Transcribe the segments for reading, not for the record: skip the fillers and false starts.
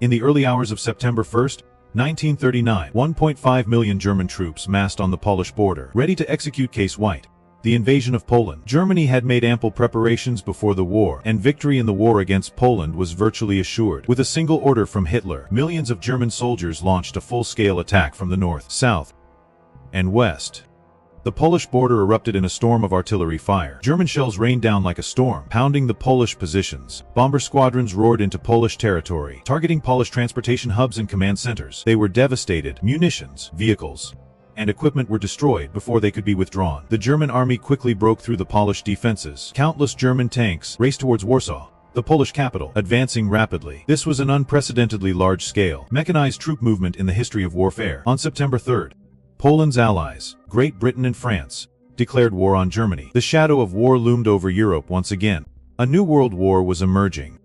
In the early hours of September 1st, 1939, 1.5 million German troops massed on the Polish border, ready to execute Case White. The invasion of Poland. Germany had made ample preparations before the war, and victory in the war against Poland was virtually assured. With a single order from Hitler, millions of German soldiers launched a full-scale attack from the north, south, and west. The Polish border erupted in a storm of artillery fire. German shells rained down like a storm, pounding the Polish positions. Bomber squadrons roared into Polish territory, targeting Polish transportation hubs and command centers. They were devastated. Munitions, vehicles, and equipment were destroyed before they could be withdrawn. The German army quickly broke through the Polish defenses. Countless German tanks raced towards Warsaw, the Polish capital, advancing rapidly. This was an unprecedentedly large-scale, mechanized troop movement in the history of warfare. On September 3rd, Poland's allies, Great Britain and France, declared war on Germany. The shadow of war loomed over Europe once again. A new world war was emerging.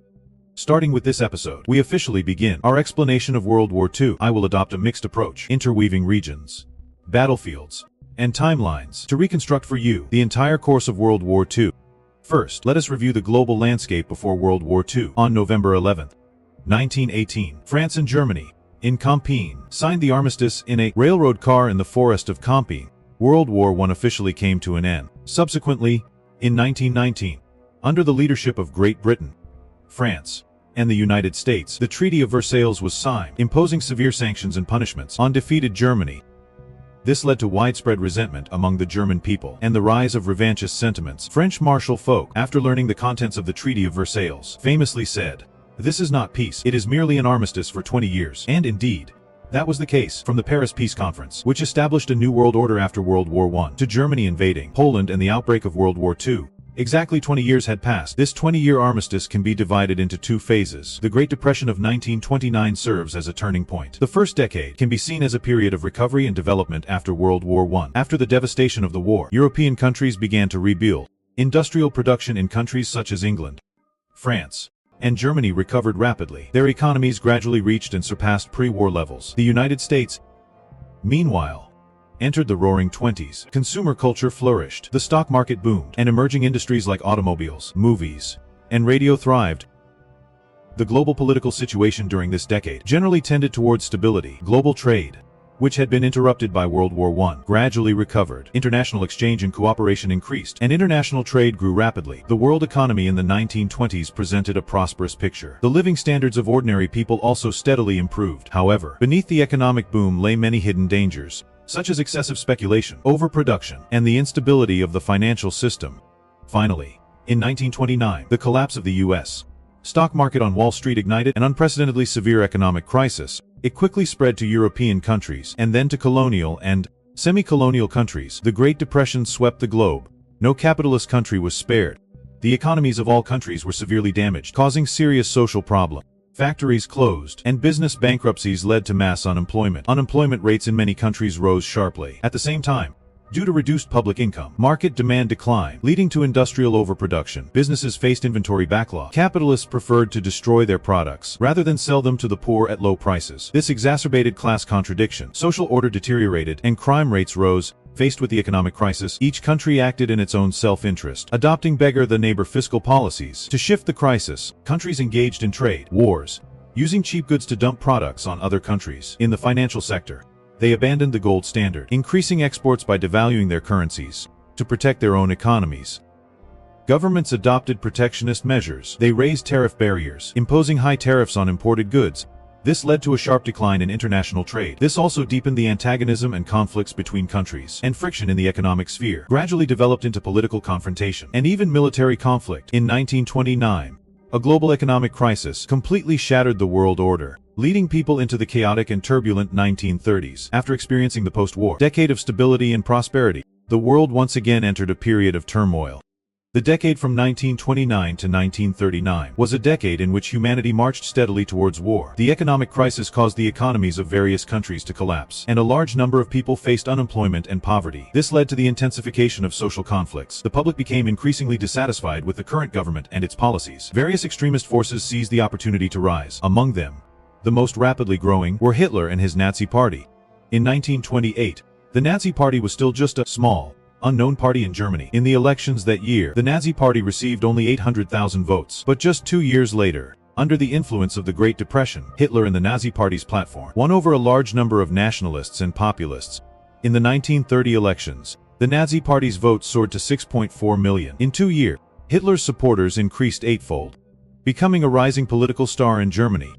Starting with this episode, we officially begin our explanation of World War II. I will adopt a mixed approach, interweaving regions, battlefields, and timelines to reconstruct for you the entire course of World War II. First, let us review the global landscape before World War II. On November 11, 1918, France and Germany, in Compiègne, signed the armistice in a railroad car in the forest of Compiègne. World War I officially came to an end. Subsequently, in 1919, under the leadership of Great Britain, France, and the United States, the Treaty of Versailles was signed, imposing severe sanctions and punishments on defeated Germany. This led to widespread resentment among the German people and the rise of revanchist sentiments. French Marshal Foch, after learning the contents of the Treaty of Versailles, famously said, "This is not peace, it is merely an armistice for 20 years. And indeed, that was the case. From the Paris Peace Conference, which established a new world order after World War I, to Germany invading Poland and the outbreak of World War II, exactly 20 years had passed. This 20-year armistice can be divided into two phases. The Great Depression of 1929 serves as a turning point. The first decade can be seen as a period of recovery and development after World War I. After the devastation of the war, European countries began to rebuild. Industrial production in countries such as England, France, and Germany recovered rapidly. Their economies gradually reached and surpassed pre-war levels. The United States, meanwhile, entered the roaring 20s. Consumer culture flourished, the stock market boomed, and emerging industries like automobiles, movies, and radio thrived. The global political situation during this decade generally tended towards stability. Global trade, which had been interrupted by World War I, gradually recovered. International exchange and cooperation increased, and international trade grew rapidly. The world economy in the 1920s presented a prosperous picture. The living standards of ordinary people also steadily improved. However, beneath the economic boom lay many hidden dangers, such as excessive speculation, overproduction, and the instability of the financial system. Finally, in 1929, the collapse of the U.S. stock market on Wall Street ignited an unprecedentedly severe economic crisis. It quickly spread to European countries, and then to colonial and semi-colonial countries. The Great Depression swept the globe. No capitalist country was spared. The economies of all countries were severely damaged, causing serious social problems. Factories closed, and business bankruptcies led to mass unemployment. Unemployment rates in many countries rose sharply. At the same time, due to reduced public income, market demand declined, leading to industrial overproduction. Businesses faced inventory backlog. Capitalists preferred to destroy their products rather than sell them to the poor at low prices. This exacerbated class contradiction. Social order deteriorated, and crime rates rose. Faced with the economic crisis, each country acted in its own self-interest, adopting beggar-the-neighbor fiscal policies. To shift the crisis, countries engaged in trade wars, using cheap goods to dump products on other countries. In the financial sector, they abandoned the gold standard, increasing exports by devaluing their currencies to protect their own economies. Governments adopted protectionist measures. They raised tariff barriers, imposing high tariffs on imported goods. This led to a sharp decline in international trade. This also deepened the antagonism and conflicts between countries, and friction in the economic sphere gradually developed into political confrontation and even military conflict. In 1929, a global economic crisis completely shattered the world order, leading people into the chaotic and turbulent 1930s. After experiencing the post-war decade of stability and prosperity, the world once again entered a period of turmoil. The decade from 1929 to 1939 was a decade in which humanity marched steadily towards war. The economic crisis caused the economies of various countries to collapse, and a large number of people faced unemployment and poverty. This led to the intensification of social conflicts. The public became increasingly dissatisfied with the current government and its policies. Various extremist forces seized the opportunity to rise. Among them, the most rapidly growing were Hitler and his Nazi Party. In 1928, the Nazi Party was still just a small, unknown party in Germany. In the elections that year, the Nazi Party received only 800,000 votes. But just 2 years later, Under the influence of the Great Depression, Hitler and the Nazi Party's platform won over a large number of nationalists and populists. In the 1930 elections, the Nazi Party's votes soared to 6.4 million. In 2 years, Hitler's supporters increased eightfold, becoming a rising political star in Germany.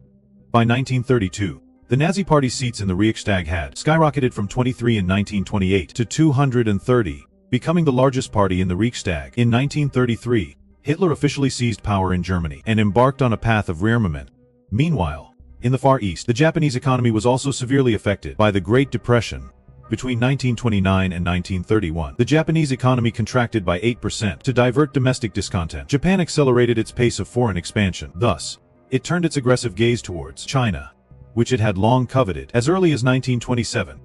By 1932, the Nazi Party's seats in the Reichstag had skyrocketed from 23 in 1928 to 230, becoming the largest party in the Reichstag. In 1933, Hitler officially seized power in Germany and embarked on a path of rearmament. Meanwhile, in the Far East, the Japanese economy was also severely affected by the Great Depression. Between 1929 and 1931, the Japanese economy contracted by 8% to divert domestic discontent. Japan accelerated its pace of foreign expansion. Thus, it turned its aggressive gaze towards China, which it had long coveted, as early as 1927.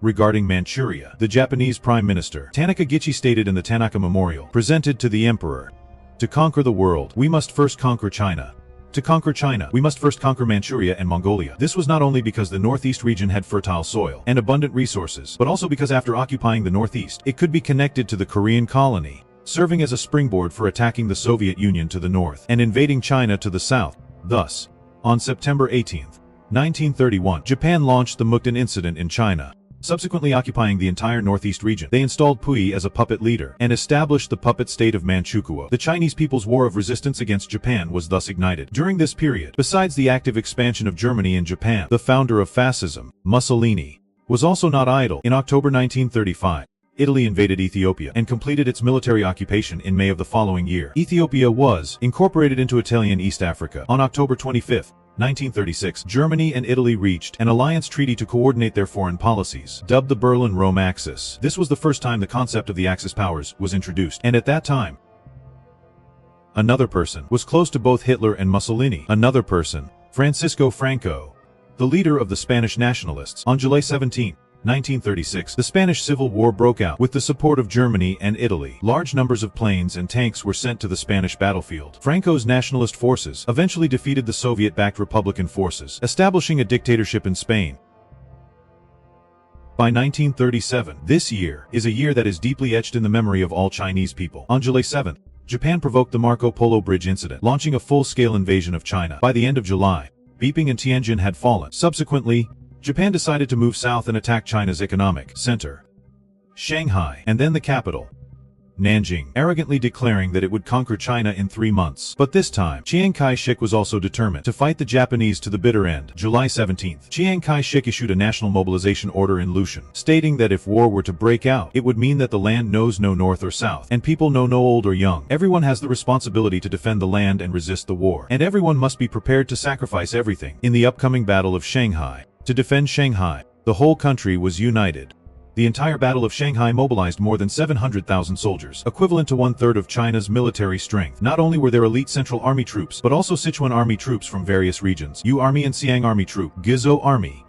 Regarding Manchuria, the Japanese Prime Minister Tanaka Gichi stated in the Tanaka Memorial presented to the Emperor, "To conquer the world, we must first conquer China. To conquer China, we must first conquer Manchuria and Mongolia." This was not only because the northeast region had fertile soil and abundant resources, but also because after occupying the northeast, it could be connected to the Korean colony, serving as a springboard for attacking the Soviet Union to the north and invading China to the south. Thus, on September 18, 1931, Japan launched the Mukden Incident in China. Subsequently occupying the entire northeast region, they installed Puyi as a puppet leader and established the puppet state of Manchukuo. The Chinese People's War of Resistance against Japan was thus ignited. During this period, besides the active expansion of Germany in Japan, the founder of fascism, Mussolini, was also not idle. In October 1935, Italy invaded Ethiopia and completed its military occupation in May of the following year. Ethiopia was incorporated into Italian East Africa. On October 25, 1936, Germany and Italy reached an alliance treaty to coordinate their foreign policies, dubbed the Berlin-Rome Axis. This was the first time the concept of the Axis powers was introduced, and at that time, another person was close to both Hitler and Mussolini. Another person, Francisco Franco, the leader of the Spanish nationalists. On July 17, 1936, the Spanish Civil War broke out. With the support of Germany and Italy, large numbers of planes and tanks were sent to the Spanish battlefield. Franco's nationalist forces eventually defeated the Soviet-backed Republican forces, establishing a dictatorship in Spain. By 1937, this year is a year that is deeply etched in the memory of all Chinese people. On July 7, Japan provoked the Marco Polo Bridge incident, launching a full-scale invasion of China. By the end of July, Beiping and Tianjin had fallen. Subsequently, Japan decided to move south and attack China's economic center, Shanghai, and then the capital, Nanjing, arrogantly declaring that it would conquer China in 3 months. But this time, Chiang Kai-shek was also determined to fight the Japanese to the bitter end. July 17th, Chiang Kai-shek issued a national mobilization order in Lushan, stating that if war were to break out, it would mean that the land knows no north or south, and people know no old or young. Everyone has the responsibility to defend the land and resist the war, and everyone must be prepared to sacrifice everything. In the upcoming Battle of Shanghai, to defend Shanghai, the whole country was united. The entire Battle of Shanghai mobilized more than 700,000 soldiers, equivalent to 1/3 of China's military strength. Not only were there elite Central Army troops, but also Sichuan Army troops from various regions, Yu Army and Siang Army Troop, Guizhou Army,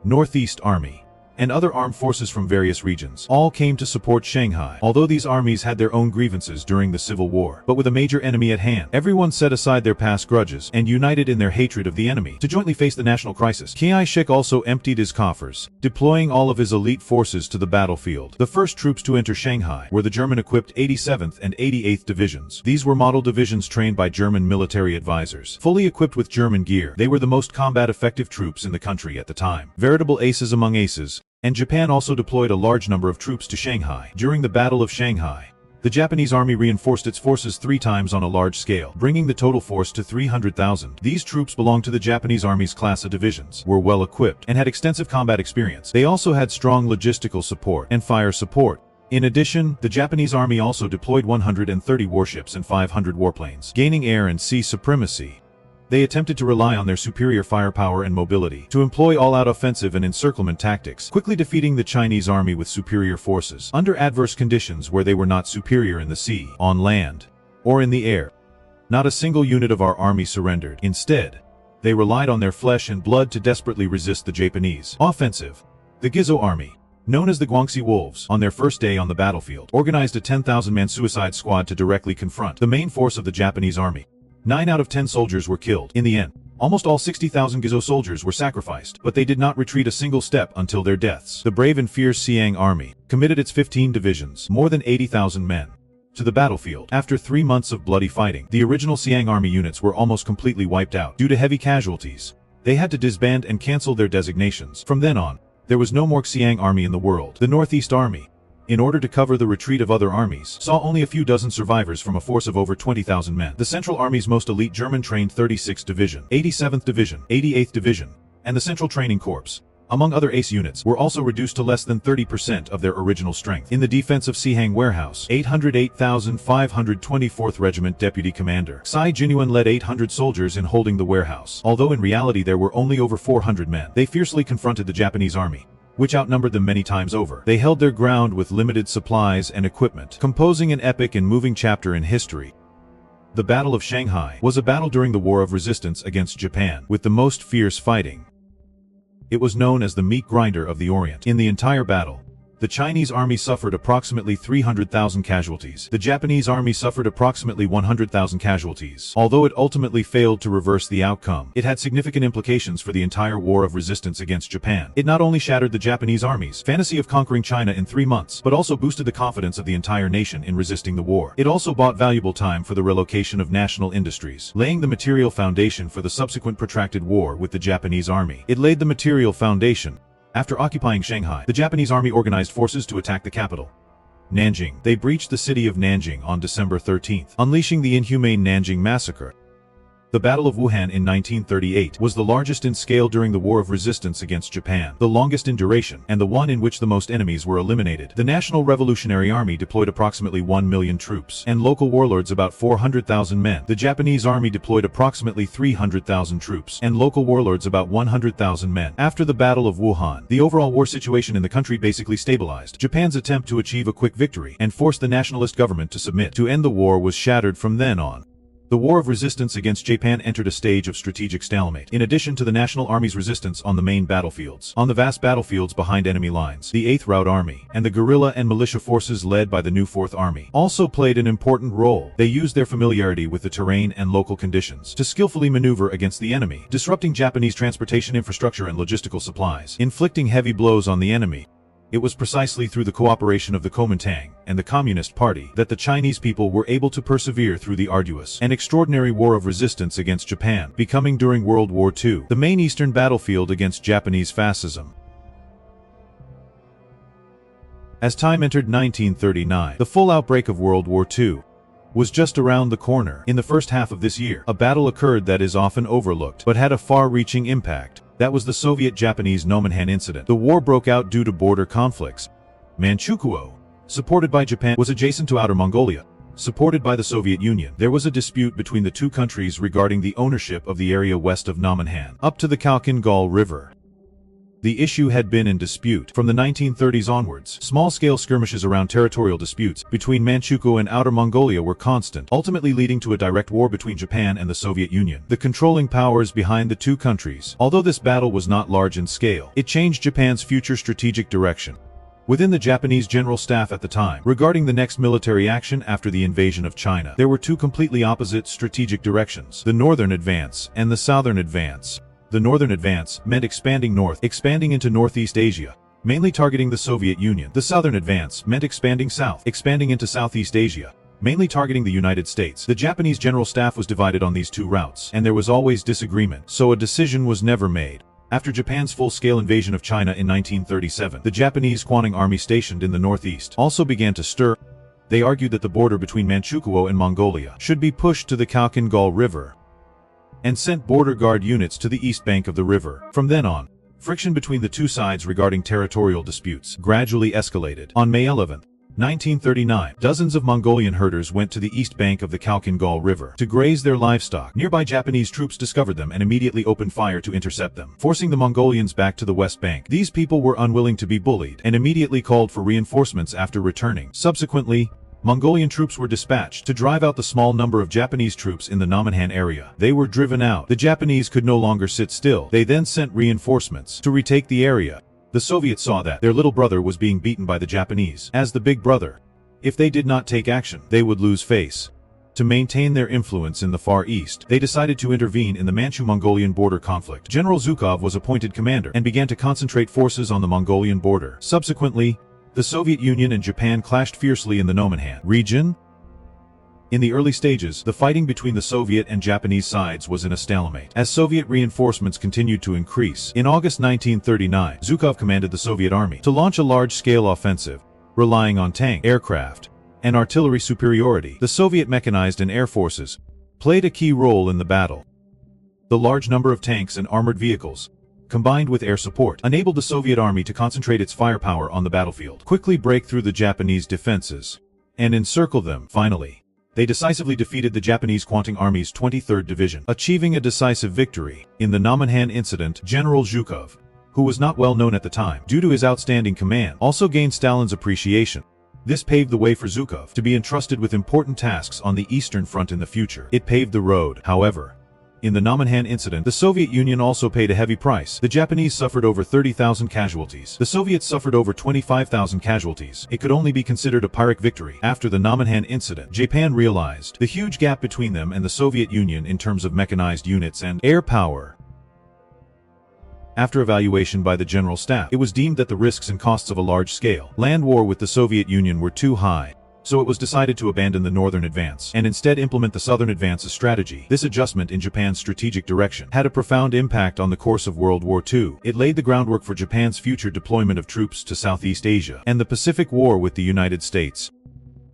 Northeast Army, and other armed forces from various regions, all came to support Shanghai. Although these armies had their own grievances during the Civil War, but with a major enemy at hand, everyone set aside their past grudges and united in their hatred of the enemy to jointly face the national crisis. Kai-shek also emptied his coffers, deploying all of his elite forces to the battlefield. The first troops to enter Shanghai were the German-equipped 87th and 88th Divisions. These were model divisions trained by German military advisors. Fully equipped with German gear, they were the most combat-effective troops in the country at the time. Veritable aces among aces. And Japan also deployed a large number of troops to Shanghai. During the Battle of Shanghai, the Japanese army reinforced its forces 3 times on a large scale, bringing the total force to 300,000. These troops belonged to the Japanese Army's class of divisions, were well equipped, and had extensive combat experience. They also had strong logistical support and fire support. In addition, the Japanese army also deployed 130 warships and 500 warplanes, gaining air and sea supremacy. They attempted to rely on their superior firepower and mobility to employ all-out offensive and encirclement tactics, quickly defeating the Chinese army with superior forces under adverse conditions where they were not superior in the sea, on land, or in the air. Not a single unit of our army surrendered. Instead, they relied on their flesh and blood to desperately resist the Japanese offensive. The Guizhou Army, known as the Guangxi Wolves, on their first day on the battlefield, organized a 10,000-man suicide squad to directly confront the main force of the Japanese army. 9 out of 10 soldiers were killed. In the end, almost all 60,000 Guizhou soldiers were sacrificed, but they did not retreat a single step until their deaths. The brave and fierce Siang Army committed its 15 divisions, more than 80,000 men, To the battlefield. After 3 months of bloody fighting, the original Siang army units were almost completely wiped out due to heavy casualties. They had to disband and cancel their designations. From then on, there was no more Siang army in the world. The Northeast Army, in order to cover the retreat of other armies, saw only a few dozen survivors from a force of over 20,000 men. The Central Army's most elite German-trained 36th Division, 87th Division, 88th Division, and the Central Training Corps, among other ace units, were also reduced to less than 30% of their original strength. In the defense of Sihang Warehouse, 808,524th Regiment Deputy Commander Tsai Jinyuan led 800 soldiers in holding the warehouse. Although in reality there were only over 400 men, they fiercely confronted the Japanese army, which outnumbered them many times over. They held their ground with limited supplies and equipment, composing an epic and moving chapter in history. The Battle of Shanghai was a battle during the War of Resistance against Japan, with the most fierce fighting. It was known as the meat grinder of the Orient. In the entire battle, the Chinese army suffered approximately 300,000 casualties. The Japanese army suffered approximately 100,000 casualties. Although it ultimately failed to reverse the outcome, it had significant implications for the entire war of resistance against Japan. It not only shattered the Japanese army's fantasy of conquering China in 3 months, but also boosted the confidence of the entire nation in resisting the war. It also bought valuable time for the relocation of national industries, laying the material foundation for the subsequent protracted war with the Japanese army. It laid the material foundation. After occupying Shanghai, the Japanese army organized forces to attack the capital, Nanjing. They breached the city of Nanjing on December 13, unleashing the inhumane Nanjing Massacre. The Battle of Wuhan in 1938 was the largest in scale during the War of Resistance against Japan, the longest in duration, and the one in which the most enemies were eliminated. The National Revolutionary Army deployed approximately 1 million troops, and local warlords about 400,000 men. The Japanese army deployed approximately 300,000 troops, and local warlords about 100,000 men. After the Battle of Wuhan, the overall war situation in the country basically stabilized. Japan's attempt to achieve a quick victory and force the nationalist government to submit to end the war was shattered from then on. The War of Resistance against Japan entered a stage of strategic stalemate. In addition to the National Army's resistance on the main battlefields, on the vast battlefields behind enemy lines, the 8th Route Army, and the guerrilla and militia forces led by the new 4th Army, also played an important role. They used their familiarity with the terrain and local conditions to skillfully maneuver against the enemy, disrupting Japanese transportation infrastructure and logistical supplies, inflicting heavy blows on the enemy. It was precisely through the cooperation of the Kuomintang and the Communist Party that the Chinese people were able to persevere through the arduous and extraordinary war of resistance against Japan, becoming during World War II the main eastern battlefield against Japanese fascism. As time entered 1939, the full outbreak of World War II was just around the corner. In the first half of this year, a battle occurred that is often overlooked but had a far-reaching impact. That was the Soviet-Japanese Nomonhan incident. The war broke out due to border conflicts. Manchukuo, supported by Japan, was adjacent to Outer Mongolia, supported by the Soviet Union. There was a dispute between the two countries regarding the ownership of the area west of Nomonhan, up to the Khalkhin-Gol River. The issue had been in dispute from the 1930s onwards. Small-scale skirmishes around territorial disputes between Manchukuo and Outer Mongolia were constant, ultimately leading to a direct war between Japan and the Soviet Union, the controlling powers behind the two countries. Although this battle was not large in scale, it changed Japan's future strategic direction. Within the Japanese General Staff at the time, regarding the next military action after the invasion of China, there were two completely opposite strategic directions: the northern advance and the southern advance. The northern advance meant expanding north, expanding into Northeast Asia, mainly targeting the Soviet Union. The southern advance meant expanding south, expanding into Southeast Asia, mainly targeting the United States. The Japanese General Staff was divided on these two routes, and there was always disagreement, so a decision was never made. After Japan's full-scale invasion of China in 1937, the Japanese Kwanning Army stationed in the northeast also began to stir. They argued that the border between Manchukuo and Mongolia should be pushed to the Khalkhin-Gol River, and sent border guard units to the east bank of the river. From then on, friction between the two sides regarding territorial disputes gradually escalated. On May 11, 1939, dozens of Mongolian herders went to the east bank of the Khalkhin-Gol River to graze their livestock. Nearby Japanese troops discovered them and immediately opened fire to intercept them, forcing the Mongolians back to the west bank. These people were unwilling to be bullied and immediately called for reinforcements after returning. Subsequently, Mongolian troops were dispatched to drive out the small number of Japanese troops in the Nomonhan area. They were driven out. The Japanese could no longer sit still. They then sent reinforcements to retake the area. The Soviets saw that their little brother was being beaten by the Japanese as the big brother. If they did not take action, they would lose face. To maintain their influence in the Far East, they decided to intervene in the Manchu-Mongolian border conflict. General Zhukov was appointed commander and began to concentrate forces on the Mongolian border. Subsequently, the Soviet Union and Japan clashed fiercely in the Nomonhan region. In the early stages, the fighting between the Soviet and Japanese sides was in a stalemate, as Soviet reinforcements continued to increase. In August 1939, Zhukov commanded the Soviet army to launch a large-scale offensive, relying on tank, aircraft, and artillery superiority. The Soviet mechanized and air forces played a key role in the battle. The large number of tanks and armored vehicles, combined with air support, enabled the Soviet army to concentrate its firepower on the battlefield, quickly break through the Japanese defenses, and encircle them. Finally, they decisively defeated the Japanese Kwantung Army's 23rd Division, achieving a decisive victory. In the Namenhan incident, General Zhukov, who was not well known at the time due to his outstanding command, also gained Stalin's appreciation. This paved the way for Zhukov to be entrusted with important tasks on the Eastern Front in the future. It paved the road, however. In the Namenhan incident, the Soviet Union also paid a heavy price. The Japanese suffered over 30,000 casualties. The Soviets suffered over 25,000 casualties. It could only be considered a Pyrrhic victory. After the Namenhan incident, Japan realized the huge gap between them and the Soviet Union in terms of mechanized units and air power. After evaluation by the General Staff, it was deemed that the risks and costs of a large-scale land war with the Soviet Union were too high. So it was decided to abandon the northern advance and instead implement the southern advance's strategy. This adjustment in Japan's strategic direction had a profound impact on the course of World War II. It laid the groundwork for Japan's future deployment of troops to Southeast Asia and the Pacific War with the United States.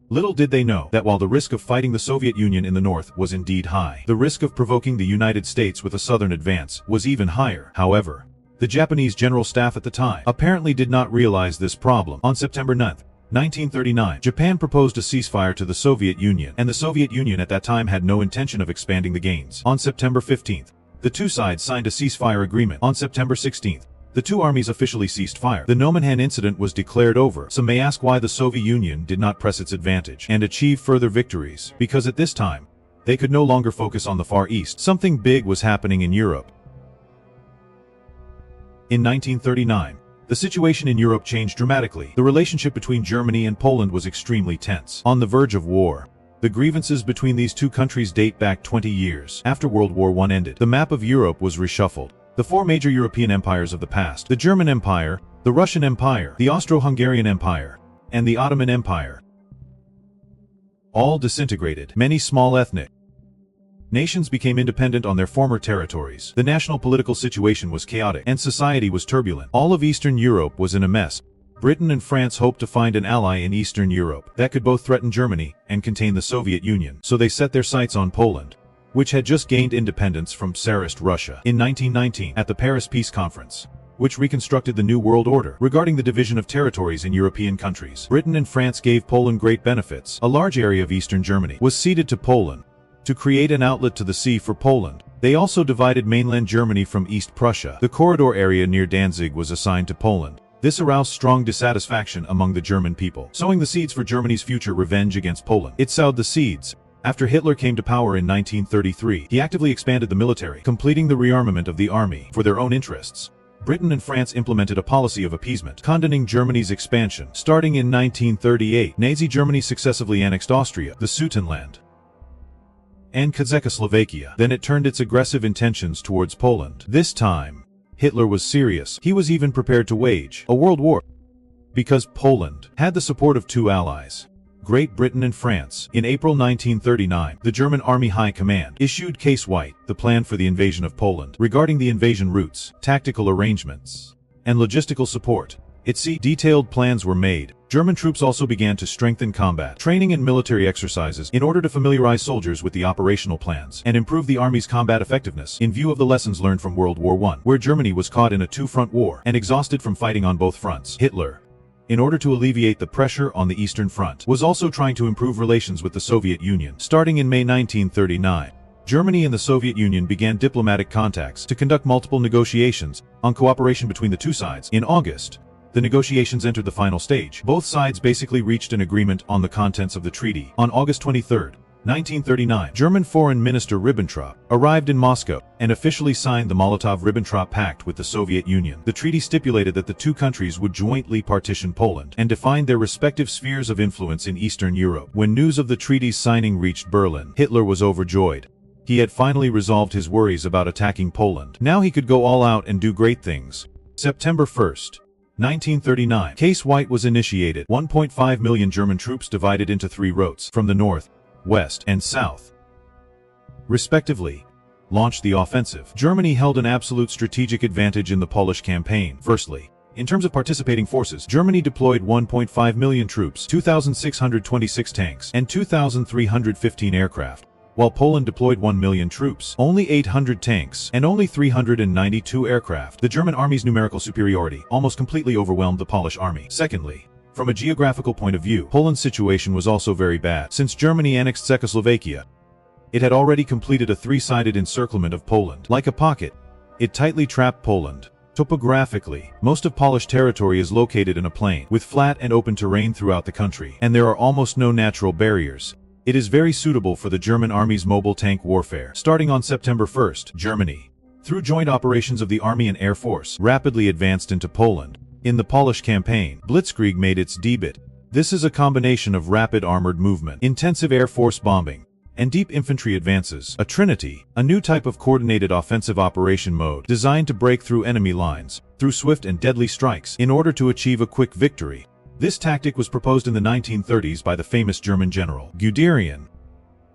Little did they know that while the risk of fighting the Soviet Union in the north was indeed high, the risk of provoking the United States with a southern advance was even higher. However, the Japanese General Staff at the time apparently did not realize this problem. On September 9, 1939, Japan proposed a ceasefire to the Soviet Union, and the Soviet Union at that time had no intention of expanding the gains. On September 15, the two sides signed a ceasefire agreement. On September 16, the two armies officially ceased fire. The Namenhan incident was declared over. Some may ask why the Soviet Union did not press its advantage and achieve further victories, because at this time, they could no longer focus on the Far East. Something big was happening in Europe. In 1939, the situation in Europe changed dramatically. The relationship between Germany and Poland was extremely tense, on the verge of war. The grievances between these two countries date back 20 years. After World War I ended, the map of Europe was reshuffled. The four major European empires of the past, the German Empire, the Russian Empire, the Austro-Hungarian Empire, and the Ottoman Empire, all disintegrated. Many small ethnic nations became independent on their former territories. The national political situation was chaotic, and society was turbulent. All of Eastern Europe was in a mess. Britain and France hoped to find an ally in Eastern Europe that could both threaten Germany and contain the Soviet Union. So they set their sights on Poland, which had just gained independence from Tsarist Russia. In 1919, at the Paris Peace Conference, which reconstructed the New World Order regarding the division of territories in European countries, Britain and France gave Poland great benefits. A large area of Eastern Germany was ceded to Poland to create an outlet to the sea for Poland. They also divided mainland Germany from East Prussia. The corridor area near Danzig was assigned to Poland. This aroused strong dissatisfaction among the German people, sowing the seeds for Germany's future revenge against Poland. It sowed the seeds. After Hitler came to power in 1933, he actively expanded the military, completing the rearmament of the army for their own interests. Britain and France implemented a policy of appeasement, condoning Germany's expansion. Starting in 1938, Nazi Germany successively annexed Austria, the Sudetenland, and Czechoslovakia. Then it turned its aggressive intentions towards Poland. This time, Hitler was serious. He was even prepared to wage a world war, because Poland had the support of two allies, Great Britain and France. In April 1939, the German Army High Command issued Case White, the plan for the invasion of Poland, regarding the invasion routes, tactical arrangements, and logistical support. Detailed plans were made. German troops also began to strengthen combat training and military exercises in order to familiarize soldiers with the operational plans and improve the army's combat effectiveness in view of the lessons learned from World War I, where Germany was caught in a two-front war and exhausted from fighting on both fronts. Hitler, in order to alleviate the pressure on the Eastern Front, was also trying to improve relations with the Soviet Union. Starting in May 1939, Germany and the Soviet Union began diplomatic contacts to conduct multiple negotiations on cooperation between the two sides. In August, the negotiations entered the final stage. Both sides basically reached an agreement on the contents of the treaty. On August 23, 1939, German Foreign Minister Ribbentrop arrived in Moscow and officially signed the Molotov-Ribbentrop Pact with the Soviet Union. The treaty stipulated that the two countries would jointly partition Poland and define their respective spheres of influence in Eastern Europe. When news of the treaty's signing reached Berlin, Hitler was overjoyed. He had finally resolved his worries about attacking Poland. Now he could go all out and do great things. September 1st. 1939. Case White was initiated. 1.5 million German troops divided into three routes. From the north, west, and south, respectively, launched the offensive. Germany held an absolute strategic advantage in the Polish campaign. Firstly, in terms of participating forces, Germany deployed 1.5 million troops, 2,626 tanks, and 2,315 aircraft, while Poland deployed 1 million troops, only 800 tanks, and only 392 aircraft. The German army's numerical superiority almost completely overwhelmed the Polish army. Secondly, from a geographical point of view, Poland's situation was also very bad. Since Germany annexed Czechoslovakia, it had already completed a three-sided encirclement of Poland. Like a pocket, it tightly trapped Poland. Topographically, most of Polish territory is located in a plain, with flat and open terrain throughout the country, and there are almost no natural barriers. It is very suitable for the German army's mobile tank warfare. Starting on September 1st, Germany, through joint operations of the Army and Air Force, rapidly advanced into Poland. In the Polish campaign, Blitzkrieg made its debut. This is a combination of rapid armored movement, intensive air force bombing, and deep infantry advances, a trinity, a new type of coordinated offensive operation mode designed to break through enemy lines, through swift and deadly strikes, in order to achieve a quick victory. This tactic was proposed in the 1930s by the famous German general, Guderian.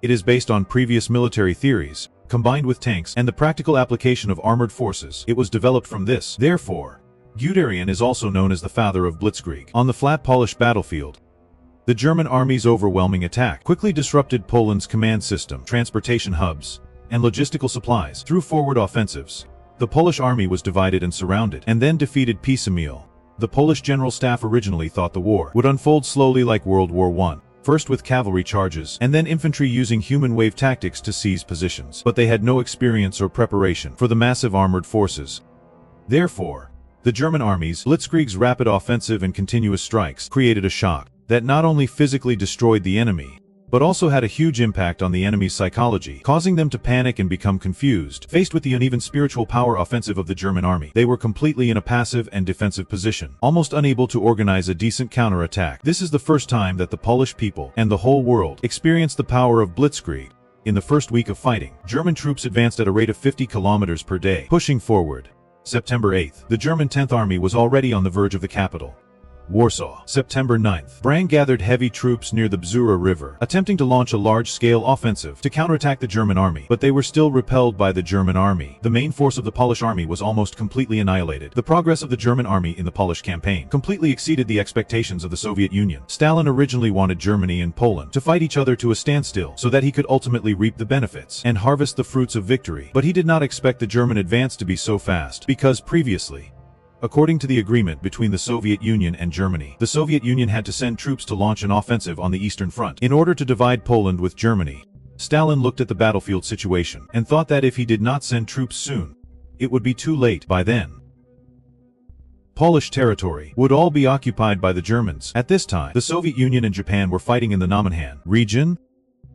It is based on previous military theories, combined with tanks and the practical application of armored forces. It was developed from this. Therefore, Guderian is also known as the father of Blitzkrieg. On the flat Polish battlefield, the German army's overwhelming attack quickly disrupted Poland's command system, transportation hubs, and logistical supplies. Through forward offensives, the Polish army was divided and surrounded, and then defeated piecemeal. The Polish General Staff originally thought the war would unfold slowly like World War I, first with cavalry charges, and then infantry using human wave tactics to seize positions. But they had no experience or preparation for the massive armored forces. Therefore, the German army's Blitzkrieg's rapid offensive and continuous strikes created a shock that not only physically destroyed the enemy, but also had a huge impact on the enemy's psychology, causing them to panic and become confused. Faced with the uneven spiritual power offensive of the German army, they were completely in a passive and defensive position, almost unable to organize a decent counterattack. This is the first time that the Polish people and the whole world experienced the power of Blitzkrieg. In the first week of fighting, German troops advanced at a rate of 50 kilometers per day, pushing forward. September 8th, the German 10th Army was already on the verge of the capital, Warsaw. September 9th, Brand gathered heavy troops near the Bzura River, attempting to launch a large-scale offensive to counterattack the German army, but they were still repelled by the German army. The main force of the Polish army was almost completely annihilated. The progress of the German army in the Polish campaign completely exceeded the expectations of the Soviet Union. Stalin originally wanted Germany and Poland to fight each other to a standstill so that he could ultimately reap the benefits and harvest the fruits of victory. But he did not expect the German advance to be so fast, because previously, according to the agreement between the Soviet Union and Germany, the Soviet Union had to send troops to launch an offensive on the Eastern Front in order to divide Poland with Germany. Stalin looked at the battlefield situation and thought that if he did not send troops soon, it would be too late. By then, Polish territory would all be occupied by the Germans. At this time, the Soviet Union and Japan were fighting in the Nomonhan region.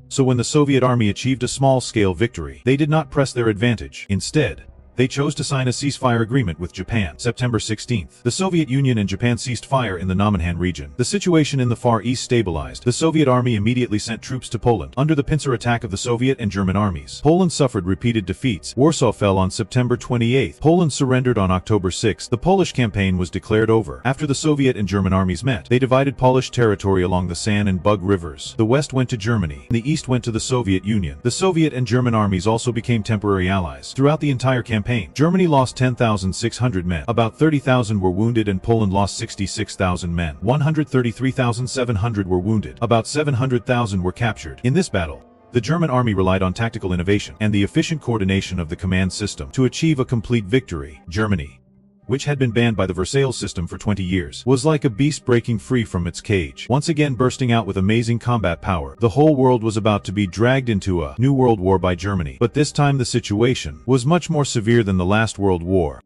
So when the Soviet army achieved a small-scale victory, they did not press their advantage. Instead, they chose to sign a ceasefire agreement with Japan. September 16th, the Soviet Union and Japan ceased fire in the Nomonhan region. The situation in the Far East stabilized. The Soviet army immediately sent troops to Poland under the pincer attack of the Soviet and German armies. Poland suffered repeated defeats. Warsaw fell on September 28th. Poland surrendered on October 6th. The Polish campaign was declared over. After the Soviet and German armies met, they divided Polish territory along the San and Bug rivers. The west went to Germany, and the east went to the Soviet Union. The Soviet and German armies also became temporary allies. Throughout the entire campaign, Germany lost 10,600 men. About 30,000 were wounded and Poland lost 66,000 men. 133,700 were wounded. About 700,000 were captured. In this battle, the German army relied on tactical innovation and the efficient coordination of the command system to achieve a complete victory. Germany, which had been banned by the Versailles system for 20 years, was like a beast breaking free from its cage, once again bursting out with amazing combat power. The whole world was about to be dragged into a new world war by Germany, but this time the situation was much more severe than the last World War.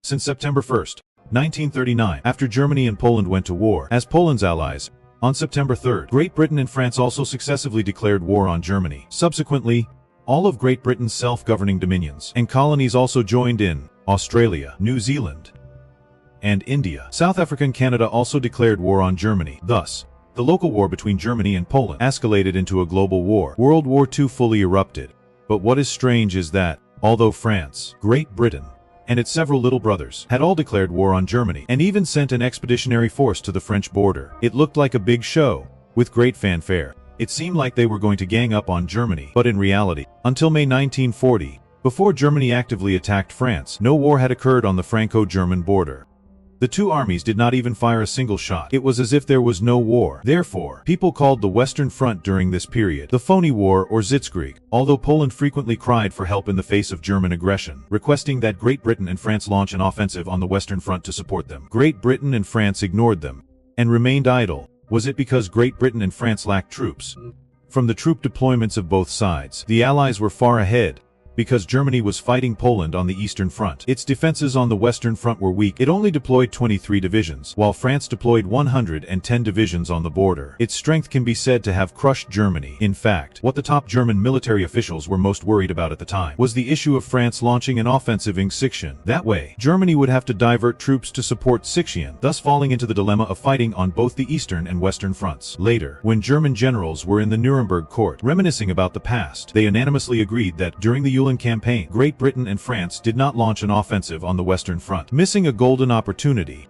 Since September 1st, 1939, after Germany and Poland went to war as Poland's allies, on September 3rd, Great Britain and France also successively declared war on Germany. Subsequently, all of Great Britain's self-governing dominions and colonies also joined in. Australia, New Zealand, and India. South Africa and Canada also declared war on Germany. Thus, the local war between Germany and Poland escalated into a global war. World War II fully erupted. But what is strange is that, although France, Great Britain, and its several little brothers had all declared war on Germany and even sent an expeditionary force to the French border, it looked like a big show, With great fanfare, it seemed like they were going to gang up on Germany, but in reality, until May 1940, before Germany actively attacked France, no war had occurred on the Franco-German border. The two armies did not even fire a single shot. It was as if there was no war. Therefore, people called the Western Front during this period the Phony War or Sitzkrieg, although Poland frequently cried for help in the face of German aggression, requesting that Great Britain and France launch an offensive on the Western Front to support them. Great Britain and France ignored them and remained idle. Was it because Great Britain and France lacked troops? From the troop deployments of both sides, the Allies were far ahead, because Germany was fighting Poland on the Eastern Front. Its defenses on the Western Front were weak. It only deployed 23 divisions, while France deployed 110 divisions on the border. Its strength can be said to have crushed Germany. In fact, what the top German military officials were most worried about at the time was the issue of France launching an offensive in Sichuan. That way, Germany would have to divert troops to support Sichuan, thus falling into the dilemma of fighting on both the Eastern and Western fronts. Later, when German generals were in the Nuremberg court, reminiscing about the past, they unanimously agreed that during the campaign, Great Britain and France did not launch an offensive on the Western Front, missing a golden opportunity.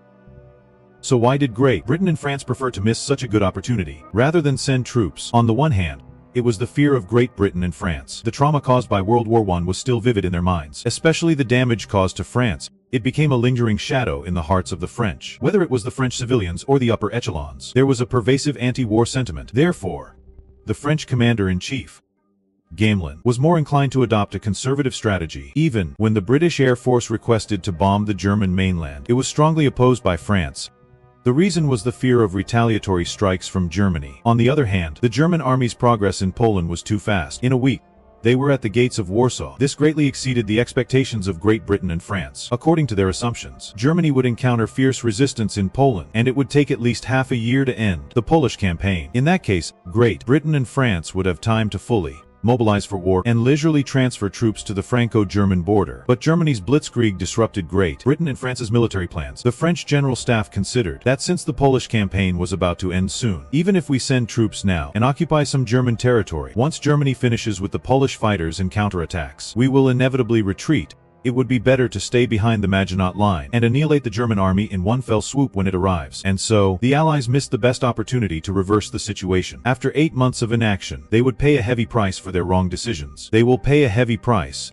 So why did Great Britain and France prefer to miss such a good opportunity, rather than send troops? On the one hand, it was the fear of Great Britain and France. The trauma caused by World War I was still vivid in their minds, especially the damage caused to France. It became a lingering shadow in the hearts of the French. Whether it was the French civilians or the upper echelons, there was a pervasive anti-war sentiment. Therefore, the French commander-in-chief, Gamelin, was more inclined to adopt a conservative strategy. Even when the British Air Force requested to bomb the German mainland, it was strongly opposed by France. The reason was the fear of retaliatory strikes from Germany. On the other hand, the German army's progress in Poland was too fast. In a week, they were at the gates of Warsaw. This greatly exceeded the expectations of Great Britain and France. According to their assumptions, Germany would encounter fierce resistance in Poland, and it would take at least half a year to end the Polish campaign. In that case, Great Britain and France would have time to fully mobilize for war and leisurely transfer troops to the Franco-German border. But Germany's blitzkrieg disrupted Great Britain and France's military plans. The French General Staff considered that since the Polish campaign was about to end soon, even if we send troops now and occupy some German territory, once Germany finishes with the Polish fighters and counterattacks, we will inevitably retreat. It would be better to stay behind the Maginot Line and annihilate the German army in one fell swoop when it arrives. And so, the Allies missed the best opportunity to reverse the situation. After 8 months of inaction, they would pay a heavy price for their wrong decisions. They will pay a heavy price.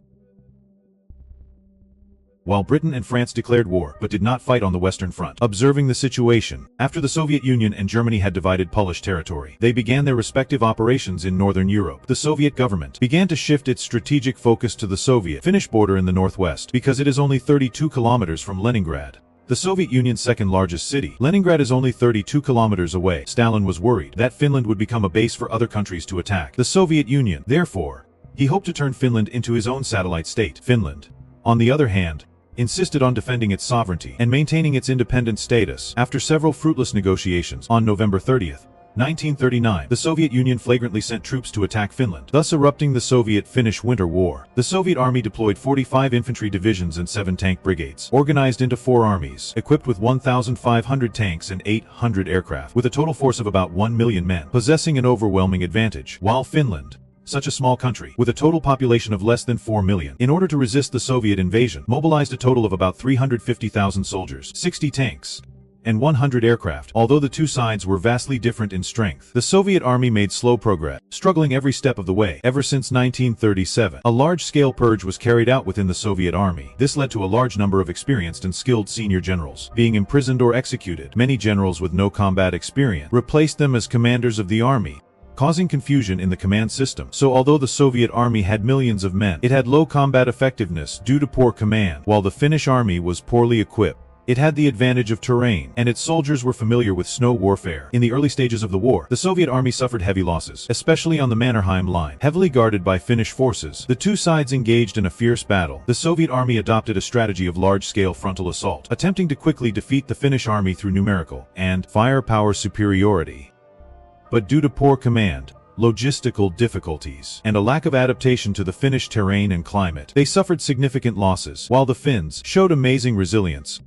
While Britain and France declared war but did not fight on the Western Front. Observing the situation, after the Soviet Union and Germany had divided Polish territory, they began their respective operations in Northern Europe. The Soviet government began to shift its strategic focus to the Soviet-Finnish border in the northwest, because it is only 32 kilometers from Leningrad, the Soviet Union's second largest city. Leningrad is only 32 kilometers away. Stalin was worried that Finland would become a base for other countries to attack the Soviet Union. Therefore, he hoped to turn Finland into his own satellite state. Finland, on the other hand, insisted on defending its sovereignty and maintaining its independent status. After several fruitless negotiations, on November 30th, 1939, the Soviet Union flagrantly sent troops to attack Finland, thus erupting the Soviet-Finnish Winter War. The Soviet Army deployed 45 infantry divisions and 7 tank brigades, organized into 4 armies, equipped with 1,500 tanks and 800 aircraft, with a total force of about 1 million men, possessing an overwhelming advantage, while Finland, such a small country, with a total population of less than 4 million, in order to resist the Soviet invasion, mobilized a total of about 350,000 soldiers, 60 tanks, and 100 aircraft. Although the two sides were vastly different in strength, the Soviet army made slow progress, struggling every step of the way. Ever since 1937, a large-scale purge was carried out within the Soviet army. This led to a large number of experienced and skilled senior generals being imprisoned or executed. Many generals with no combat experience replaced them as commanders of the army, causing confusion in the command system. So although the Soviet army had millions of men, it had low combat effectiveness due to poor command. While the Finnish army was poorly equipped, it had the advantage of terrain, and its soldiers were familiar with snow warfare. In the early stages of the war, the Soviet army suffered heavy losses, especially on the Mannerheim line, heavily guarded by Finnish forces. The two sides engaged in a fierce battle. The Soviet army adopted a strategy of large-scale frontal assault, attempting to quickly defeat the Finnish army through numerical and firepower superiority. But due to poor command, logistical difficulties, and a lack of adaptation to the Finnish terrain and climate, they suffered significant losses. While the Finns showed amazing resilience,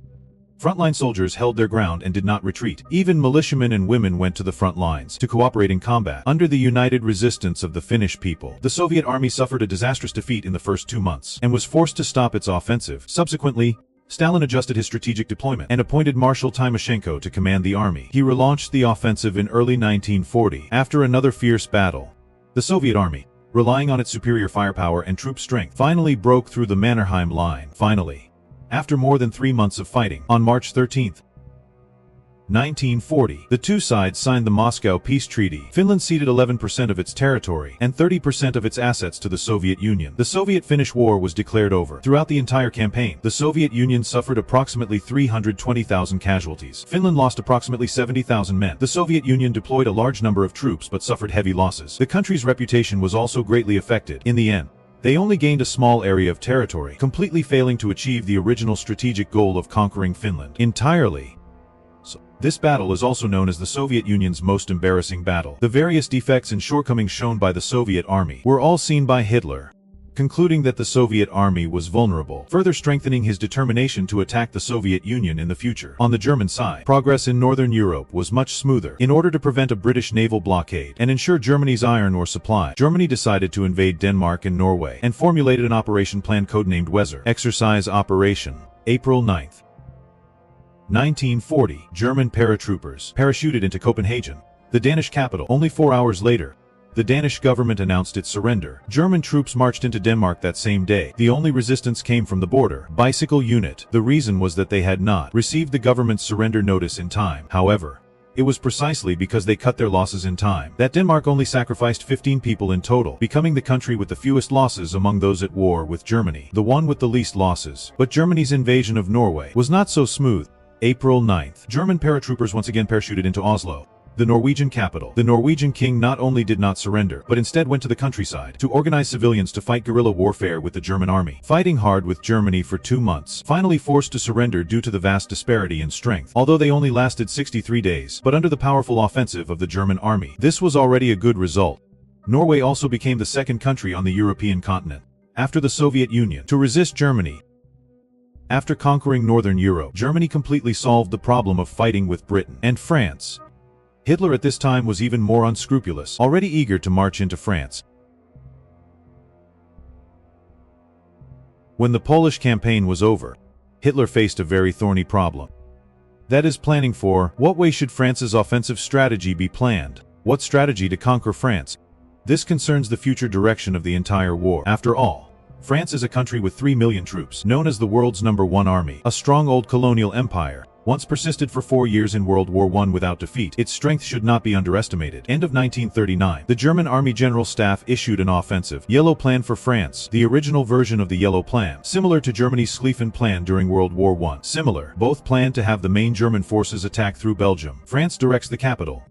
frontline soldiers held their ground and did not retreat. Even militiamen and women went to the front lines to cooperate in combat. Under the united resistance of the Finnish people, the Soviet army suffered a disastrous defeat in the first 2 months, and was forced to stop its offensive. Subsequently, Stalin adjusted his strategic deployment and appointed Marshal Timoshenko to command the army. He relaunched the offensive in early 1940 after another fierce battle. The Soviet army, relying on its superior firepower and troop strength, finally broke through the Mannerheim line. Finally, after more than 3 months of fighting, on March 13, 1940, the two sides signed the Moscow Peace Treaty. Finland ceded 11% of its territory and 30% of its assets to the Soviet Union. The Soviet-Finnish War was declared over. Throughout the entire campaign, the Soviet Union suffered approximately 320,000 casualties. Finland lost approximately 70,000 men. The Soviet Union deployed a large number of troops but suffered heavy losses. The country's reputation was also greatly affected. In the end, they only gained a small area of territory, completely failing to achieve the original strategic goal of conquering Finland entirely. This battle is also known as the Soviet Union's most embarrassing battle. The various defects and shortcomings shown by the Soviet army were all seen by Hitler, concluding that the Soviet army was vulnerable, further strengthening his determination to attack the Soviet Union in the future. On the German side, progress in Northern Europe was much smoother. In order to prevent a British naval blockade and ensure Germany's iron ore supply, Germany decided to invade Denmark and Norway and formulated an operation plan codenamed Weser. Exercise Operation, April 9, 1940, German paratroopers parachuted into Copenhagen, the Danish capital. Only 4 hours later, the Danish government announced its surrender. German troops marched into Denmark that same day. The only resistance came from the border bicycle unit. The reason was that they had not received the government's surrender notice in time. However, it was precisely because they cut their losses in time that Denmark only sacrificed 15 people in total, becoming the country with the fewest losses among those at war with Germany, the one with the least losses. But Germany's invasion of Norway was not so smooth. April 9th, German paratroopers once again parachuted into Oslo, the Norwegian capital. The Norwegian king not only did not surrender, but instead went to the countryside to organize civilians to fight guerrilla warfare with the German army. Fighting hard with Germany for 2 months, finally forced to surrender due to the vast disparity in strength, although they only lasted 63 days, but under the powerful offensive of the German army. This was already a good result. Norway also became the second country on the European continent, after the Soviet Union, to resist Germany. After conquering Northern Europe, Germany completely solved the problem of fighting with Britain and France. Hitler at this time was even more unscrupulous, already eager to march into France. When the Polish campaign was over, Hitler faced a very thorny problem. That is, planning for what way should France's offensive strategy be planned? What strategy to conquer France? This concerns the future direction of the entire war. After all, France is a country with 3 million troops, known as the world's #1 army. A strong old colonial empire, once persisted for 4 years in World War I without defeat. Its strength should not be underestimated. End of 1939. The German Army General Staff issued an offensive Yellow Plan for France, the original version of the Yellow Plan, similar to Germany's Schlieffen Plan during World War I. Both planned to have the main German forces attack through Belgium. France directs the capital,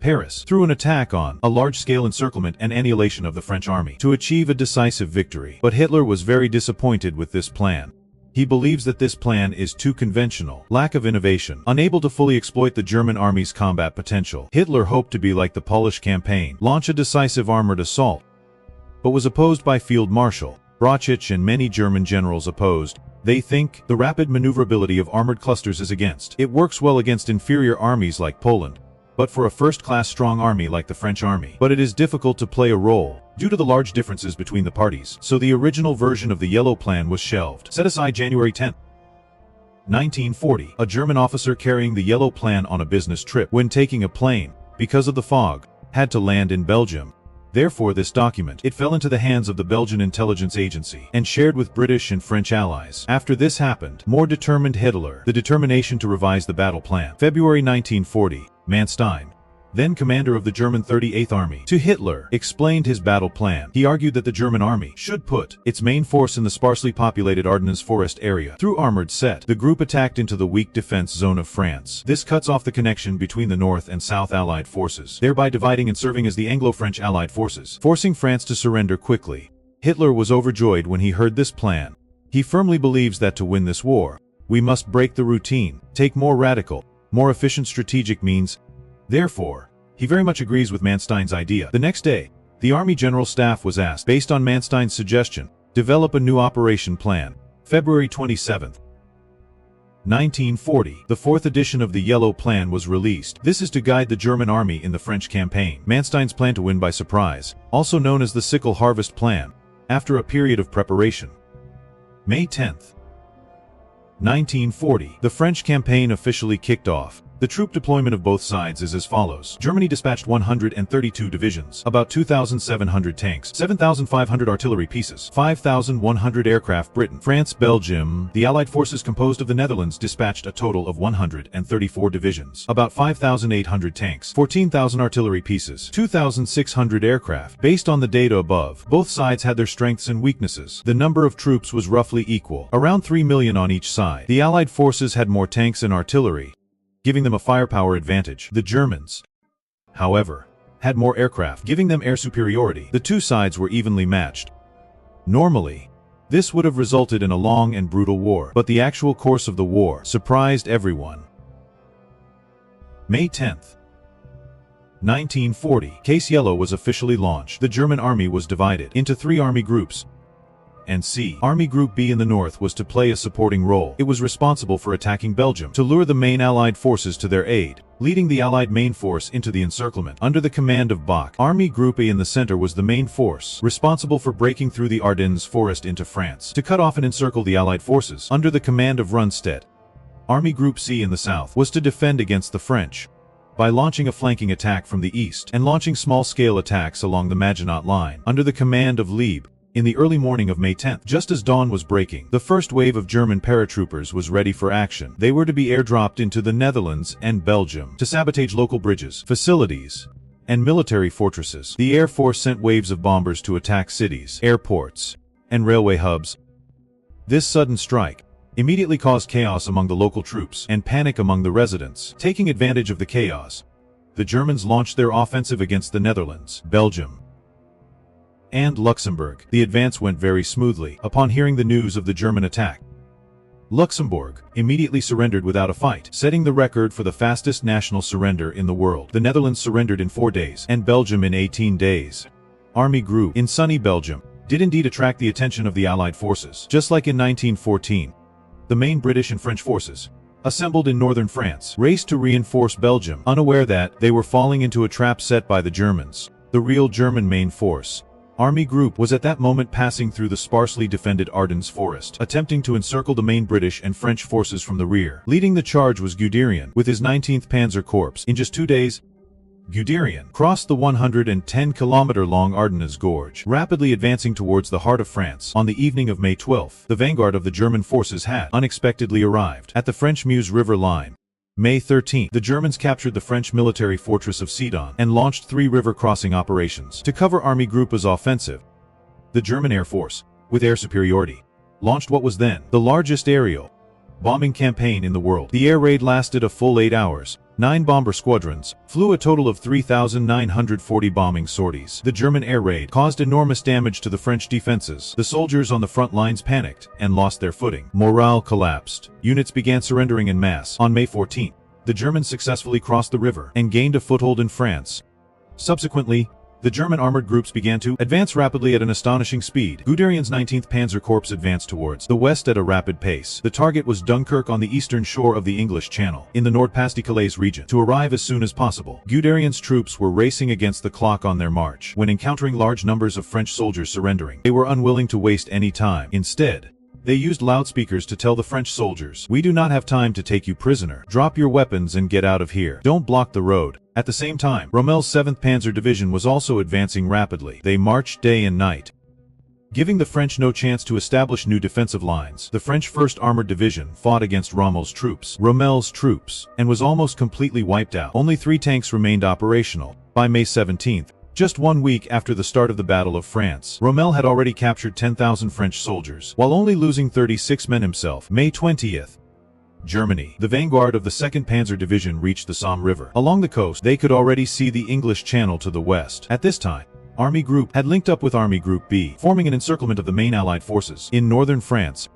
Paris, through an attack on a large-scale encirclement and annihilation of the French army to achieve a decisive victory. But Hitler was very disappointed with this plan. He believes that this plan is too conventional, lack of innovation, unable to fully exploit the German army's combat potential. Hitler hoped to be like the Polish campaign, launch a decisive armored assault, but was opposed by Field Marshal Brauchitsch, and many German generals opposed. They think the rapid maneuverability of armored clusters is against. It works well against inferior armies like Poland, but for a first-class strong army like the French army. But it is difficult to play a role, due to the large differences between the parties. So the original version of the Yellow Plan was shelved. Set aside January 10, 1940. A German officer carrying the Yellow Plan on a business trip, when taking a plane, because of the fog, had to land in Belgium. Therefore this document, it fell into the hands of the Belgian intelligence agency, and shared with British and French allies. After this happened, more determined Hitler, the determination to revise the battle plan. February 1940, Manstein, then commander of the German 38th Army, to Hitler, explained his battle plan. He argued that the German army should put its main force in the sparsely populated Ardennes forest area. Through armored set, the group attacked into the weak defense zone of France. This cuts off the connection between the North and South Allied forces, thereby dividing and serving as the Anglo-French Allied forces, forcing France to surrender quickly. Hitler was overjoyed when he heard this plan. He firmly believes that to win this war, we must break the routine, take more radical, more efficient strategic means. Therefore, he very much agrees with Manstein's idea. The next day, the Army General Staff was asked, based on Manstein's suggestion, develop a new operation plan. February 27, 1940, the 4th edition of the Yellow Plan was released. This is to guide the German army in the French campaign. Manstein's plan to win by surprise, also known as the Sickle Harvest Plan, after a period of preparation. May 10, 1940. The French campaign officially kicked off. The troop deployment of both sides is as follows. Germany dispatched 132 divisions, about 2,700 tanks, 7,500 artillery pieces, 5,100 aircraft. Britain, France, Belgium. The Allied forces composed of the Netherlands dispatched a total of 134 divisions, about 5,800 tanks, 14,000 artillery pieces, 2,600 aircraft. Based on the data above, both sides had their strengths and weaknesses. The number of troops was roughly equal, around 3 million on each side. The Allied forces had more tanks and artillery, giving them a firepower advantage. The Germans, however, had more aircraft, giving them air superiority. The two sides were evenly matched. Normally, this would have resulted in a long and brutal war, but the actual course of the war surprised everyone. May 10th, 1940, Case Yellow was officially launched. The German army was divided into 3 army groups, and C. Army Group B in the north was to play a supporting role. It was responsible for attacking Belgium to lure the main Allied forces to their aid, leading the Allied main force into the encirclement. Under the command of Bach, Army Group A in the center was the main force, responsible for breaking through the Ardennes forest into France, to cut off and encircle the Allied forces. Under the command of Rundstedt, Army Group C in the south was to defend against the French by launching a flanking attack from the east and launching small-scale attacks along the Maginot Line. Under the command of Lieb, in the early morning of May 10th, just as dawn was breaking, the first wave of German paratroopers was ready for action. They were to be airdropped into the Netherlands and Belgium to sabotage local bridges, facilities, and military fortresses. The Air Force sent waves of bombers to attack cities, airports, and railway hubs. This sudden strike immediately caused chaos among the local troops and panic among the residents. Taking advantage of the chaos, the Germans launched their offensive against the Netherlands, Belgium, and Luxembourg. The advance went very smoothly. Upon hearing the news of the German attack, Luxembourg immediately surrendered without a fight, setting the record for the fastest national surrender in the world. The Netherlands surrendered in 4 days, and Belgium in 18 days. Army Group in sunny Belgium did indeed attract the attention of the Allied forces. Just like in 1914, the main British and French forces, assembled in northern France, raced to reinforce Belgium, unaware that they were falling into a trap set by the Germans. The real German main force, Army Group, was at that moment passing through the sparsely defended Ardennes forest, attempting to encircle the main British and French forces from the rear. Leading the charge was Guderian, with his 19th Panzer Corps. In just 2 days, Guderian crossed the 110-kilometer-long Ardennes Gorge, rapidly advancing towards the heart of France. On the evening of May 12th, the vanguard of the German forces had unexpectedly arrived at the French Meuse River line. May 13th, the Germans captured the French military fortress of Sedan and launched 3 river crossing operations to cover Army Group A's offensive. The German Air Force, with air superiority, launched what was then the largest aerial bombing campaign in the world. The air raid lasted a full 8 hours. 9 bomber squadrons flew a total of 3,940 bombing sorties. The German air raid caused enormous damage to the French defenses. The soldiers on the front lines panicked and lost their footing. Morale collapsed. Units began surrendering en masse. On May 14th, the Germans successfully crossed the river and gained a foothold in France. Subsequently, the German armored groups began to advance rapidly at an astonishing speed. Guderian's 19th Panzer Corps advanced towards the west at a rapid pace. The target was Dunkirk on the eastern shore of the English Channel, in the Nord-Pas-de-Calais region, to arrive as soon as possible. Guderian's troops were racing against the clock on their march, when encountering large numbers of French soldiers surrendering. They were unwilling to waste any time. Instead, they used loudspeakers to tell the French soldiers, "We do not have time to take you prisoner. Drop your weapons and get out of here. Don't block the road." At the same time, Rommel's 7th Panzer Division was also advancing rapidly. They marched day and night, giving the French no chance to establish new defensive lines. The French 1st Armored Division fought against Rommel's troops, and was almost completely wiped out. Only 3 tanks remained operational. By May 17th, just 1 week after the start of the Battle of France, Rommel had already captured 10,000 French soldiers, while only losing 36 men himself. May 20th, Germany. The vanguard of the 2nd Panzer Division reached the Somme River. Along the coast, they could already see the English Channel to the west. At this time, Army Group had linked up with Army Group B, forming an encirclement of the main Allied forces in northern France.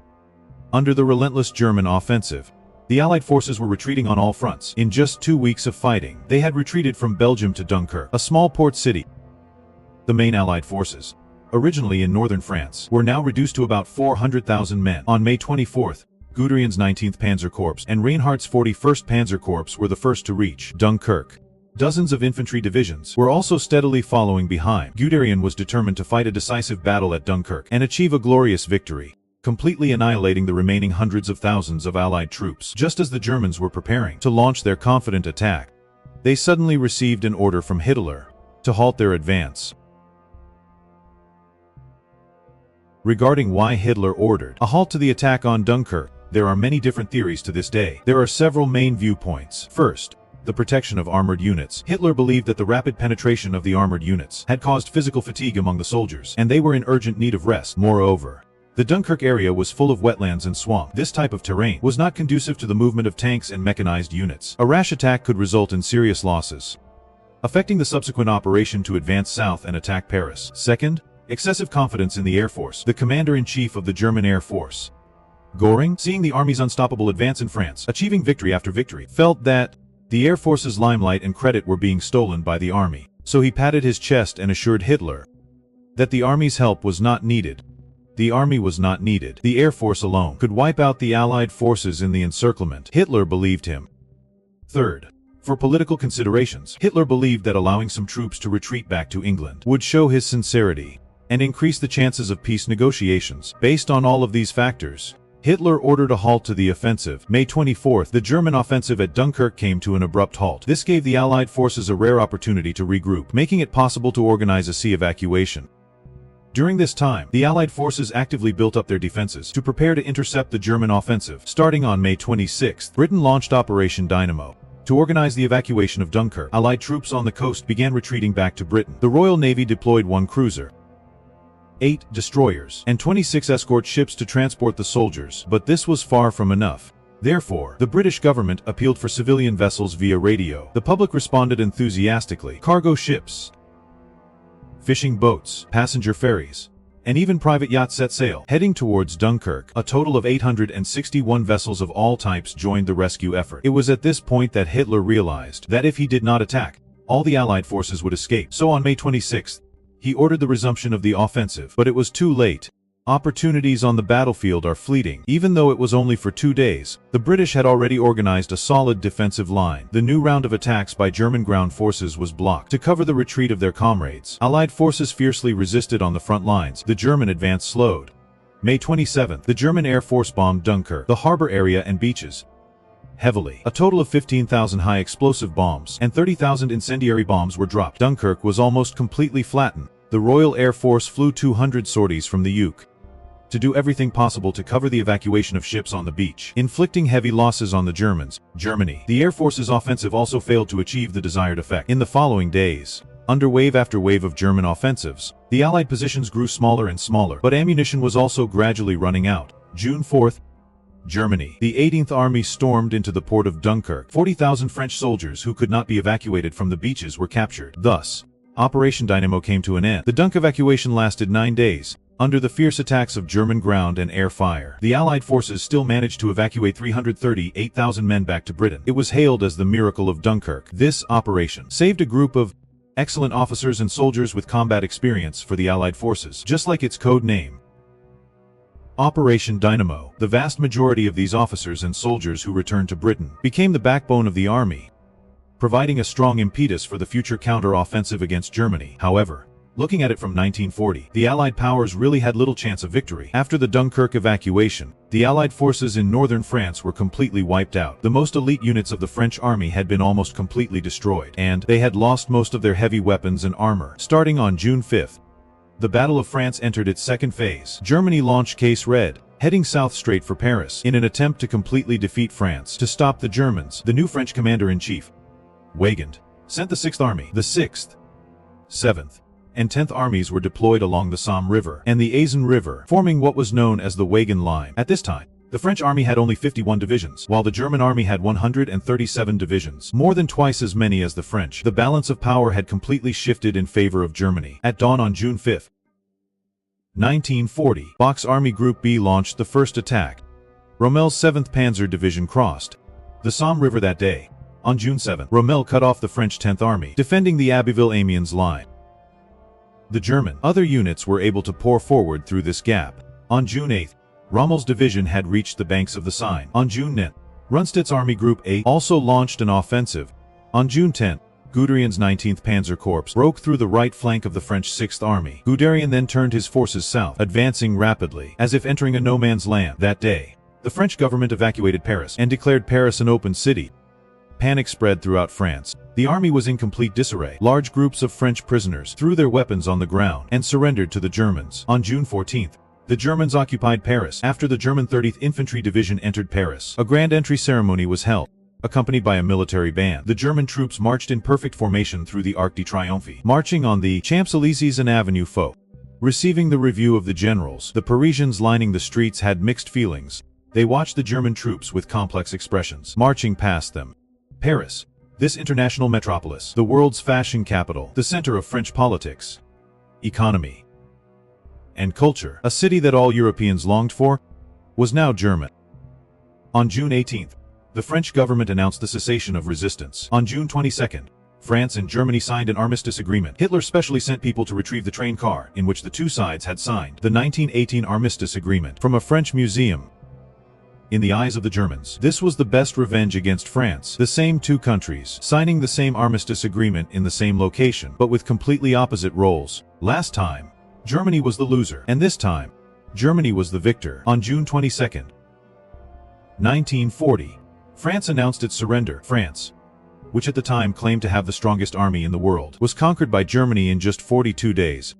Under the relentless German offensive, the Allied forces were retreating on all fronts. In just 2 weeks of fighting, they had retreated from Belgium to Dunkirk, a small port city. The main Allied forces, originally in northern France, were now reduced to about 400,000 men. On May 24th, Guderian's 19th Panzer Corps and Reinhardt's 41st Panzer Corps were the first to reach Dunkirk. Dozens of infantry divisions were also steadily following behind. Guderian was determined to fight a decisive battle at Dunkirk and achieve a glorious victory. completely annihilating the remaining hundreds of thousands of Allied troops. Just as the Germans were preparing to launch their confident attack, they suddenly received an order from Hitler to halt their advance. Regarding why Hitler ordered a halt to the attack on Dunkirk, there are many different theories to this day. There are several main viewpoints. First, the protection of armored units. Hitler believed that the rapid penetration of the armored units had caused physical fatigue among the soldiers, and they were in urgent need of rest. Moreover, the Dunkirk area was full of wetlands and swamp. This type of terrain was not conducive to the movement of tanks and mechanized units. A rash attack could result in serious losses, affecting the subsequent operation to advance south and attack Paris. Second, excessive confidence in the Air Force. The commander-in-chief of the German Air Force, Göring, seeing the army's unstoppable advance in France, achieving victory after victory, felt that the Air Force's limelight and credit were being stolen by the army. So he patted his chest and assured Hitler that the army's help was not needed. The army was not needed. The Air Force alone could wipe out the Allied forces in the encirclement. Hitler believed him. Third, for political considerations, Hitler believed that allowing some troops to retreat back to England would show his sincerity and increase the chances of peace negotiations. Based on all of these factors, Hitler ordered a halt to the offensive. May 24th, the German offensive at Dunkirk came to an abrupt halt. This gave the Allied forces a rare opportunity to regroup, making it possible to organize a sea evacuation. During this time, the Allied forces actively built up their defenses to prepare to intercept the German offensive. Starting on May 26th, Britain launched Operation Dynamo to organize the evacuation of Dunkirk. Allied troops on the coast began retreating back to Britain. The Royal Navy deployed 1 cruiser, 8 destroyers, and 26 escort ships to transport the soldiers, but this was far from enough. Therefore, the British government appealed for civilian vessels via radio. The public responded enthusiastically. Cargo ships, fishing boats, passenger ferries, and even private yachts set sail, heading towards Dunkirk. A total of 861 vessels of all types joined the rescue effort. It was at this point that Hitler realized that if he did not attack, all the Allied forces would escape. So on May 26th, he ordered the resumption of the offensive, but it was too late. Opportunities on the battlefield are fleeting. Even though it was only for 2 days, the British had already organized a solid defensive line. The new round of attacks by German ground forces was blocked to cover the retreat of their comrades. Allied forces fiercely resisted on the front lines. The German advance slowed. May 27th, the German Air Force bombed Dunkirk, the harbor area and beaches, heavily. A total of 15,000 high-explosive bombs and 30,000 incendiary bombs were dropped. Dunkirk was almost completely flattened. The Royal Air Force flew 200 sorties from the UK to do everything possible to cover the evacuation of ships on the beach, inflicting heavy losses on the Germans. Germany. The Air Force's offensive also failed to achieve the desired effect. In the following days, under wave after wave of German offensives, the Allied positions grew smaller and smaller, but ammunition was also gradually running out. June 4th, Germany. The 18th Army stormed into the port of Dunkirk. 40,000 French soldiers who could not be evacuated from the beaches were captured. Thus, Operation Dynamo came to an end. The Dunk evacuation lasted 9 days. Under the fierce attacks of German ground and air fire, the Allied forces still managed to evacuate 338,000 men back to Britain. It was hailed as the miracle of Dunkirk. This operation saved a group of excellent officers and soldiers with combat experience for the Allied forces, just like its code name, Operation Dynamo. The vast majority of these officers and soldiers who returned to Britain became the backbone of the army, providing a strong impetus for the future counter-offensive against Germany. However, looking at it from 1940, the Allied powers really had little chance of victory. After the Dunkirk evacuation, the Allied forces in northern France were completely wiped out. The most elite units of the French army had been almost completely destroyed, and they had lost most of their heavy weapons and armor. Starting on June 5th, the Battle of France entered its second phase. Germany launched Case Red, heading south straight for Paris, in an attempt to completely defeat France. To stop the Germans, the new French commander-in-chief, Weygand, sent the 6th Army. The 6th, 7th, and 10th Armies were deployed along the Somme River and the Aisne River, forming what was known as the Weygand Line. At this time, the French army had only 51 divisions, while the German army had 137 divisions, more than twice as many as the French. The balance of power had completely shifted in favor of Germany. At dawn on June 5, 1940, Foch's Army Group B launched the first attack. Rommel's 7th Panzer Division crossed the Somme River that day. On June 7, Rommel cut off the French 10th Army, defending the Abbeville-Amiens line. The German other units were able to pour forward through this gap. On June 8, Rommel's division had reached the banks of the Seine. On June 9, Rundstedt's Army Group A also launched an offensive. On June 10, Guderian's 19th Panzer Corps broke through the right flank of the French 6th Army. Guderian then turned his forces south, advancing rapidly, as if entering a no-man's land. That day, the French government evacuated Paris and declared Paris an open city. Panic spread throughout France. The army was in complete disarray. Large groups of French prisoners threw their weapons on the ground and surrendered to the Germans. On June 14th, the Germans occupied Paris. After the German 30th Infantry Division entered Paris, a grand entry ceremony was held. Accompanied by a military band, the German troops marched in perfect formation through the Arc de Triomphe, marching on the Champs-Élysées and Avenue Faux. Receiving the review of the generals, the Parisians lining the streets had mixed feelings. They watched the German troops with complex expressions, marching past them. Paris, this international metropolis, the world's fashion capital, the center of French politics, economy, and culture, a city that all Europeans longed for, was now German. On June 18th, the French government announced the cessation of resistance. On June 22nd, France and Germany signed an armistice agreement. Hitler specially sent people to retrieve the train car in which the two sides had signed the 1918 armistice agreement from a French museum. In the eyes of the Germans, this was the best revenge against France. The same two countries, signing the same armistice agreement in the same location, but with completely opposite roles. Last time, Germany was the loser, and this time, Germany was the victor. On June 22nd, 1940, France announced its surrender. France, which at the time claimed to have the strongest army in the world, was conquered by Germany in just 42 days.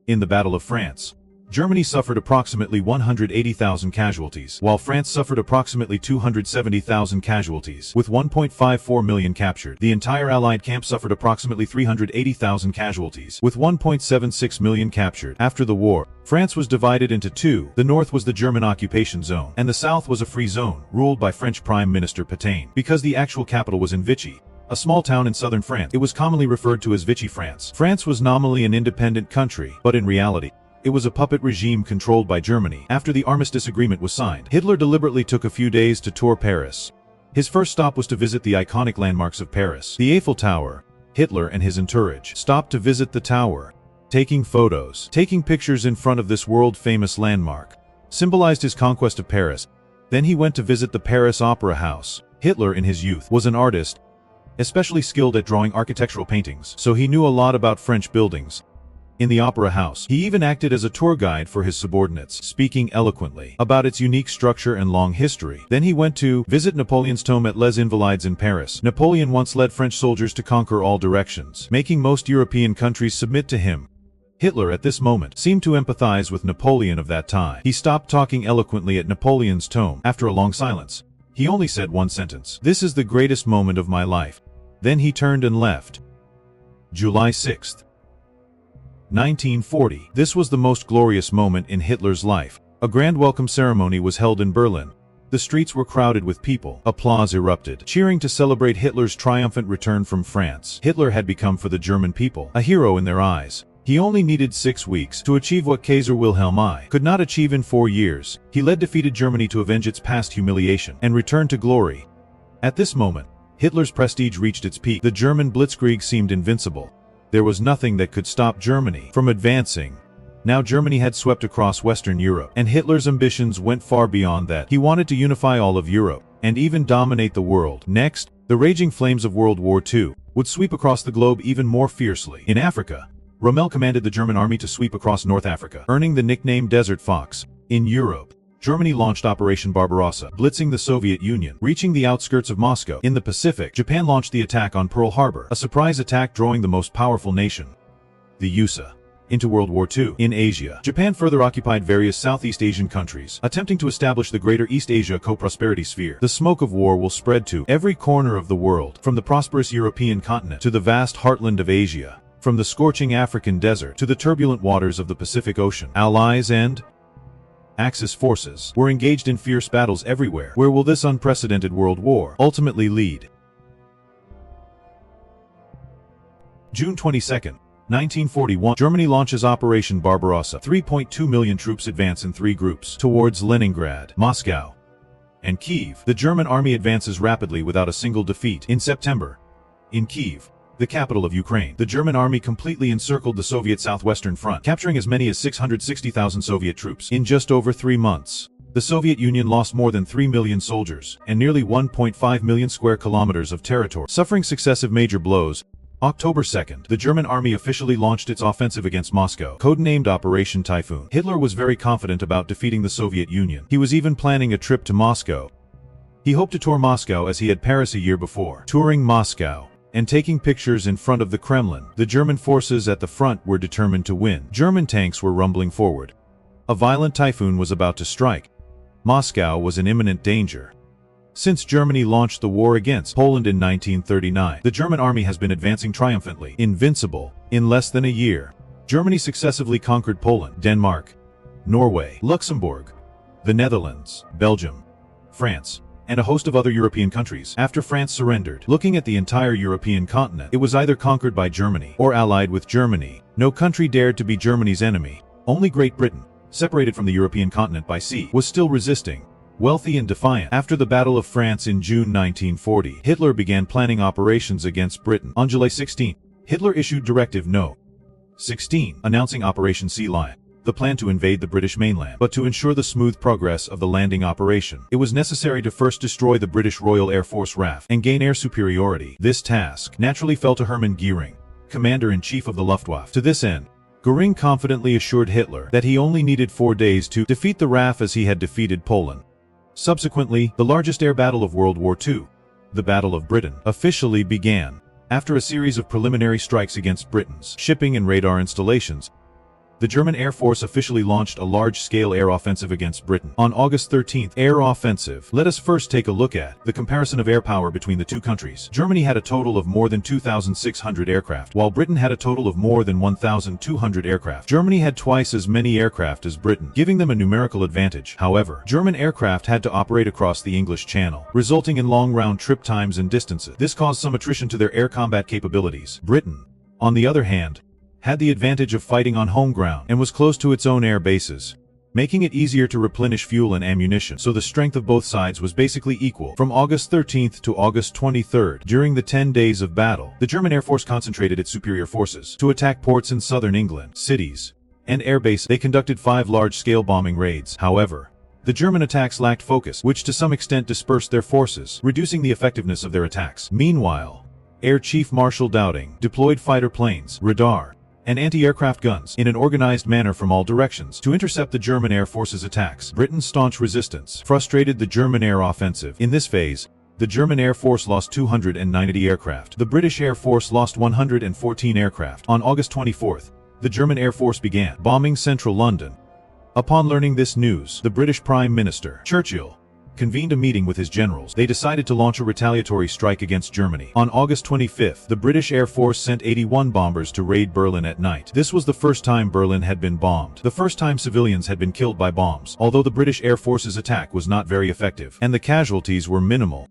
In the Battle of France, Germany suffered approximately 180,000 casualties, while France suffered approximately 270,000 casualties, with 1.54 million captured. The entire Allied camp suffered approximately 380,000 casualties, with 1.76 million captured. After the war, France was divided into two. The north was the German occupation zone, and the south was a free zone, ruled by French Prime Minister Pétain. Because the actual capital was in Vichy, a small town in southern France, it was commonly referred to as Vichy France. France was nominally an independent country, but in reality, it was a puppet regime controlled by Germany. After the armistice agreement was signed, Hitler deliberately took a few days to tour Paris. His first stop was to visit the iconic landmarks of Paris. The Eiffel Tower. Hitler and his entourage stopped to visit the tower, taking photos, taking pictures in front of this world-famous landmark, symbolized his conquest of Paris. Then he went to visit the Paris Opera House. Hitler in his youth was an artist, especially skilled at drawing architectural paintings, so he knew a lot about French buildings. In the Opera House, he even acted as a tour guide for his subordinates, speaking eloquently about its unique structure and long history. Then he went to visit Napoleon's tomb at Les Invalides in Paris. Napoleon once led French soldiers to conquer all directions, making most European countries submit to him. Hitler at this moment seemed to empathize with Napoleon of that time. He stopped talking eloquently at Napoleon's tomb. After a long silence, he only said one sentence: "This is the greatest moment of my life." Then he turned and left. July 6th. 1940. This was the most glorious moment in Hitler's life. A grand welcome ceremony was held in Berlin. The streets were crowded with people. Applause erupted, cheering to celebrate Hitler's triumphant return from France. Hitler had become for the German people a hero in their eyes. He only needed 6 weeks to achieve what Kaiser Wilhelm I could not achieve in 4 years. He led defeated Germany to avenge its past humiliation and return to glory. At this moment, Hitler's prestige reached its peak. The German blitzkrieg seemed invincible. There was nothing that could stop Germany from advancing. Now Germany had swept across Western Europe, and Hitler's ambitions went far beyond that. He wanted to unify all of Europe, and even dominate the world. Next, the raging flames of World War II would sweep across the globe even more fiercely. In Africa, Rommel commanded the German army to sweep across North Africa, earning the nickname Desert Fox. In Europe, Germany launched Operation Barbarossa, blitzing the Soviet Union, reaching the outskirts of Moscow. In the Pacific, Japan launched the attack on Pearl Harbor, a surprise attack drawing the most powerful nation, the USA, into World War II. In Asia, Japan further occupied various Southeast Asian countries, attempting to establish the Greater East Asia co-prosperity sphere. The smoke of war will spread to every corner of the world, from the prosperous European continent to the vast heartland of Asia, from the scorching African desert to the turbulent waters of the Pacific Ocean. Allies and Axis forces were engaged in fierce battles everywhere. Where will this unprecedented world war ultimately lead? June 22nd, 1941, Germany launches Operation Barbarossa. 3.2 million troops advance in 3 groups towards Leningrad, Moscow, and Kyiv. The German army advances rapidly without a single defeat. In September, in Kyiv, the capital of Ukraine, the German army completely encircled the Soviet southwestern front, capturing as many as 660,000 Soviet troops in just over 3 months. The Soviet Union lost more than 3 million soldiers and nearly 1.5 million square kilometers of territory, suffering successive major blows. October 2nd, the German army officially launched its offensive against Moscow, codenamed Operation Typhoon. Hitler was very confident about defeating the Soviet Union. He was even planning a trip to Moscow. He hoped to tour Moscow as he had Paris a year before. Touring Moscow and taking pictures in front of the Kremlin, the German forces at the front were determined to win. German tanks were rumbling forward. A violent typhoon was about to strike. Moscow was in imminent danger. Since Germany launched the war against Poland in 1939, the German army has been advancing triumphantly, invincible. In less than a year, Germany successively conquered Poland, Denmark, Norway, Luxembourg, the Netherlands, Belgium, France, and a host of other European countries. After France surrendered, looking at the entire European continent, it was either conquered by Germany or allied with Germany. No country dared to be Germany's enemy. Only Great Britain, separated from the European continent by sea, was still resisting. Wealthy and defiant. After the Battle of France in June 1940, Hitler began planning operations against Britain. On July 16, Hitler issued Directive No. 16, announcing Operation Sea Lion, the plan to invade the British mainland. But to ensure the smooth progress of the landing operation, it was necessary to first destroy the British Royal Air Force RAF and gain air superiority. This task naturally fell to Hermann Göring, Commander-in-Chief of the Luftwaffe. To this end, Göring confidently assured Hitler that he only needed 4 days to defeat the RAF as he had defeated Poland. Subsequently, the largest air battle of World War II, the Battle of Britain, officially began. After a series of preliminary strikes against Britain's shipping and radar installations, the German Air Force officially launched a large-scale air offensive against Britain. On August 13th, air offensive. Let us first take a look at the comparison of air power between the two countries. Germany had a total of more than 2,600 aircraft, while Britain had a total of more than 1,200 aircraft. Germany had twice as many aircraft as Britain, giving them a numerical advantage. However, German aircraft had to operate across the English Channel, resulting in long round-trip times and distances. This caused some attrition to their air combat capabilities. Britain, on the other hand, had the advantage of fighting on home ground and was close to its own air bases, making it easier to replenish fuel and ammunition, so the strength of both sides was basically equal. From August 13th to August 23rd, during the 10 days of battle, the German Air Force concentrated its superior forces to attack ports in southern England, cities, and air bases. They conducted 5 large-scale bombing raids. However, the German attacks lacked focus, which to some extent dispersed their forces, reducing the effectiveness of their attacks. Meanwhile, Air Chief Marshal Dowding deployed fighter planes, radar, and anti-aircraft guns in an organized manner from all directions to intercept the German Air Force's attacks. Britain's staunch resistance frustrated the German air offensive. In this phase, the German Air Force lost 290 aircraft. The British Air Force lost 114 aircraft. On August 24th, the German Air Force began bombing central London. Upon learning this news, the British Prime Minister, Churchill, convened a meeting with his generals. They decided to launch a retaliatory strike against Germany. On August 25th, the British Air Force sent 81 bombers to raid Berlin at night. This was the first time Berlin had been bombed, the first time civilians had been killed by bombs, although the British Air Force's attack was not very effective, and the casualties were minimal.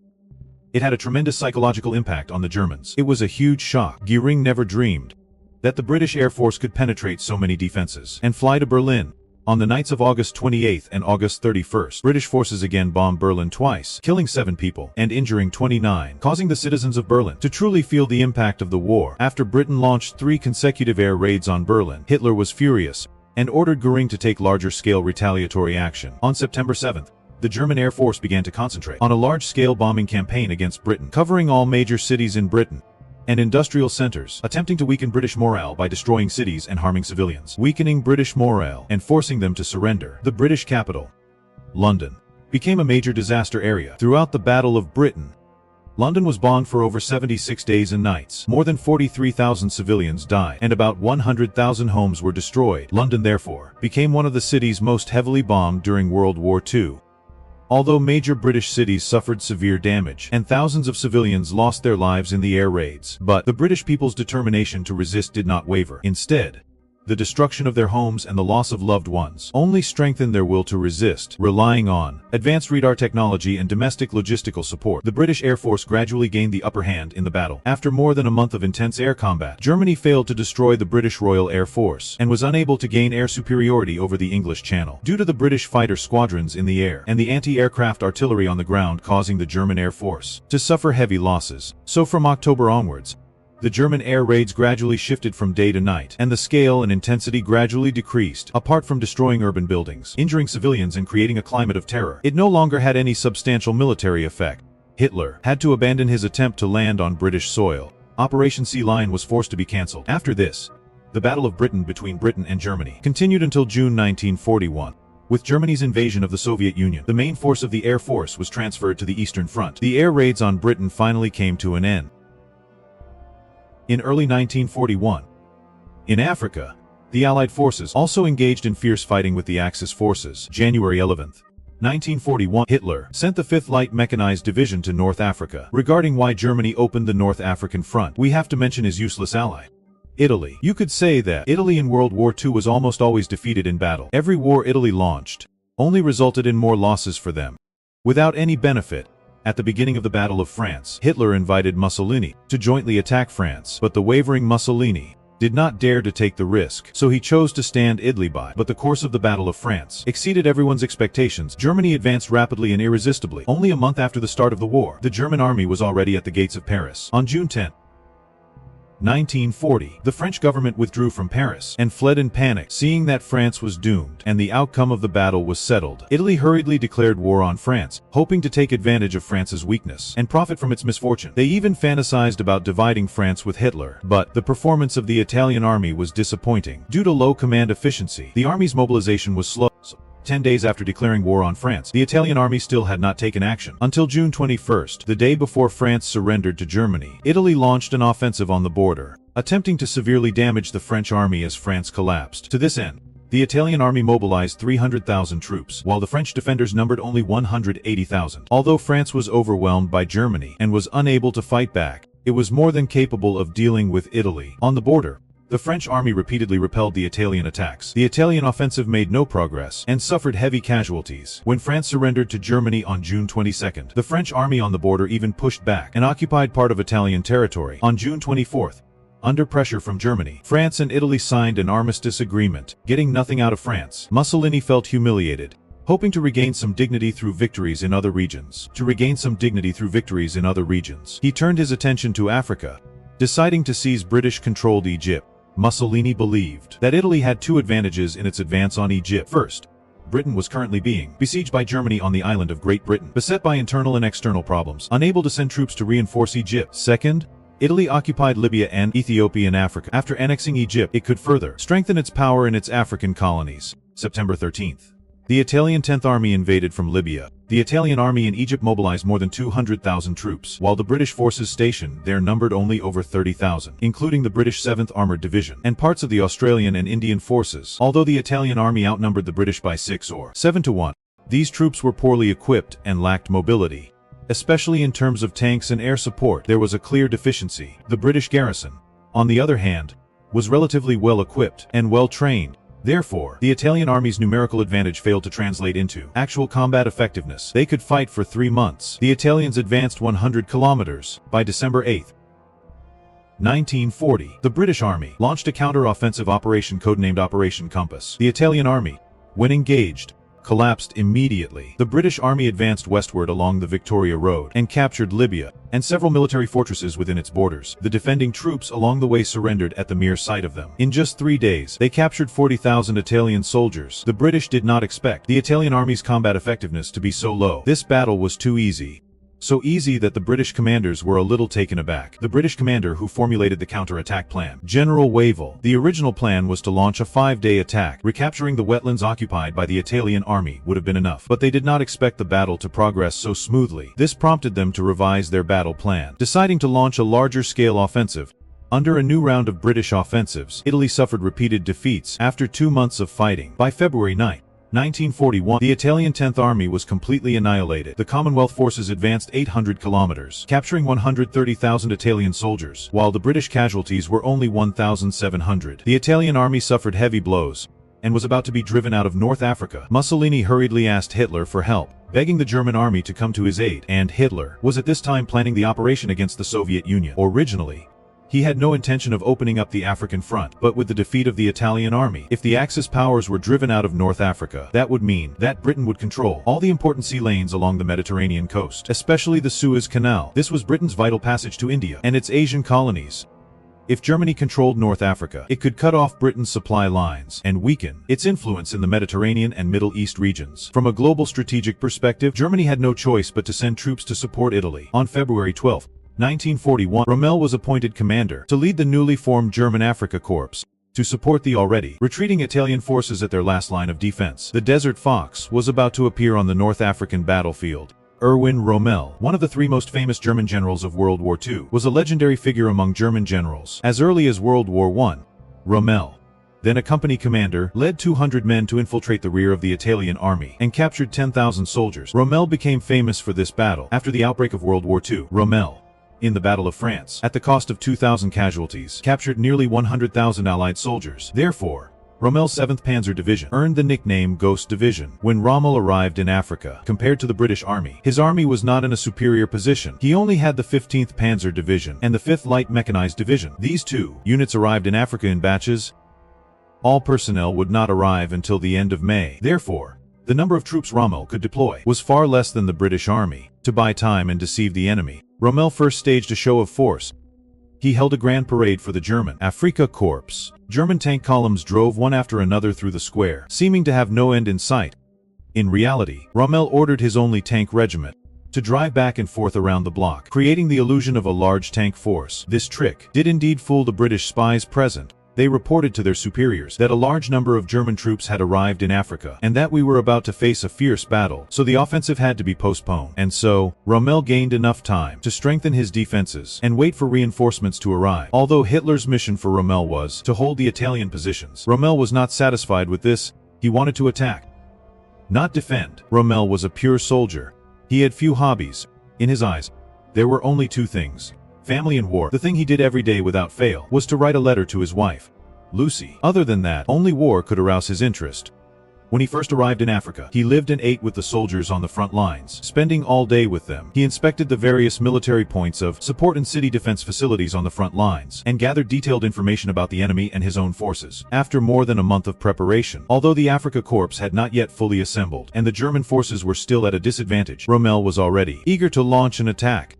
It had a tremendous psychological impact on the Germans. It was a huge shock. Göring never dreamed that the British Air Force could penetrate so many defenses and fly to Berlin. On the nights of August 28th and August 31st, British forces again bombed Berlin twice, killing 7 people and injuring 29, causing the citizens of Berlin to truly feel the impact of the war. After Britain launched 3 consecutive air raids on Berlin, Hitler was furious and ordered Göring to take larger-scale retaliatory action. On September 7th, the German Air Force began to concentrate on a large-scale bombing campaign against Britain, covering all major cities in Britain and industrial centers, attempting to weaken British morale by destroying cities and harming civilians, weakening British morale and forcing them to surrender. The British capital, London, became a major disaster area. Throughout the Battle of Britain, London was bombed for over 76 days and nights. More than 43,000 civilians died, and about 100,000 homes were destroyed. London, therefore, became one of the cities most heavily bombed during World War II. Although major British cities suffered severe damage, and thousands of civilians lost their lives in the air raids, but the British people's determination to resist did not waver. Instead, the destruction of their homes and the loss of loved ones only strengthened their will to resist. Relying on advanced radar technology and domestic logistical support, the British Air Force gradually gained the upper hand in the battle. After more than a month of intense air combat, Germany failed to destroy the British Royal Air Force and was unable to gain air superiority over the English Channel, due to the British fighter squadrons in the air and the anti-aircraft artillery on the ground, causing the German Air Force to suffer heavy losses. So from October onwards, The German air raids gradually shifted from day to night, and the scale and intensity gradually decreased. Apart from destroying urban buildings, injuring civilians and creating a climate of terror, it no longer had any substantial military effect. Hitler had to abandon his attempt to land on British soil. Operation Sea Lion was forced to be cancelled. After this, the Battle of Britain between Britain and Germany continued until June 1941. With Germany's invasion of the Soviet Union, the main force of the Air Force was transferred to the Eastern Front. The air raids on Britain finally came to an end. In early 1941, in Africa, the Allied forces also engaged in fierce fighting with the Axis forces. January 11, 1941, Hitler sent the 5th Light Mechanized Division to North Africa. Regarding why Germany opened the North African Front, we have to mention his useless ally, Italy. You could say that Italy in World War II was almost always defeated in battle. Every war Italy launched only resulted in more losses for them, without any benefit. At the beginning of the Battle of France, Hitler invited Mussolini to jointly attack France, but the wavering Mussolini did not dare to take the risk, so he chose to stand idly by. But the course of the Battle of France exceeded everyone's expectations. Germany advanced rapidly and irresistibly. Only a month after the start of the war, the German army was already at the gates of Paris. On June 10, 1940, the French government withdrew from Paris and fled in panic. Seeing that France was doomed and the outcome of the battle was settled, Italy hurriedly declared war on France, hoping to take advantage of France's weakness and profit from its misfortune. They even fantasized about dividing France with Hitler, but the performance of the Italian army was disappointing. Due to low command efficiency, the army's mobilization was slow. 10 days after declaring war on France, the Italian army still had not taken action. Until June 21st, the day before France surrendered to Germany, Italy launched an offensive on the border, attempting to severely damage the French army as France collapsed. To this end, the Italian army mobilized 300,000 troops, while the French defenders numbered only 180,000. Although France was overwhelmed by Germany and was unable to fight back, it was more than capable of dealing with Italy. On the border, the French army repeatedly repelled the Italian attacks. The Italian offensive made no progress and suffered heavy casualties. When France surrendered to Germany on June 22nd, the French army on the border even pushed back and occupied part of Italian territory. On June 24th, under pressure from Germany, France and Italy signed an armistice agreement, getting nothing out of France. Mussolini felt humiliated, hoping to regain some dignity through victories in other regions. He turned his attention to Africa, deciding to seize British-controlled Egypt. Mussolini believed that Italy had two advantages in its advance on Egypt. First, Britain was currently being besieged by Germany on the island of Great Britain, beset by internal and external problems, unable to send troops to reinforce Egypt. Second, Italy occupied Libya and Ethiopia in Africa. After annexing Egypt, it could further strengthen its power in its African colonies. September 13th. The Italian 10th Army invaded from Libya. The Italian army in Egypt mobilized more than 200,000 troops, while the British forces stationed there numbered only over 30,000, including the British 7th Armored Division and parts of the Australian and Indian forces. Although the Italian army outnumbered the British by 6 or 7 to 1, these troops were poorly equipped and lacked mobility. Especially in terms of tanks and air support, there was a clear deficiency. The British garrison, on the other hand, was relatively well equipped and well trained. Therefore, the Italian army's numerical advantage failed to translate into actual combat effectiveness. They could fight for 3 months. The Italians advanced 100 kilometers. By December 8, 1940, the British army launched a counter-offensive operation codenamed Operation Compass. The Italian army, when engaged, collapsed immediately. The British army advanced westward along the Victoria Road and captured Libya and several military fortresses within its borders. The defending troops along the way surrendered at the mere sight of them. In just 3 days, they captured 40,000 Italian soldiers. The British did not expect the Italian army's combat effectiveness to be so low. This battle was too easy. So easy that the British commanders were a little taken aback. The British commander who formulated the counter-attack plan, General Wavell. The original plan was to launch a 5-day attack. Recapturing the wetlands occupied by the Italian army would have been enough, but they did not expect the battle to progress so smoothly. This prompted them to revise their battle plan, deciding to launch a larger-scale offensive. Under a new round of British offensives, Italy suffered repeated defeats after 2 months of fighting. By February 9, 1941, the Italian 10th Army was completely annihilated. The Commonwealth forces advanced 800 kilometers, capturing 130,000 Italian soldiers, while the British casualties were only 1,700. The Italian army suffered heavy blows and was about to be driven out of North Africa. Mussolini hurriedly asked Hitler for help, begging the German army to come to his aid, and Hitler was at this time planning the operation against the Soviet Union. Originally, he had no intention of opening up the African front, but with the defeat of the Italian army, if the Axis powers were driven out of North Africa, that would mean that Britain would control all the important sea lanes along the Mediterranean coast, especially the Suez Canal. This was Britain's vital passage to India and its Asian colonies. If Germany controlled North Africa, it could cut off Britain's supply lines and weaken its influence in the Mediterranean and Middle East regions. From a global strategic perspective, Germany had no choice but to send troops to support Italy. On February 12, 1941, Rommel was appointed commander to lead the newly formed German Africa Corps to support the already retreating Italian forces at their last line of defense. The Desert Fox was about to appear on the North African battlefield. Erwin Rommel, one of the three most famous German generals of World War II, was a legendary figure among German generals. As early as World War I, Rommel, then a company commander, led 200 men to infiltrate the rear of the Italian army and captured 10,000 soldiers. Rommel became famous for this battle. After the outbreak of World War II, Rommel, in the Battle of France, at the cost of 2,000 casualties, captured nearly 100,000 Allied soldiers. Therefore, Rommel's 7th Panzer Division earned the nickname Ghost Division. When Rommel arrived in Africa, compared to the British Army, his army was not in a superior position. He only had the 15th Panzer Division and the 5th Light Mechanized Division. These two units arrived in Africa in batches. All personnel would not arrive until the end of May. Therefore, the number of troops Rommel could deploy was far less than the British Army. To buy time and deceive the enemy, Rommel first staged a show of force. He held a grand parade for the German Afrika Corps. German tank columns drove one after another through the square, seeming to have no end in sight. In reality, Rommel ordered his only tank regiment to drive back and forth around the block, creating the illusion of a large tank force. This trick did indeed fool the British spies present. They reported to their superiors that a large number of German troops had arrived in Africa and that we were about to face a fierce battle, so the offensive had to be postponed. And so, Rommel gained enough time to strengthen his defenses and wait for reinforcements to arrive. Although Hitler's mission for Rommel was to hold the Italian positions, Rommel was not satisfied with this. He wanted to attack, not defend. Rommel was a pure soldier. He had few hobbies. In his eyes, there were only two things: family and war. The thing he did every day without fail was to write a letter to his wife, Lucy. Other than that, only war could arouse his interest. When he first arrived in Africa, he lived and ate with the soldiers on the front lines, spending all day with them. He inspected the various military points of support and city defense facilities on the front lines, and gathered detailed information about the enemy and his own forces. After more than a month of preparation, although the Afrika Corps had not yet fully assembled, and the German forces were still at a disadvantage, Rommel was already eager to launch an attack.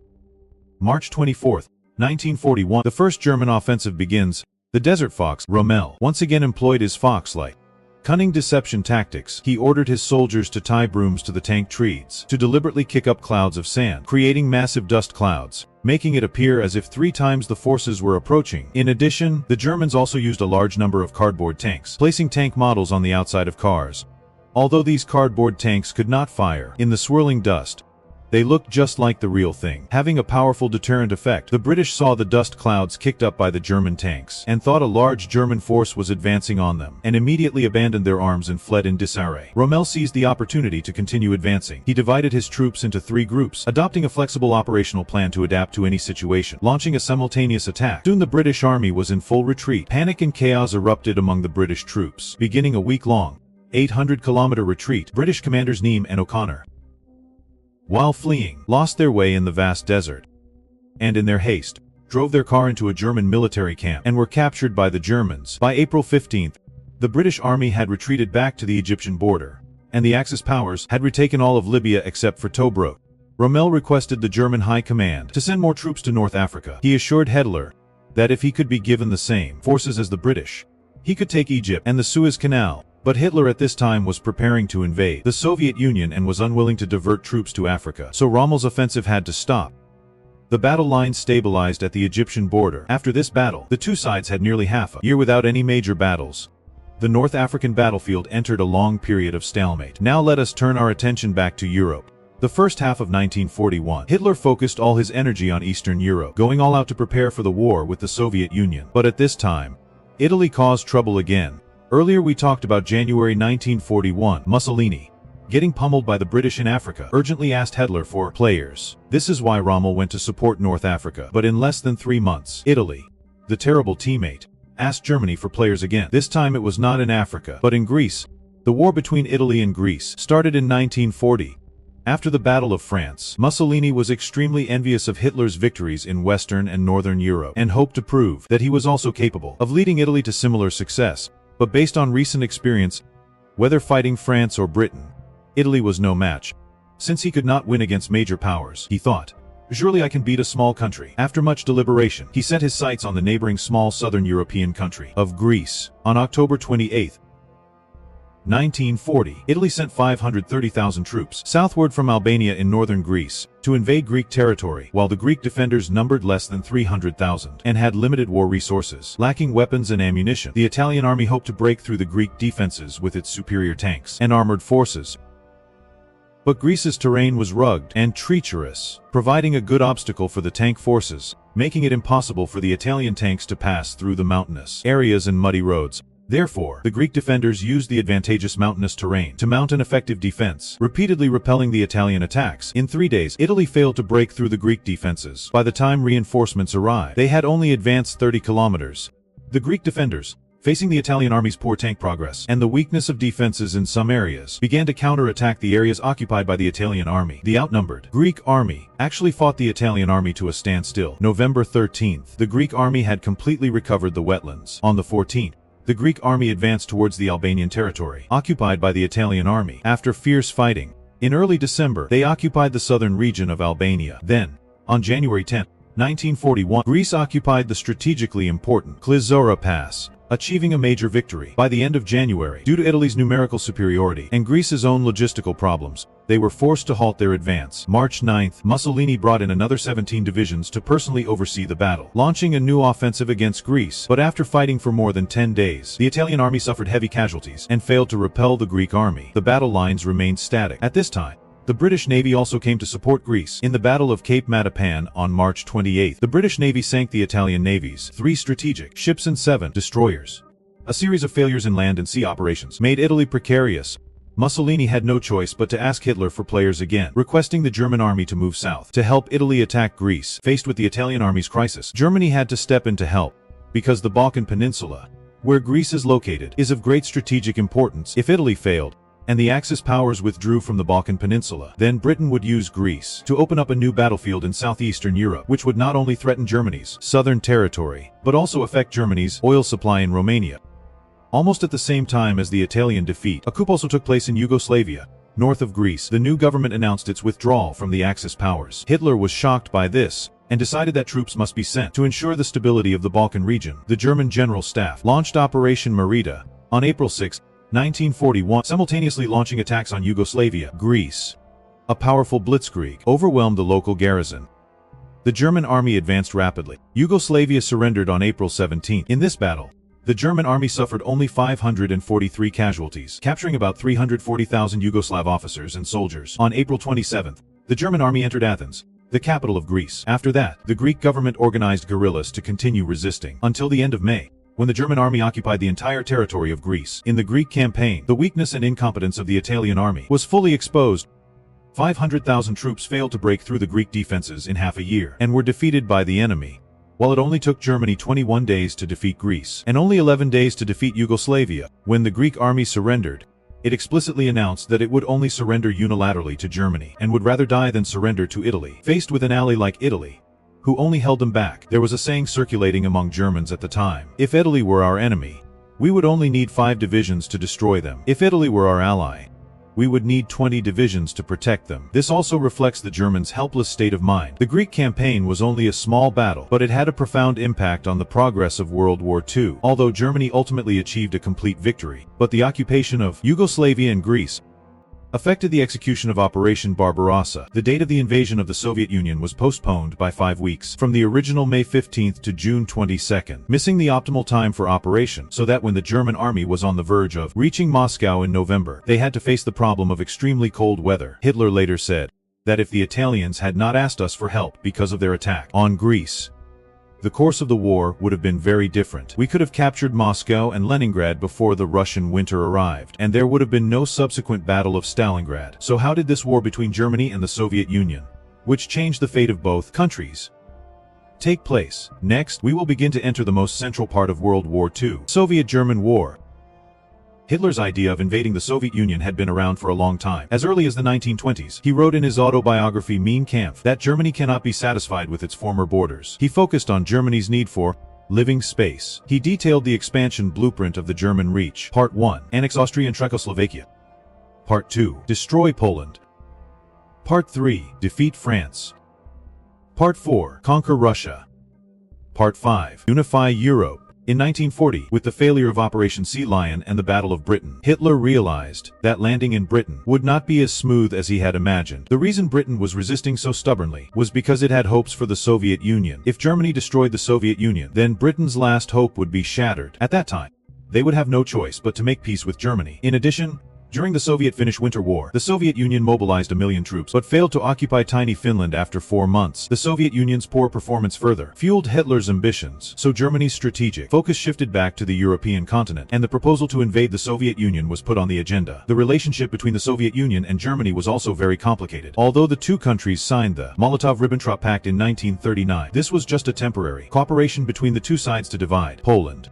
March 24, 1941, the first German offensive begins. The Desert Fox, Rommel, once again employed his fox-like, cunning deception tactics. He ordered his soldiers to tie brooms to the tank trees, to deliberately kick up clouds of sand, creating massive dust clouds, making it appear as if 3 times the forces were approaching. In addition, the Germans also used a large number of cardboard tanks, placing tank models on the outside of cars. Although these cardboard tanks could not fire in the swirling dust, they looked just like the real thing, having a powerful deterrent effect. The British saw the dust clouds kicked up by the German tanks and thought a large German force was advancing on them, and immediately abandoned their arms and fled in disarray. Rommel seized the opportunity to continue advancing. He divided his troops into 3 groups, adopting a flexible operational plan to adapt to any situation, launching a simultaneous attack. Soon the British army was in full retreat. Panic and chaos erupted among the British troops, beginning a week-long, 800-kilometer retreat. British commanders Neame and O'Connor, while fleeing, lost their way in the vast desert, and in their haste, drove their car into a German military camp and were captured by the Germans. By April 15th, the British army had retreated back to the Egyptian border, and the Axis powers had retaken all of Libya except for Tobruk. Rommel requested the German High Command to send more troops to North Africa. He assured Hitler that if he could be given the same forces as the British, he could take Egypt and the Suez Canal. But Hitler at this time was preparing to invade the Soviet Union and was unwilling to divert troops to Africa, so Rommel's offensive had to stop. The battle lines stabilized at the Egyptian border. After this battle, the two sides had nearly half a year without any major battles. The North African battlefield entered a long period of stalemate. Now let us turn our attention back to Europe. The first half of 1941, Hitler focused all his energy on Eastern Europe, going all out to prepare for the war with the Soviet Union. But at this time, Italy caused trouble again. Earlier we talked about January 1941. Mussolini, getting pummeled by the British in Africa, urgently asked Hitler for players. This is why Rommel went to support North Africa. But in less than 3 months, Italy, the terrible teammate, asked Germany for players again. This time it was not in Africa, but in Greece. The war between Italy and Greece started in 1940. After the Battle of France, Mussolini was extremely envious of Hitler's victories in Western and Northern Europe, and hoped to prove that he was also capable of leading Italy to similar success. But based on recent experience, whether fighting France or Britain, Italy was no match. Since he could not win against major powers, he thought Surely I can beat a small country. After much deliberation, he set his sights on the neighboring small southern European country of Greece. On October 28, 1940, Italy sent 530,000 troops southward from Albania in northern Greece to invade Greek territory, while the Greek defenders numbered less than 300,000 and had limited war resources. Lacking weapons and ammunition, the Italian army hoped to break through the Greek defenses with its superior tanks and armored forces. But Greece's terrain was rugged and treacherous, providing a good obstacle for the tank forces, making it impossible for the Italian tanks to pass through the mountainous areas and muddy roads. Therefore, the Greek defenders used the advantageous mountainous terrain to mount an effective defense, repeatedly repelling the Italian attacks. In 3 days, Italy failed to break through the Greek defenses. By the time reinforcements arrived, they had only advanced 30 kilometers. The Greek defenders, facing the Italian army's poor tank progress and the weakness of defenses in some areas, began to counterattack the areas occupied by the Italian army. The outnumbered Greek army actually fought the Italian army to a standstill. November 13th, the Greek army had completely recovered the wetlands. On the 14th, the Greek army advanced towards the Albanian territory, occupied by the Italian army. After fierce fighting, in early December, they occupied the southern region of Albania. Then, on January 10, 1941, Greece occupied the strategically important Klizora Pass, achieving a major victory. By the end of January, due to Italy's numerical superiority and Greece's own logistical problems, they were forced to halt their advance. March 9th, Mussolini brought in another 17 divisions to personally oversee the battle, launching a new offensive against Greece. But after fighting for more than 10 days, the Italian army suffered heavy casualties and failed to repel the Greek army. The battle lines remained static. At this time, the British Navy also came to support Greece. In the Battle of Cape Matapan on March 28, the British Navy sank the Italian navy's 3 strategic ships and 7 destroyers. A series of failures in land and sea operations made Italy precarious. Mussolini had no choice but to ask Hitler for players again, requesting the German army to move south to help Italy attack Greece. Faced with the Italian army's crisis, Germany had to step in to help, because the Balkan Peninsula, where Greece is located, is of great strategic importance. If Italy failed, and the Axis powers withdrew from the Balkan Peninsula, then Britain would use Greece to open up a new battlefield in southeastern Europe, which would not only threaten Germany's southern territory, but also affect Germany's oil supply in Romania. Almost at the same time as the Italian defeat, a coup also took place in Yugoslavia, north of Greece. The new government announced its withdrawal from the Axis powers. Hitler was shocked by this, and decided that troops must be sent to ensure the stability of the Balkan region. The German General Staff launched Operation Marita on April 6, 1941, simultaneously launching attacks on Yugoslavia. Greece, a powerful blitzkrieg, overwhelmed the local garrison. The German army advanced rapidly. Yugoslavia surrendered on April 17. In this battle, the German army suffered only 543 casualties, capturing about 340,000 Yugoslav officers and soldiers. On April 27, the German army entered Athens, the capital of Greece. After that, the Greek government organized guerrillas to continue resisting until the end of May, when the German army occupied the entire territory of Greece. In the Greek campaign, the weakness and incompetence of the Italian army was fully exposed. 500,000 troops failed to break through the Greek defenses in half a year, and were defeated by the enemy. While it only took Germany 21 days to defeat Greece, and only 11 days to defeat Yugoslavia, when the Greek army surrendered, it explicitly announced that it would only surrender unilaterally to Germany, and would rather die than surrender to Italy. Faced with an ally like Italy, who only held them back, there was a saying circulating among Germans at the time: if Italy were our enemy, we would only need 5 divisions to destroy them. If Italy were our ally, we would need 20 divisions to protect them. This also reflects the Germans' helpless state of mind. The Greek campaign was only a small battle, but it had a profound impact on the progress of World War II. Although Germany ultimately achieved a complete victory, but the occupation of Yugoslavia and Greece affected the execution of Operation Barbarossa. The date of the invasion of the Soviet Union was postponed by 5 weeks, from the original May 15th to June 22nd, missing the optimal time for operation, so that when the German army was on the verge of reaching Moscow in November, they had to face the problem of extremely cold weather. Hitler later said that if the Italians had not asked us for help because of their attack on Greece, the course of the war would have been very different. We could have captured Moscow and Leningrad before the Russian winter arrived, and there would have been no subsequent Battle of Stalingrad. So how did this war between Germany and the Soviet Union, which changed the fate of both countries, take place? Next, we will begin to enter the most central part of World War II, Soviet-German War. Hitler's idea of invading the Soviet Union had been around for a long time. As early as the 1920s, he wrote in his autobiography Mein Kampf that Germany cannot be satisfied with its former borders. He focused on Germany's need for living space. He detailed the expansion blueprint of the German Reich. Part 1. Annex Austria and Czechoslovakia. Part 2. Destroy Poland. Part 3. Defeat France. Part 4. Conquer Russia. Part 5. Unify Europe. In 1940, with the failure of Operation Sea Lion and the Battle of Britain, Hitler realized that landing in Britain would not be as smooth as he had imagined. The reason Britain was resisting so stubbornly was because it had hopes for the Soviet Union. If Germany destroyed the Soviet Union, then Britain's last hope would be shattered. At that time, they would have no choice but to make peace with Germany. In addition, during the Soviet-Finnish Winter War, the Soviet Union mobilized 1 million troops, but failed to occupy tiny Finland after 4 months. The Soviet Union's poor performance further fueled Hitler's ambitions, so Germany's strategic focus shifted back to the European continent, and the proposal to invade the Soviet Union was put on the agenda. The relationship between the Soviet Union and Germany was also very complicated. Although the two countries signed the Molotov-Ribbentrop Pact in 1939, this was just a temporary cooperation between the two sides to divide Poland.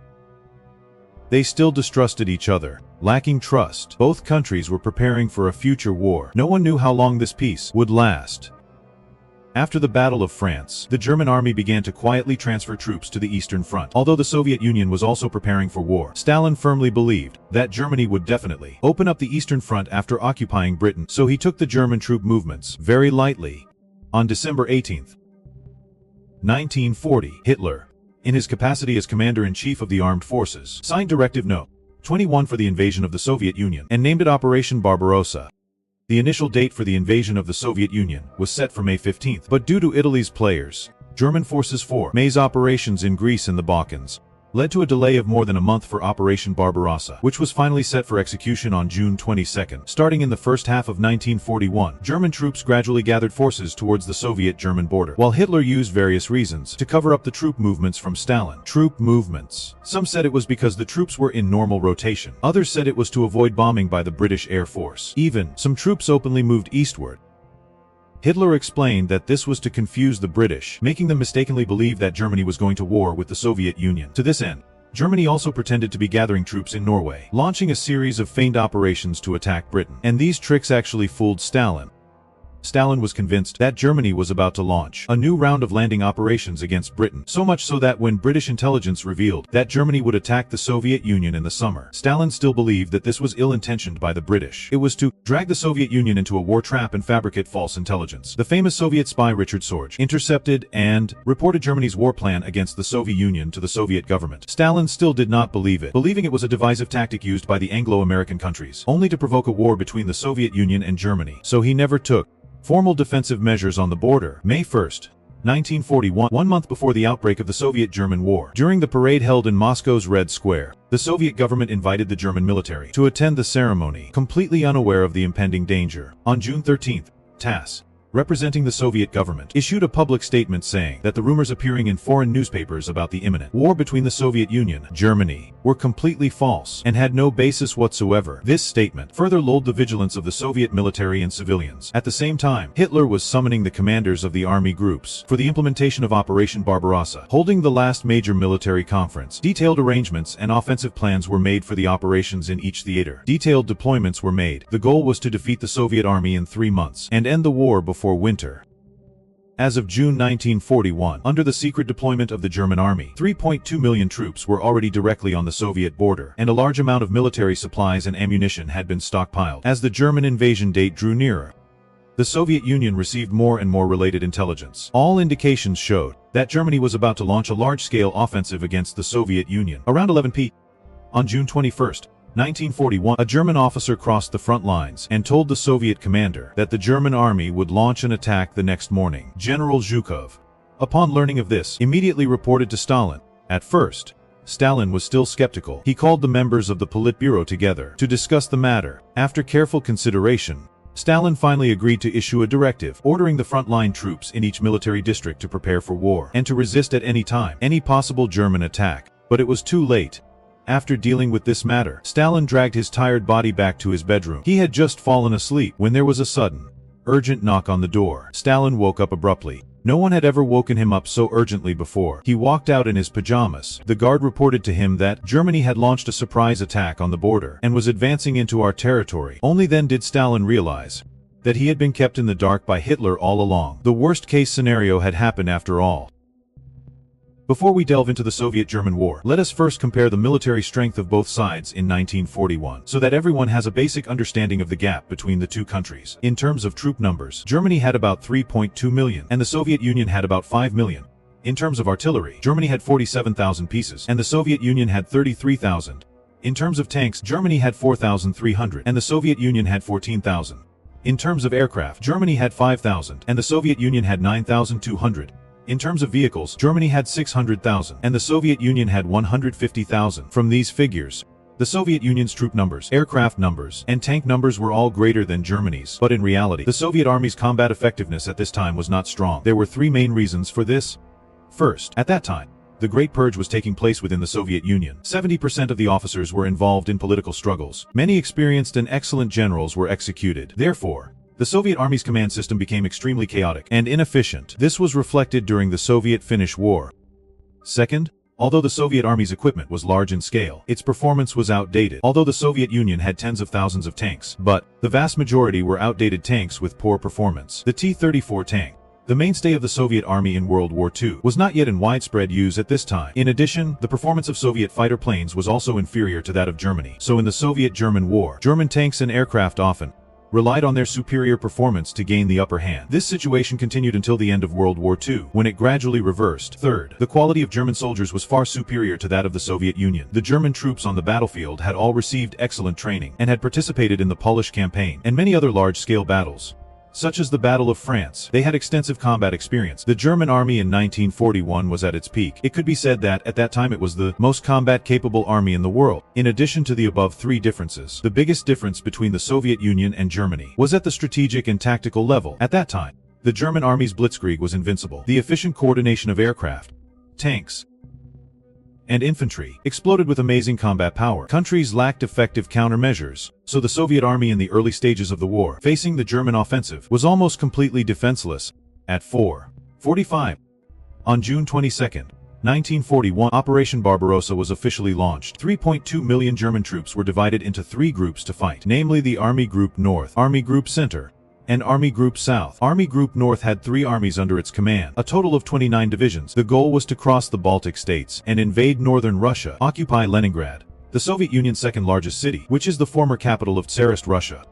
They still distrusted each other. Lacking trust, both countries were preparing for a future war. No one knew how long this peace would last. After the Battle of France, the German army began to quietly transfer troops to the Eastern Front. Although the Soviet Union was also preparing for war, Stalin firmly believed that Germany would definitely open up the Eastern Front after occupying Britain, so he took the German troop movements very lightly. On December 18, 1940, Hitler, in his capacity as Commander-in-Chief of the Armed Forces, signed Directive No. 21 for the invasion of the Soviet Union, and named it Operation Barbarossa. The initial date for the invasion of the Soviet Union was set for May 15th, but due to Italy's players, German forces for May's operations in Greece and the Balkans, led to a delay of more than a month for Operation Barbarossa, which was finally set for execution on June 22nd. Starting in the first half of 1941, German troops gradually gathered forces towards the Soviet-German border, while Hitler used various reasons to cover up the troop movements from Stalin. Troop movements. Some said it was because the troops were in normal rotation. Others said it was to avoid bombing by the British Air Force. Even, some troops openly moved eastward. Hitler explained that this was to confuse the British, making them mistakenly believe that Germany was going to war with the Soviet Union. To this end, Germany also pretended to be gathering troops in Norway, launching a series of feigned operations to attack Britain. And these tricks actually fooled Stalin. Stalin was convinced that Germany was about to launch a new round of landing operations against Britain, so much so that when British intelligence revealed that Germany would attack the Soviet Union in the summer, Stalin still believed that this was ill-intentioned by the British. It was to drag the Soviet Union into a war trap and fabricate false intelligence. The famous Soviet spy Richard Sorge intercepted and reported Germany's war plan against the Soviet Union to the Soviet government. Stalin still did not believe it, believing it was a divisive tactic used by the Anglo-American countries, only to provoke a war between the Soviet Union and Germany. So he never took formal defensive measures on the border. May 1st, 1941, 1 month before the outbreak of the Soviet-German War. During the parade held in Moscow's Red Square, the Soviet government invited the German military to attend the ceremony, completely unaware of the impending danger. On June 13th, TASS, representing the Soviet government, issued a public statement saying that the rumors appearing in foreign newspapers about the imminent war between the Soviet Union and Germany were completely false and had no basis whatsoever. This statement further lulled the vigilance of the Soviet military and civilians. At the same time, Hitler was summoning the commanders of the army groups for the implementation of Operation Barbarossa, holding the last major military conference. Detailed arrangements and offensive plans were made for the operations in each theater. Detailed deployments were made. The goal was to defeat the Soviet army in 3 months and end the war before winter. As of June 1941, under the secret deployment of the German army, 3.2 million troops were already directly on the Soviet border, and a large amount of military supplies and ammunition had been stockpiled. As the German invasion date drew nearer, the Soviet Union received more and more related intelligence. All indications showed that Germany was about to launch a large-scale offensive against the Soviet Union. Around 11 p.m. on June 21st, 1941, a German officer crossed the front lines and told the Soviet commander that the German army would launch an attack the next morning. General Zhukov, upon learning of this, immediately reported to Stalin. At first, Stalin was still skeptical. He called the members of the Politburo together to discuss the matter. After careful consideration, Stalin finally agreed to issue a directive ordering the frontline troops in each military district to prepare for war and to resist at any time any possible German attack. But it was too late. After dealing with this matter, Stalin dragged his tired body back to his bedroom. He had just fallen asleep when there was a sudden, urgent knock on the door. Stalin woke up abruptly. No one had ever woken him up so urgently before. He walked out in his pajamas. The guard reported to him that Germany had launched a surprise attack on the border and was advancing into our territory. Only then did Stalin realize that he had been kept in the dark by Hitler all along. The worst-case scenario had happened after all. Before we delve into the Soviet-German War, let us first compare the military strength of both sides in 1941, so that everyone has a basic understanding of the gap between the two countries. In terms of troop numbers, Germany had about 3.2 million, and the Soviet Union had about 5 million. In terms of artillery, Germany had 47,000 pieces, and the Soviet Union had 33,000. In terms of tanks, Germany had 4,300, and the Soviet Union had 14,000. In terms of aircraft, Germany had 5,000, and the Soviet Union had 9,200. In terms of vehicles, Germany had 600,000, and the Soviet Union had 150,000. From these figures, the Soviet Union's troop numbers, aircraft numbers, and tank numbers were all greater than Germany's. But in reality, the Soviet Army's combat effectiveness at this time was not strong. There were three main reasons for this. First, at that time, the Great Purge was taking place within the Soviet Union. 70% of the officers were involved in political struggles. Many experienced and excellent generals were executed. Therefore, the Soviet Army's command system became extremely chaotic and inefficient. This was reflected during the Soviet-Finnish War. Second, although the Soviet Army's equipment was large in scale, its performance was outdated. Although the Soviet Union had tens of thousands of tanks, but the vast majority were outdated tanks with poor performance. The T-34 tank, the mainstay of the Soviet Army in World War II, was not yet in widespread use at this time. In addition, the performance of Soviet fighter planes was also inferior to that of Germany. So in the Soviet-German War, German tanks and aircraft often relied on their superior performance to gain the upper hand. This situation continued until the end of World War II, when it gradually reversed. Third, the quality of German soldiers was far superior to that of the Soviet Union. The German troops on the battlefield had all received excellent training, and had participated in the Polish campaign, and many other large-scale battles, such as the Battle of France. They had extensive combat experience. The German army in 1941 was at its peak. It could be said that, at that time, it was the most combat-capable army in the world. In addition to the above three differences, the biggest difference between the Soviet Union and Germany was at the strategic and tactical level. At that time, the German army's blitzkrieg was invincible. The efficient coordination of aircraft, tanks, and infantry exploded with amazing combat power. Countries lacked effective countermeasures, so the Soviet army in the early stages of the war, facing the German offensive, was almost completely defenseless. At 4:45 on June 22, 1941, Operation Barbarossa was officially launched. 3.2 million German troops were divided into three groups to fight, namely the Army Group North, Army Group Center, and Army Group South. Army Group North had 3 armies under its command, a total of 29 divisions. The goal was to cross the Baltic states and invade northern Russia, occupy Leningrad, the Soviet Union's second largest city, which is the former capital of Tsarist Russia,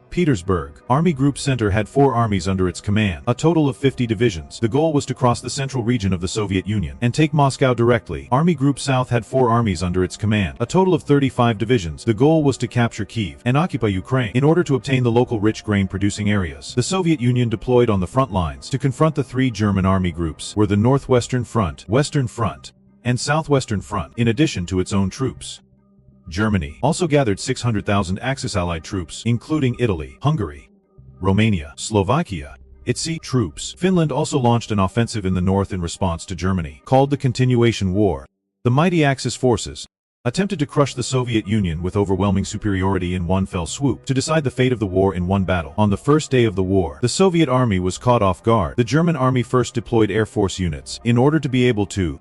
Petersburg. Army Group Center had 4 armies under its command, a total of 50 divisions. The goal was to cross the central region of the Soviet Union and take Moscow directly. Army Group South had 4 armies under its command, a total of 35 divisions. The goal was to capture Kyiv and occupy Ukraine in order to obtain the local rich grain-producing areas. The Soviet Union deployed on the front lines to confront the 3 German army groups were the Northwestern Front, Western Front, and Southwestern Front, in addition to its own troops. Germany also gathered 600,000 Axis allied troops, including Italy, Hungary, Romania, Slovakia, its sea troops. Finland also launched an offensive in the north in response to Germany, called the Continuation War. The mighty Axis forces attempted to crush the Soviet Union with overwhelming superiority in one fell swoop, to decide the fate of the war in one battle. On the first day of the war, the Soviet army was caught off guard. The German army first deployed air force units in order to be able to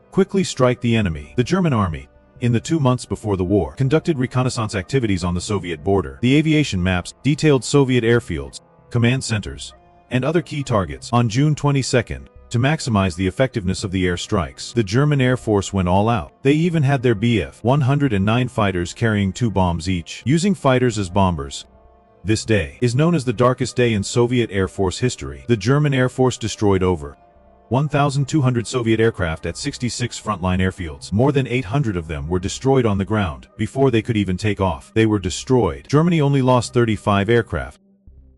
quickly strike the enemy. The German army, in the 2 months before the war, conducted reconnaissance activities on the Soviet border. The aviation maps detailed Soviet airfields, command centers, and other key targets. On June 22nd, to maximize the effectiveness of the air strikes, the German Air Force went all out. They even had their Bf-109 fighters carrying 2 bombs each, using fighters as bombers. This day is known as the darkest day in Soviet Air Force history. The German Air Force destroyed over 1,200 Soviet aircraft at 66 frontline airfields. More than 800 of them were destroyed on the ground before they could even take off. They were destroyed. Germany only lost 35 aircraft.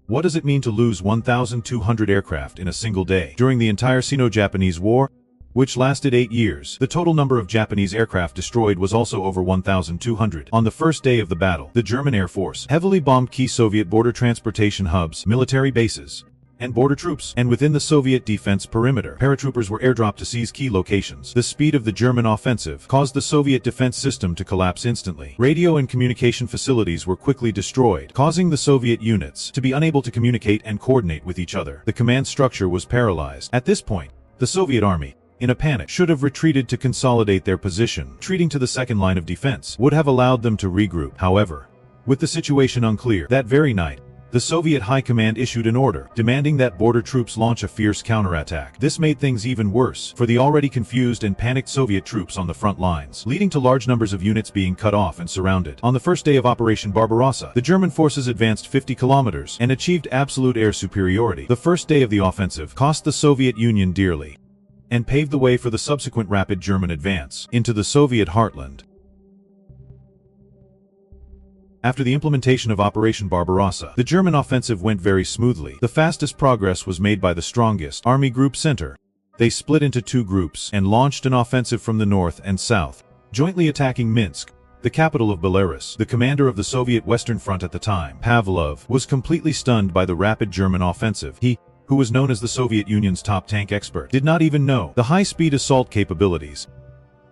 What does it mean to lose 1,200 aircraft in a single day? During the entire Sino-Japanese War, which lasted 8 years, the total number of Japanese aircraft destroyed was also over 1,200. On the first day of the battle, the German Air Force heavily bombed key Soviet border transportation hubs, military bases, and border troops. And within the Soviet defense perimeter, paratroopers were airdropped to seize key locations. The speed of the German offensive caused the Soviet defense system to collapse instantly. Radio and communication facilities were quickly destroyed, causing the Soviet units to be unable to communicate and coordinate with each other. The command structure was paralyzed. At this point, the Soviet army, in a panic, should have retreated to consolidate their position. Retreating to the second line of defense would have allowed them to regroup. However, with the situation unclear, that very night, the Soviet High Command issued an order, demanding that border troops launch a fierce counterattack. This made things even worse for the already confused and panicked Soviet troops on the front lines, leading to large numbers of units being cut off and surrounded. On the first day of Operation Barbarossa, the German forces advanced 50 kilometers and achieved absolute air superiority. The first day of the offensive cost the Soviet Union dearly, and paved the way for the subsequent rapid German advance into the Soviet heartland. After the implementation of Operation Barbarossa, the German offensive went very smoothly. The fastest progress was made by the strongest Army Group Center. They split into two groups and launched an offensive from the north and south, jointly attacking Minsk, the capital of Belarus. The commander of the Soviet Western Front at the time, Pavlov, was completely stunned by the rapid German offensive. He, who was known as the Soviet Union's top tank expert, did not even know the high-speed assault capabilities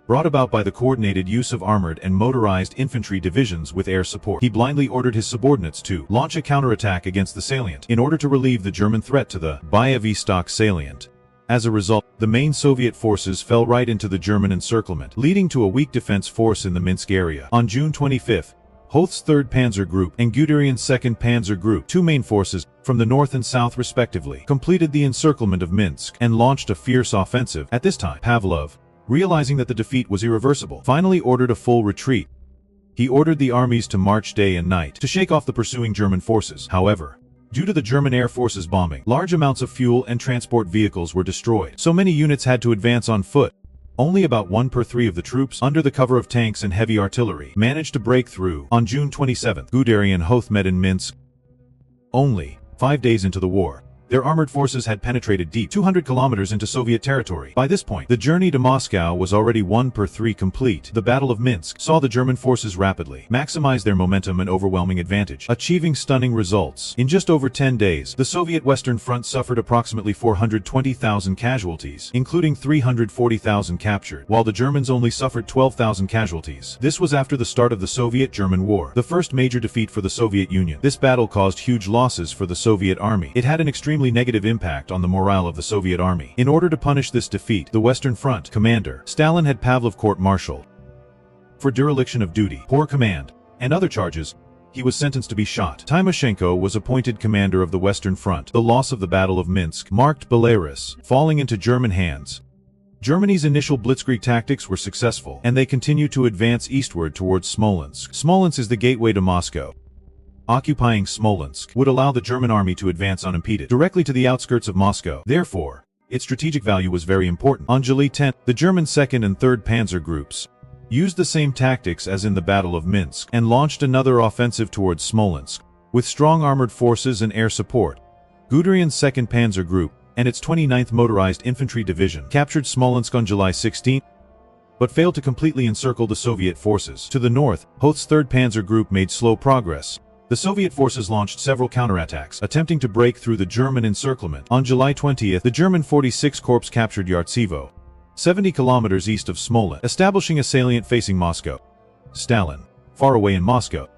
brought about by the coordinated use of armored and motorized infantry divisions with air support. He blindly ordered his subordinates to launch a counterattack against the salient in order to relieve the German threat to the Białystok salient. As a result, the main Soviet forces fell right into the German encirclement, leading to a weak defense force in the Minsk area. On June 25, Hoth's 3rd Panzer Group and Guderian's 2nd Panzer Group, two main forces, from the north and south respectively, completed the encirclement of Minsk and launched a fierce offensive. At this time, Pavlov, realizing that the defeat was irreversible, finally ordered a full retreat. He ordered the armies to march day and night to shake off the pursuing German forces. However, due to the German Air Force's bombing, large amounts of fuel and transport vehicles were destroyed. So many units had to advance on foot. Only about 1 per 3 of the troops, under the cover of tanks and heavy artillery, managed to break through. On June 27, Guderian and Hoth met in Minsk. Only 5 days into the war, their armored forces had penetrated deep 200 kilometers into Soviet territory. By this point, the journey to Moscow was already 1 per 3 complete. The Battle of Minsk saw the German forces rapidly maximize their momentum and overwhelming advantage, achieving stunning results. In just over 10 days, the Soviet Western Front suffered approximately 420,000 casualties, including 340,000 captured, while the Germans only suffered 12,000 casualties. This was after the start of the Soviet-German War, the first major defeat for the Soviet Union. This battle caused huge losses for the Soviet army. It had an extremely negative impact on the morale of the Soviet army. In order to punish this defeat, the Western Front commander, Stalin, had Pavlov court-martialed. For dereliction of duty, poor command, and other charges, he was sentenced to be shot. Timoshenko was appointed commander of the Western Front. The loss of the Battle of Minsk marked Belarus falling into German hands. Germany's initial blitzkrieg tactics were successful, and they continued to advance eastward towards Smolensk. Smolensk is the gateway to Moscow. Occupying Smolensk would allow the German army to advance unimpeded directly to the outskirts of Moscow. Therefore, its strategic value was very important. On July 10, the German 2nd and 3rd Panzer Groups used the same tactics as in the Battle of Minsk and launched another offensive towards Smolensk. With strong armored forces and air support, Guderian's 2nd Panzer Group and its 29th Motorized Infantry Division captured Smolensk on July 16, but failed to completely encircle the Soviet forces. To the north, Hoth's 3rd Panzer Group made slow progress. The Soviet forces launched several counterattacks, attempting to break through the German encirclement. On July 20, the German 46th Corps captured Yartsevo, 70 kilometers east of Smolensk, establishing a salient facing Moscow. Stalin, far away in Moscow,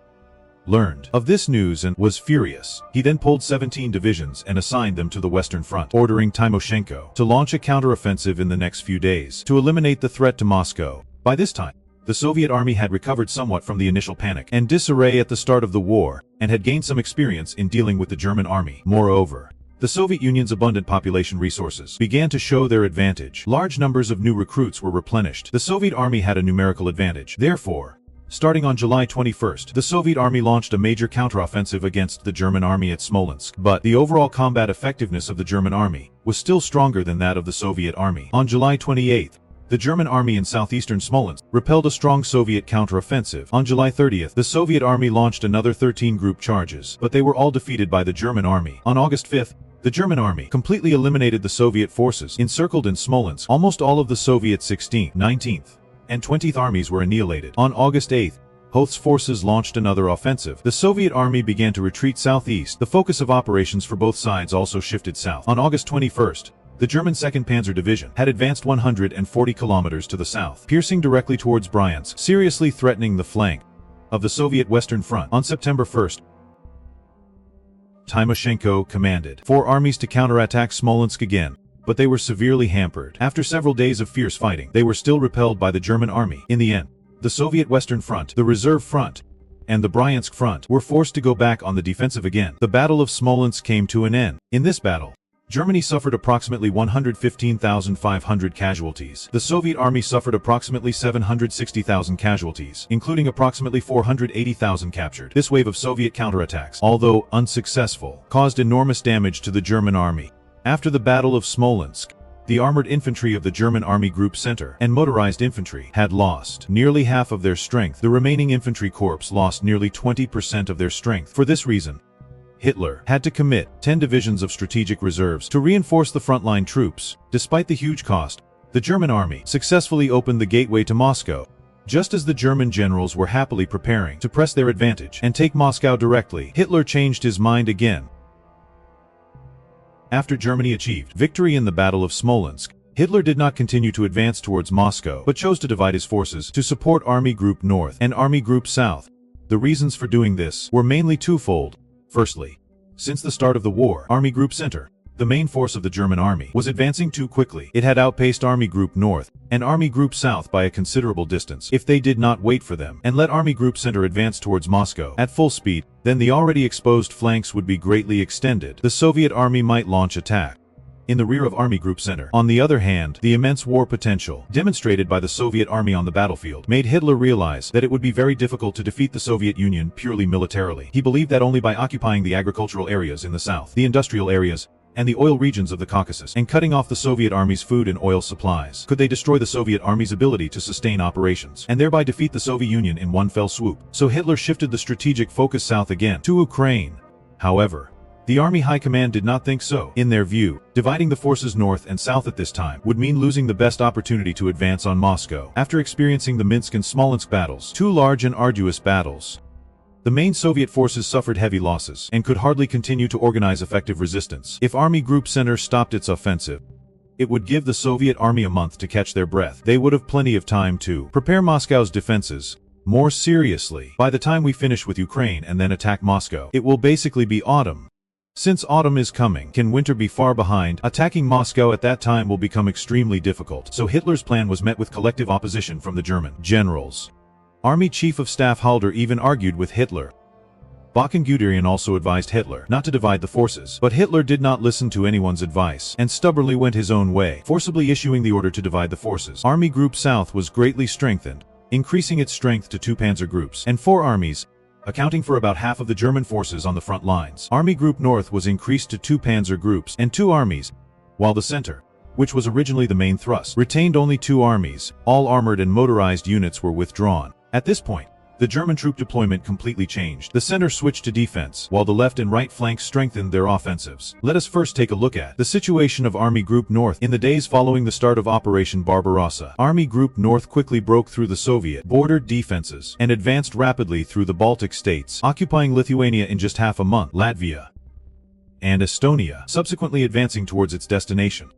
learned of this news and was furious. He then pulled 17 divisions and assigned them to the Western Front, ordering Timoshenko to launch a counteroffensive in the next few days to eliminate the threat to Moscow. By this time, the Soviet army had recovered somewhat from the initial panic and disarray at the start of the war, and had gained some experience in dealing with the German army. Moreover, the Soviet Union's abundant population resources began to show their advantage. Large numbers of new recruits were replenished. The Soviet army had a numerical advantage. Therefore, starting on July 21, the Soviet army launched a major counteroffensive against the German army at Smolensk. But the overall combat effectiveness of the German army was still stronger than that of the Soviet army. On July 28, the German army in southeastern Smolensk repelled a strong Soviet counteroffensive. On July 30, the Soviet army launched another 13 group charges, but they were all defeated by the German army. On August 5, the German army completely eliminated the Soviet forces encircled in Smolensk. Almost all of the Soviet 16th, 19th, and 20th armies were annihilated. On August 8, Hoth's forces launched another offensive. The Soviet army began to retreat southeast. The focus of operations for both sides also shifted south. On August 21, the German 2nd Panzer Division had advanced 140 kilometers to the south, piercing directly towards Bryansk, seriously threatening the flank of the Soviet Western Front. On September 1, Timoshenko commanded 4 armies to counterattack Smolensk again, but they were severely hampered. After several days of fierce fighting, they were still repelled by the German army. In the end, the Soviet Western Front, the reserve front, and the Bryansk front were forced to go back on the defensive again. The Battle of Smolensk came to an end. In this battle, Germany suffered approximately 115,500 casualties. The Soviet army suffered approximately 760,000 casualties, including approximately 480,000 captured. This wave of Soviet counterattacks, although unsuccessful, caused enormous damage to the German army. After the Battle of Smolensk, the armored infantry of the German Army Group Center and motorized infantry had lost nearly half of their strength. The remaining infantry corps lost nearly 20% of their strength. For this reason, Hitler had to commit 10 divisions of strategic reserves to reinforce the frontline troops. Despite the huge cost, the German army successfully opened the gateway to Moscow. Just as the German generals were happily preparing to press their advantage and take Moscow directly, Hitler changed his mind again. After Germany achieved victory in the Battle of Smolensk, Hitler did not continue to advance towards Moscow, but chose to divide his forces to support Army Group North and Army Group South. The reasons for doing this were mainly twofold. Firstly, since the start of the war, Army Group Center, the main force of the German army, was advancing too quickly. It had outpaced Army Group North and Army Group South by a considerable distance. If they did not wait for them and let Army Group Center advance towards Moscow at full speed, then the already exposed flanks would be greatly extended. The Soviet army might launch attack in the rear of Army Group Center. On the other hand, the immense war potential demonstrated by the Soviet army on the battlefield made Hitler realize that it would be very difficult to defeat the Soviet Union purely militarily. He believed that only by occupying the agricultural areas in the south, the industrial areas, and the oil regions of the Caucasus, and cutting off the Soviet army's food and oil supplies, could they destroy the Soviet army's ability to sustain operations, and thereby defeat the Soviet Union in one fell swoop. So Hitler shifted the strategic focus south again, to Ukraine. However, the Army High Command did not think so. In their view, dividing the forces north and south at this time would mean losing the best opportunity to advance on Moscow. After experiencing the Minsk and Smolensk battles, two large and arduous battles, the main Soviet forces suffered heavy losses and could hardly continue to organize effective resistance. If Army Group Center stopped its offensive, it would give the Soviet army a month to catch their breath. They would have plenty of time to prepare Moscow's defenses more seriously. By the time we finish with Ukraine and then attack Moscow, it will basically be autumn. Since autumn is coming, can winter be far behind? Attacking Moscow at that time will become extremely difficult. So Hitler's plan was met with collective opposition from the German generals. Army Chief of Staff Halder even argued with Hitler. Bach and Guderian also advised Hitler not to divide the forces, but Hitler did not listen to anyone's advice and stubbornly went his own way, forcibly issuing the order to divide the forces. Army Group South was greatly strengthened, increasing its strength to 2 panzer groups and 4 armies, accounting for about half of the German forces on the front lines. Army Group North was increased to 2 panzer groups and 2 armies, while the center, which was originally the main thrust, retained only 2 armies. All armored and motorized units were withdrawn. At this point, the German troop deployment completely changed. The center switched to defense, while the left and right flanks strengthened their offensives. Let us first take a look at the situation of Army Group North. In the days following the start of Operation Barbarossa, Army Group North quickly broke through the Soviet border defenses and advanced rapidly through the Baltic states, occupying Lithuania in just half a month, Latvia and Estonia, subsequently advancing towards its destination,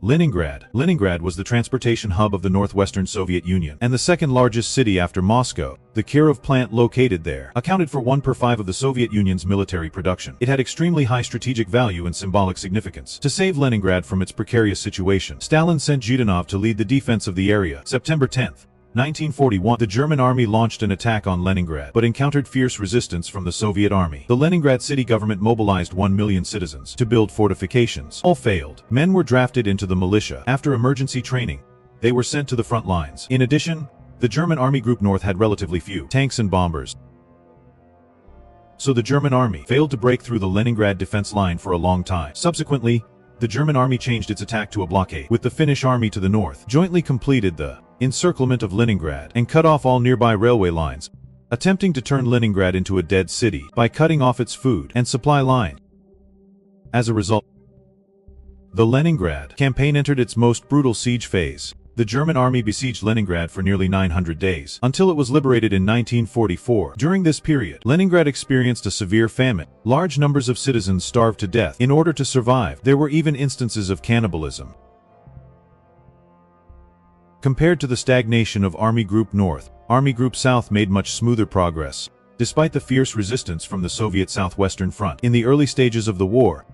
Leningrad. Leningrad was the transportation hub of the northwestern Soviet Union and the second largest city after Moscow. The Kirov plant located there accounted for 1/5 of the Soviet Union's military production. It had extremely high strategic value and symbolic significance. To save Leningrad from its precarious situation, Stalin sent Zhudanov to lead the defense of the area. September 10, 1941, the German army launched an attack on Leningrad, but encountered fierce resistance from the Soviet army. The Leningrad city government mobilized 1 million citizens to build fortifications. All failed. Men were drafted into the militia. After emergency training, they were sent to the front lines. In addition, the German Army Group North had relatively few tanks and bombers, so the German army failed to break through the Leningrad defense line for a long time. Subsequently, the German army changed its attack to a blockade, with the Finnish army to the north, jointly completed the encirclement of Leningrad and cut off all nearby railway lines, attempting to turn Leningrad into a dead city by cutting off its food and supply line. As a result, the Leningrad campaign entered its most brutal siege phase. The German army besieged Leningrad for nearly 900 days, until it was liberated in 1944. During this period, Leningrad experienced a severe famine. Large numbers of citizens starved to death in order to survive. There were even instances of cannibalism. Compared to the stagnation of Army Group North, Army Group South made much smoother progress, despite the fierce resistance from the Soviet Southwestern Front. In the early stages of the war,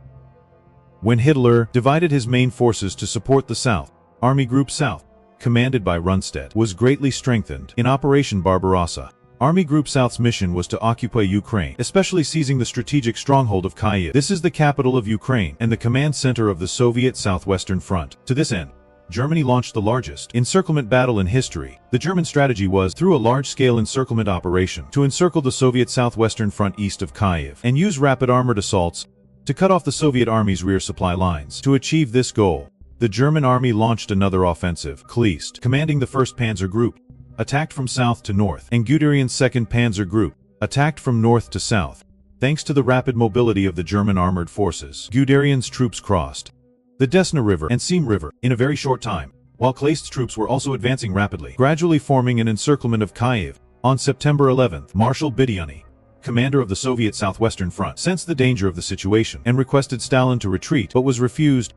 when Hitler divided his main forces to support the South, Army Group South, commanded by Rundstedt, was greatly strengthened. In Operation Barbarossa, Army Group South's mission was to occupy Ukraine, especially seizing the strategic stronghold of Kyiv. This is the capital of Ukraine and the command center of the Soviet Southwestern Front. To this end, Germany launched the largest encirclement battle in history. The German strategy was, through a large-scale encirclement operation, to encircle the Soviet Southwestern Front east of Kyiv and use rapid armored assaults to cut off the Soviet Army's rear supply lines. To achieve this goal, the German Army launched another offensive. Kleist, commanding the 1st Panzer Group, attacked from south to north, and Guderian's 2nd Panzer Group attacked from north to south. Thanks to the rapid mobility of the German armored forces, Guderian's troops crossed the Desna River and Seam River in a very short time, while Kleist's troops were also advancing rapidly, gradually forming an encirclement of Kyiv. On September 11th, Marshal Bediani, commander of the Soviet Southwestern Front, sensed the danger of the situation and requested Stalin to retreat, but was refused.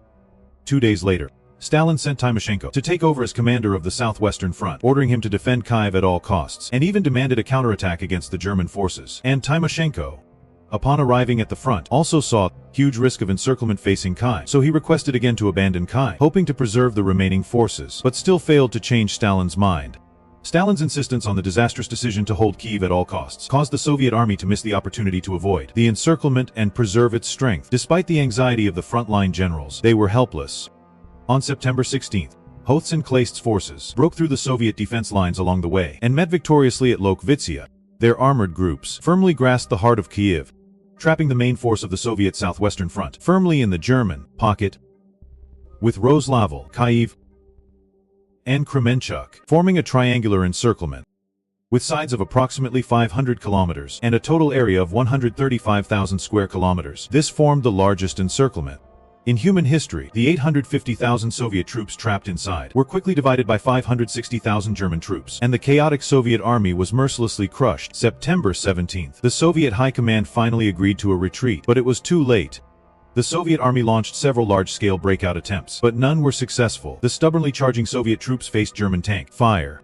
2 days later, Stalin sent Timoshenko to take over as commander of the Southwestern Front, ordering him to defend Kyiv at all costs, and even demanded a counterattack against the German forces. And Timoshenko, upon arriving at the front, also saw huge risk of encirclement facing Kyiv, so he requested again to abandon Kyiv, hoping to preserve the remaining forces, but still failed to change Stalin's mind. Stalin's insistence on the disastrous decision to hold Kyiv at all costs caused the Soviet army to miss the opportunity to avoid the encirclement and preserve its strength. Despite the anxiety of the frontline generals, they were helpless. On September 16th, Hoth's and Kleist's forces broke through the Soviet defense lines along the way and met victoriously at Lokvitsia. Their armored groups firmly grasped the heart of Kyiv, trapping the main force of the Soviet Southwestern Front firmly in the German pocket, with Roslavel, Kyiv, and Kremenchuk forming a triangular encirclement, with sides of approximately 500 kilometers and a total area of 135,000 square kilometers. This formed the largest encirclement in human history. The 850,000 Soviet troops trapped inside were quickly divided by 560,000 German troops, and the chaotic Soviet army was mercilessly crushed. September 17th, the Soviet High Command finally agreed to a retreat, but it was too late. The Soviet army launched several large-scale breakout attempts, but none were successful. The stubbornly charging Soviet troops faced German tank fire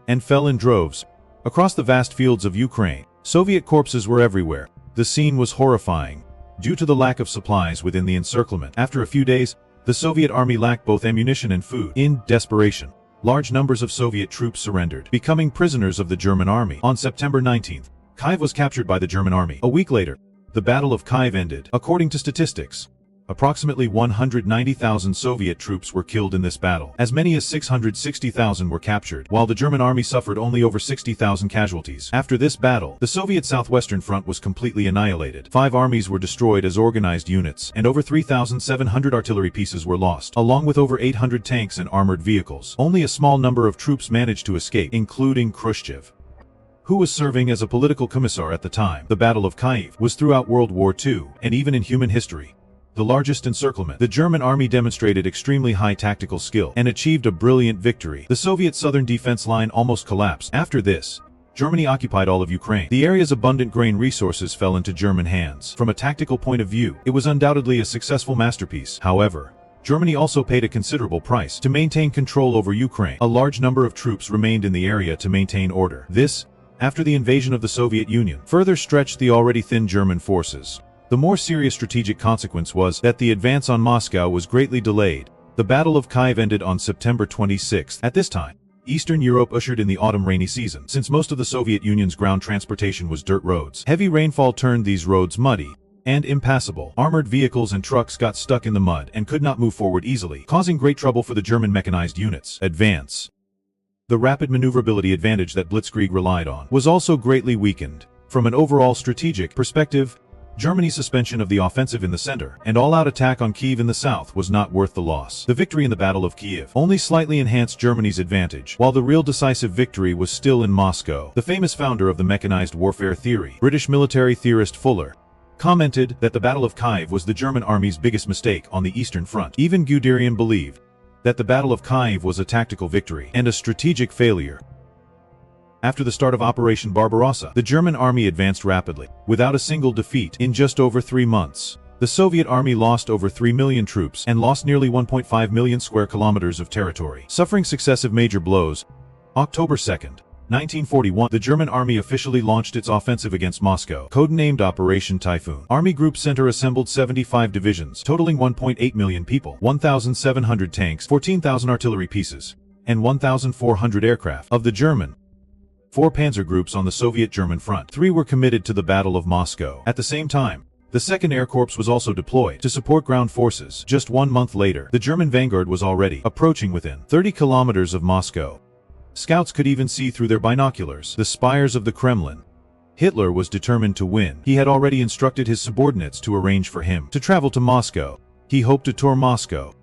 and fell in droves across the vast fields of Ukraine. Soviet corpses were everywhere. The scene was horrifying due to the lack of supplies within the encirclement. After a few days, the Soviet army lacked both ammunition and food. In desperation, large numbers of Soviet troops surrendered, becoming prisoners of the German army. On September 19th, Kyiv was captured by the German army. A week later, the Battle of Kyiv ended. According to statistics, approximately 190,000 Soviet troops were killed in this battle. As many as 660,000 were captured, while the German army suffered only over 60,000 casualties. After this battle, the Soviet Southwestern Front was completely annihilated. 5 armies were destroyed as organized units, and over 3,700 artillery pieces were lost, along with over 800 tanks and armored vehicles. Only a small number of troops managed to escape, including Khrushchev, who was serving as a political commissar at the time. The Battle of Kyiv was throughout World War II, and even in human history, the largest encirclement. The German army demonstrated extremely high tactical skill and achieved a brilliant victory. The Soviet southern defense line almost collapsed. After this, Germany occupied all of Ukraine. The area's abundant grain resources fell into German hands. From a tactical point of view, it was undoubtedly a successful masterpiece. However, Germany also paid a considerable price to maintain control over Ukraine. A large number of troops remained in the area to maintain order. This, after the invasion of the Soviet Union, further stretched the already thin German forces. The more serious strategic consequence was that the advance on Moscow was greatly delayed. The Battle of Kyiv ended on September 26. At this time, Eastern Europe ushered in the autumn rainy season. Since most of the Soviet Union's ground transportation was dirt roads, heavy rainfall turned these roads muddy and impassable. Armored vehicles and trucks got stuck in the mud and could not move forward easily, causing great trouble for the German mechanized units. Advance. The rapid maneuverability advantage that Blitzkrieg relied on was also greatly weakened. From an overall strategic perspective, Germany's suspension of the offensive in the center and all-out attack on Kyiv in the south was not worth the loss. The victory in the Battle of Kyiv only slightly enhanced Germany's advantage, while the real decisive victory was still in Moscow. The famous founder of the mechanized warfare theory, British military theorist Fuller, commented that the Battle of Kyiv was the German army's biggest mistake on the Eastern Front. Even Guderian believed that the Battle of Kyiv was a tactical victory and a strategic failure. After the start of Operation Barbarossa, the German army advanced rapidly, without a single defeat, in just over 3 months. The Soviet army lost over 3 million troops and lost nearly 1.5 million square kilometers of territory, suffering successive major blows. October 2nd, 1941, the German army officially launched its offensive against Moscow, codenamed Operation Typhoon. Army Group Center assembled 75 divisions, totaling 1.8 million people, 1,700 tanks, 14,000 artillery pieces, and 1,400 aircraft of the German 4 panzer groups on the Soviet-German front. 3 were committed to the Battle of Moscow. At the same time, the 2nd Air Corps was also deployed to support ground forces. Just 1 month later, the German vanguard was already approaching within 30 kilometers of Moscow. Scouts could even see through their binoculars the spires of the Kremlin. Hitler was determined to win. He had already instructed his subordinates to arrange for him to travel to Moscow. He hoped to tour Moscow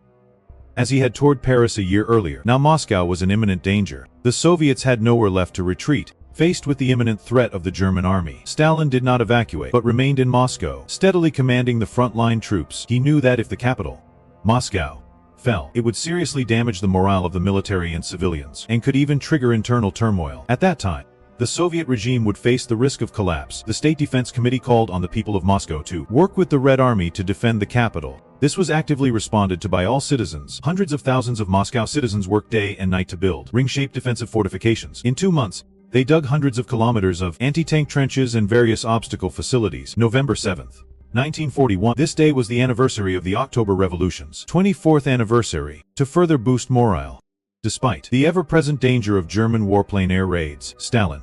as he had toured Paris a year earlier. Now Moscow was in imminent danger. The Soviets had nowhere left to retreat. Faced with the imminent threat of the German army, Stalin did not evacuate, but remained in Moscow, steadily commanding the front-line troops. He knew that if the capital, Moscow, fell, it would seriously damage the morale of the military and civilians, and could even trigger internal turmoil. At that time, the Soviet regime would face the risk of collapse. The State Defense Committee called on the people of Moscow to work with the Red Army to defend the capital. This was actively responded to by all citizens. Hundreds of thousands of Moscow citizens worked day and night to build ring-shaped defensive fortifications. In 2 months, they dug hundreds of kilometers of anti-tank trenches and various obstacle facilities. November 7, 1941. This day was the anniversary of the October Revolution's 24th anniversary. To further boost morale, despite the ever-present danger of German warplane air raids, Stalin,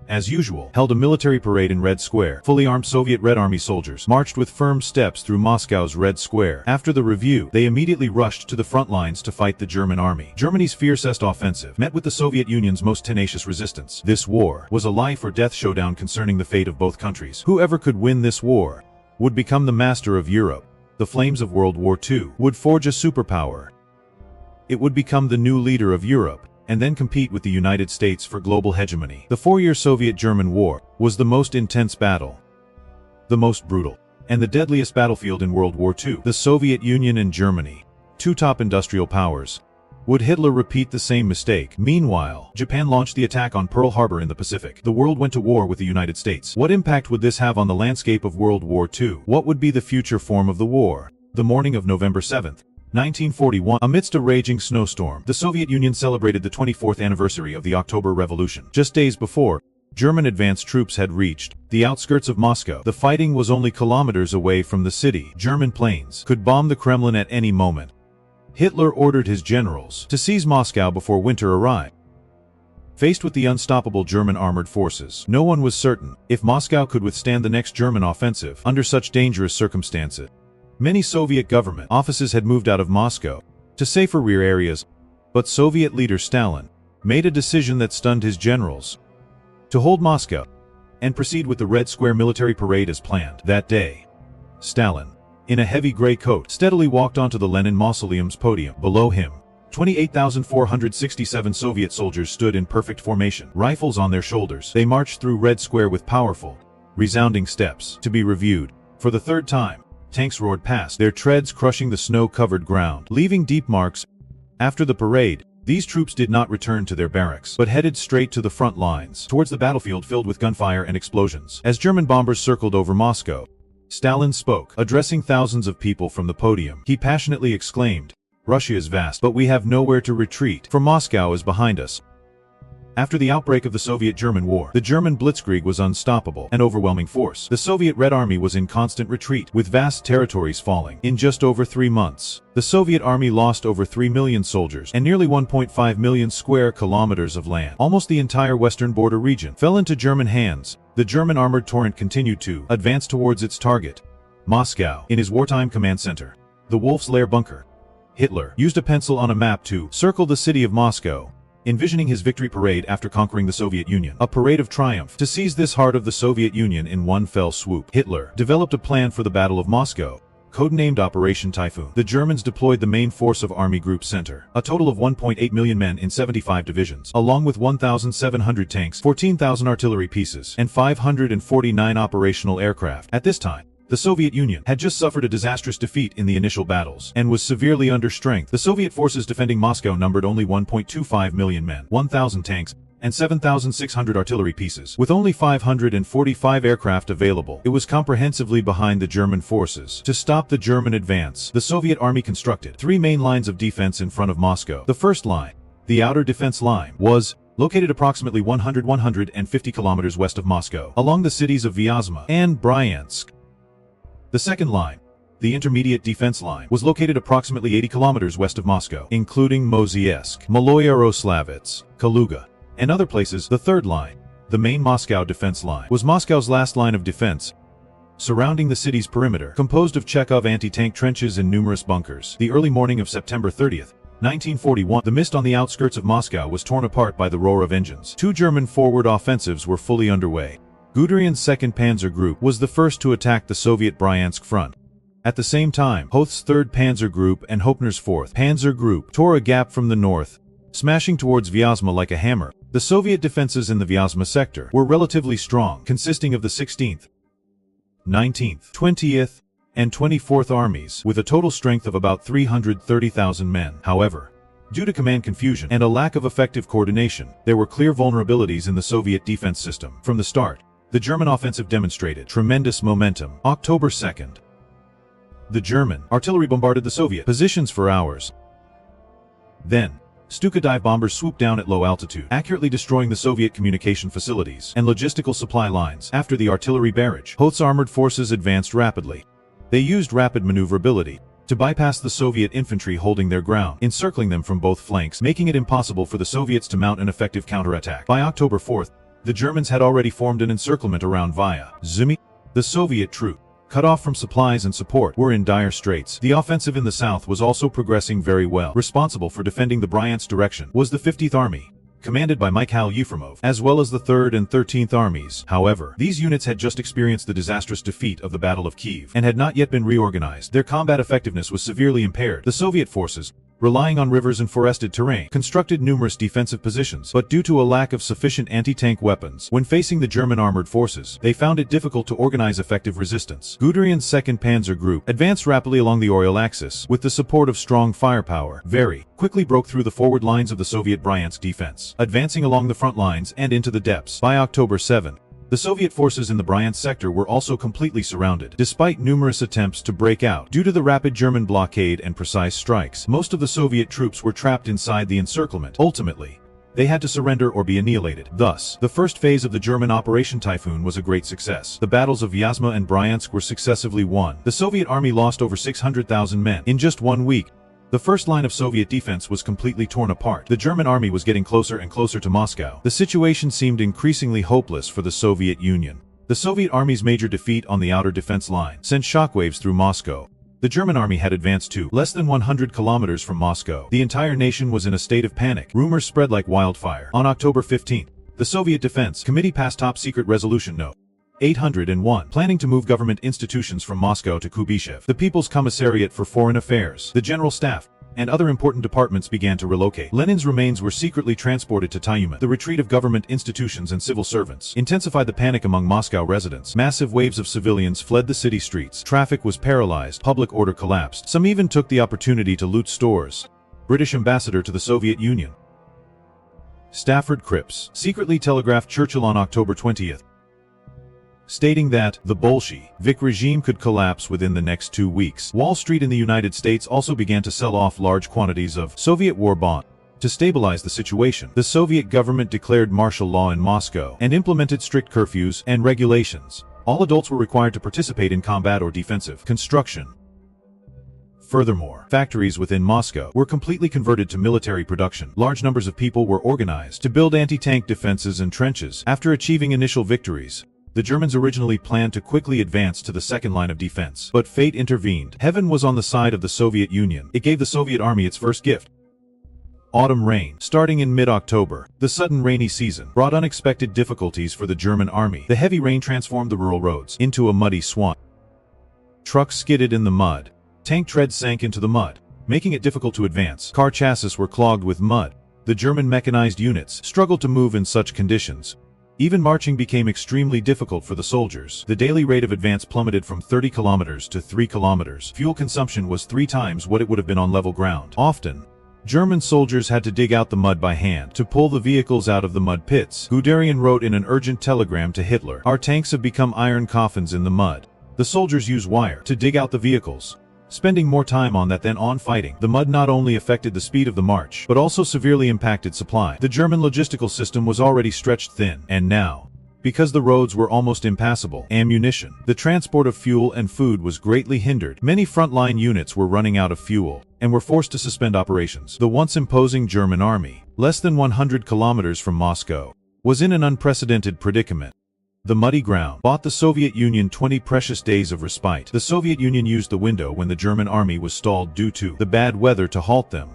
as usual, held a military parade in Red Square. Fully armed Soviet Red Army soldiers marched with firm steps through Moscow's Red Square. After the review, they immediately rushed to the front lines to fight the German army. Germany's fiercest offensive met with the Soviet Union's most tenacious resistance. This war was a life-or-death showdown concerning the fate of both countries. Whoever could win this war would become the master of Europe. The flames of World War II would forge a superpower. It would become the new leader of Europe, and then compete with the United States for global hegemony. The 4-year Soviet-German War was the most intense battle, the most brutal, and the deadliest battlefield in World War II. The Soviet Union and Germany, 2 top industrial powers. Would Hitler repeat the same mistake? Meanwhile, Japan launched the attack on Pearl Harbor in the Pacific. The world went to war with the United States. What impact would this have on the landscape of World War II? What would be the future form of the war? The morning of November 7, 1941, amidst a raging snowstorm, the Soviet Union celebrated the 24th anniversary of the October Revolution. Just days before, German advance troops had reached the outskirts of Moscow. The fighting was only kilometers away from the city. German planes could bomb the Kremlin at any moment. Hitler ordered his generals to seize Moscow before winter arrived. Faced with the unstoppable German armored forces, no one was certain if Moscow could withstand the next German offensive under such dangerous circumstances. Many Soviet government offices had moved out of Moscow to safer rear areas, but Soviet leader Stalin made a decision that stunned his generals: to hold Moscow and proceed with the Red Square military parade as planned. That day, Stalin, in a heavy gray coat, steadily walked onto the Lenin Mausoleum's podium. Below him, 28,467 Soviet soldiers stood in perfect formation, rifles on their shoulders. They marched through Red Square with powerful, resounding steps. To be reviewed for the 3rd time, tanks roared past, their treads crushing the snow-covered ground, leaving deep marks. After the parade, these troops did not return to their barracks, but headed straight to the front lines, towards the battlefield filled with gunfire and explosions. As German bombers circled over Moscow, Stalin spoke, addressing thousands of people from the podium. He passionately exclaimed, "Russia is vast, but we have nowhere to retreat, for Moscow is behind us." After the outbreak of the Soviet-German War, the German blitzkrieg was unstoppable, an overwhelming force. The Soviet Red Army was in constant retreat, with vast territories falling. In just over 3 months, the Soviet Army lost over 3 million soldiers and nearly 1.5 million square kilometers of land. Almost the entire western border region fell into German hands. The German armored torrent continued to advance towards its target, Moscow. In his wartime command center, the Wolf's Lair bunker, Hitler used a pencil on a map to circle the city of Moscow, envisioning his victory parade after conquering the Soviet Union. A parade of triumph to seize this heart of the Soviet Union in one fell swoop. Hitler developed a plan for the Battle of Moscow, codenamed Operation Typhoon. The Germans deployed the main force of Army Group Center, a total of 1.8 million men in 75 divisions, along with 1,700 tanks, 14,000 artillery pieces, and 549 operational aircraft. At this time, the Soviet Union had just suffered a disastrous defeat in the initial battles, and was severely understrengthened. The Soviet forces defending Moscow numbered only 1.25 million men, 1,000 tanks, and 7,600 artillery pieces. With only 545 aircraft available, it was comprehensively behind the German forces. To stop the German advance, the Soviet army constructed 3 main lines of defense in front of Moscow. The first line, the outer defense line, was located approximately 150 kilometers west of Moscow, along the cities of Vyazma and Bryansk. The second line, the intermediate defense line, was located approximately 80 kilometers west of Moscow, including Moziesk, Maloyaroslavets, Kaluga, and other places. The third line, the main Moscow defense line, was Moscow's last line of defense, surrounding the city's perimeter, composed of Chekhov anti-tank trenches and numerous bunkers. The early morning of September 30th, 1941, the mist on the outskirts of Moscow was torn apart by the roar of engines. Two German forward offensives were fully underway. Guderian's 2nd Panzer Group was the first to attack the Soviet Bryansk front. At the same time, Hoth's 3rd Panzer Group and Hopner's 4th Panzer Group tore a gap from the north, smashing towards Vyazma like a hammer. The Soviet defenses in the Vyazma sector were relatively strong, consisting of the 16th, 19th, 20th, and 24th Armies, with a total strength of about 330,000 men. However, due to command confusion and a lack of effective coordination, there were clear vulnerabilities in the Soviet defense system. From the start, the German offensive demonstrated tremendous momentum. October 2nd. The German artillery bombarded the Soviet positions for hours. Then, Stuka dive bombers swooped down at low altitude, accurately destroying the Soviet communication facilities and logistical supply lines. After the artillery barrage, Hoth's armored forces advanced rapidly. They used rapid maneuverability to bypass the Soviet infantry holding their ground, encircling them from both flanks, making it impossible for the Soviets to mount an effective counterattack. By October 4th, the Germans had already formed an encirclement around Vyazma. The Soviet troops, cut off from supplies and support, were in dire straits. The offensive in the south was also progressing very well. Responsible for defending the Bryansk direction was the 50th Army, commanded by Mikhail Yefremov, as well as the 3rd and 13th Armies. However, these units had just experienced the disastrous defeat of the Battle of Kiev and had not yet been reorganized. Their combat effectiveness was severely impaired. The Soviet forces, relying on rivers and forested terrain, constructed numerous defensive positions, but due to a lack of sufficient anti-tank weapons, when facing the German armored forces, they found it difficult to organize effective resistance. Guderian's 2nd Panzer Group advanced rapidly along the Ural axis, with the support of strong firepower, very quickly broke through the forward lines of the Soviet Bryansk defense, advancing along the front lines and into the depths. By October 7, the Soviet forces in the Bryansk sector were also completely surrounded. Despite numerous attempts to break out, due to the rapid German blockade and precise strikes, most of the Soviet troops were trapped inside the encirclement. Ultimately, they had to surrender or be annihilated. Thus, the first phase of the German Operation Typhoon was a great success. The battles of Vyazma and Bryansk were successively won. The Soviet army lost over 600,000 men in just 1 week. The first line of Soviet defense was completely torn apart. The German army was getting closer and closer to Moscow. The situation seemed increasingly hopeless for the Soviet Union. The Soviet army's major defeat on the outer defense line sent shockwaves through Moscow. The German army had advanced to less than 100 kilometers from Moscow. The entire nation was in a state of panic. Rumors spread like wildfire. On October 15, the Soviet Defense Committee passed top-secret resolution No. 801, planning to move government institutions from Moscow to Kuybyshev. The People's Commissariat for Foreign Affairs, the General Staff, and other important departments began to relocate. Lenin's remains were secretly transported to Tyumen. The retreat of government institutions and civil servants intensified the panic among Moscow residents. Massive waves of civilians fled the city streets. Traffic was paralyzed. Public order collapsed. Some even took the opportunity to loot stores. British ambassador to the Soviet Union, Stafford Cripps, secretly telegraphed Churchill on October 20th, stating that the Bolshevik regime could collapse within the next 2 weeks. Wall Street in the United States also began to sell off large quantities of Soviet war bonds. To stabilize the situation, the Soviet government declared martial law in Moscow and implemented strict curfews and regulations. All adults were required to participate in combat or defensive construction. Furthermore, factories within Moscow were completely converted to military production. Large numbers of people were organized to build anti-tank defenses and trenches. After achieving initial victories, the Germans originally planned to quickly advance to the second line of defense. But fate intervened. Heaven was on the side of the Soviet Union. It gave the Soviet army its first gift. Autumn rain. Starting in mid-October, the sudden rainy season brought unexpected difficulties for the German army. The heavy rain transformed the rural roads into a muddy swamp. Trucks skidded in the mud. Tank treads sank into the mud, making it difficult to advance. Car chassis were clogged with mud. The German mechanized units struggled to move in such conditions. Even marching became extremely difficult for the soldiers. The daily rate of advance plummeted from 30 kilometers to 3 kilometers. Fuel consumption was 3 times what it would have been on level ground. Often, German soldiers had to dig out the mud by hand to pull the vehicles out of the mud pits. Guderian wrote in an urgent telegram to Hitler, "Our tanks have become iron coffins in the mud. The soldiers use wire to dig out the vehicles." Spending more time on that than on fighting, the mud not only affected the speed of the march, but also severely impacted supply. The German logistical system was already stretched thin, and now, because the roads were almost impassable, ammunition, the transport of fuel and food was greatly hindered. Many frontline units were running out of fuel. and were forced to suspend operations. The once imposing German army, less than 100 kilometers from Moscow, was in an unprecedented predicament. The muddy ground bought the Soviet Union 20 precious days of respite. The Soviet Union used the window when the German army was stalled due to the bad weather to halt them.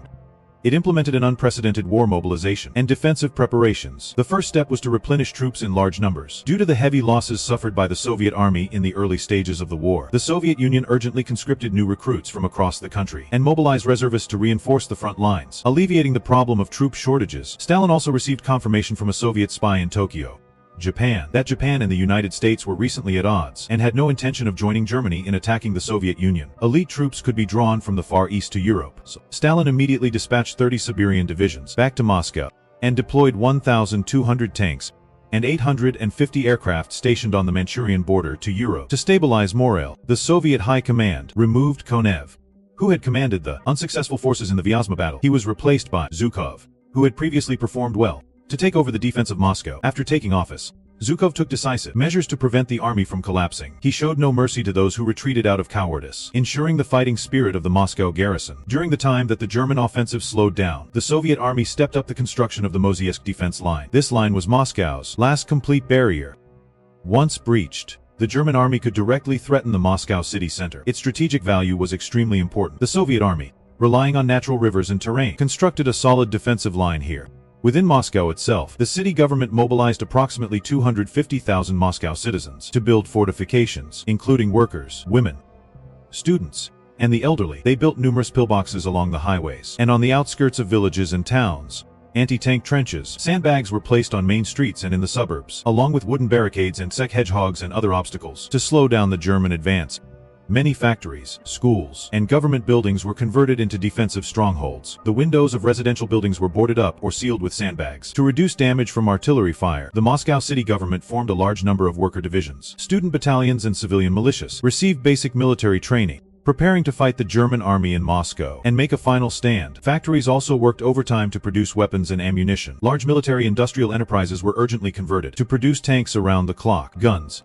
It implemented an unprecedented war mobilization and defensive preparations. The first step was to replenish troops in large numbers. Due to the heavy losses suffered by the Soviet army in the early stages of the war, the Soviet Union urgently conscripted new recruits from across the country and mobilized reservists to reinforce the front lines, alleviating the problem of troop shortages. Stalin also received confirmation from a Soviet spy in Tokyo, Japan, that Japan and the United States were recently at odds and had no intention of joining Germany in attacking the Soviet Union. Elite troops could be drawn from the Far East to Europe. So Stalin immediately dispatched 30 Siberian divisions back to Moscow and deployed 1,200 tanks and 850 aircraft stationed on the Manchurian border to Europe. To stabilize morale, the Soviet High Command removed Konev, who had commanded the unsuccessful forces in the Vyazma battle. He was replaced by Zhukov, who had previously performed well, to take over the defense of Moscow. After taking office, Zhukov took decisive measures to prevent the army from collapsing. He showed no mercy to those who retreated out of cowardice, ensuring the fighting spirit of the Moscow garrison. During the time that the German offensive slowed down, the Soviet army stepped up the construction of the Mozhaisk defense line. This line was Moscow's last complete barrier. Once breached, the German army could directly threaten the Moscow city center. Its strategic value was extremely important. The Soviet army, relying on natural rivers and terrain, constructed a solid defensive line here. Within Moscow itself, the city government mobilized approximately 250,000 Moscow citizens to build fortifications, including workers, women, students, and the elderly. They built numerous pillboxes along the highways and on the outskirts of villages and towns. Anti-tank trenches, sandbags were placed on main streets and in the suburbs, along with wooden barricades and hedgehogs and other obstacles to slow down the German advance. Many factories, schools, and government buildings were converted into defensive strongholds. The windows of residential buildings were boarded up or sealed with sandbags. To reduce damage from artillery fire, the Moscow city government formed a large number of worker divisions. Student battalions and civilian militias received basic military training, preparing to fight the German army in Moscow and make a final stand. Factories also worked overtime to produce weapons and ammunition. Large military industrial enterprises were urgently converted to produce tanks around the clock, guns,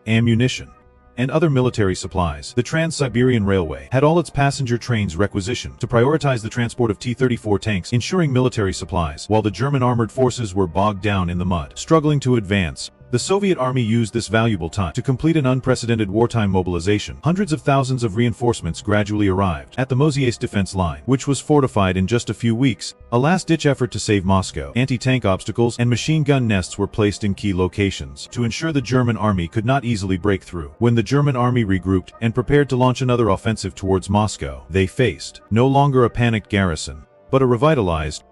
ammunition, and other military supplies. The Trans-Siberian Railway had all its passenger trains requisitioned to prioritize the transport of T-34 tanks, ensuring military supplies, while the German armored forces were bogged down in the mud, struggling to advance. The Soviet army used this valuable time to complete an unprecedented wartime mobilization. Hundreds of thousands of reinforcements gradually arrived at the Mozhaisk defense line, which was fortified in just a few weeks. A last-ditch effort to save Moscow. Anti-tank obstacles and machine gun nests were placed in key locations to ensure the German army could not easily break through. When the German army regrouped and prepared to launch another offensive towards Moscow, they faced no longer a panicked garrison, but a revitalized,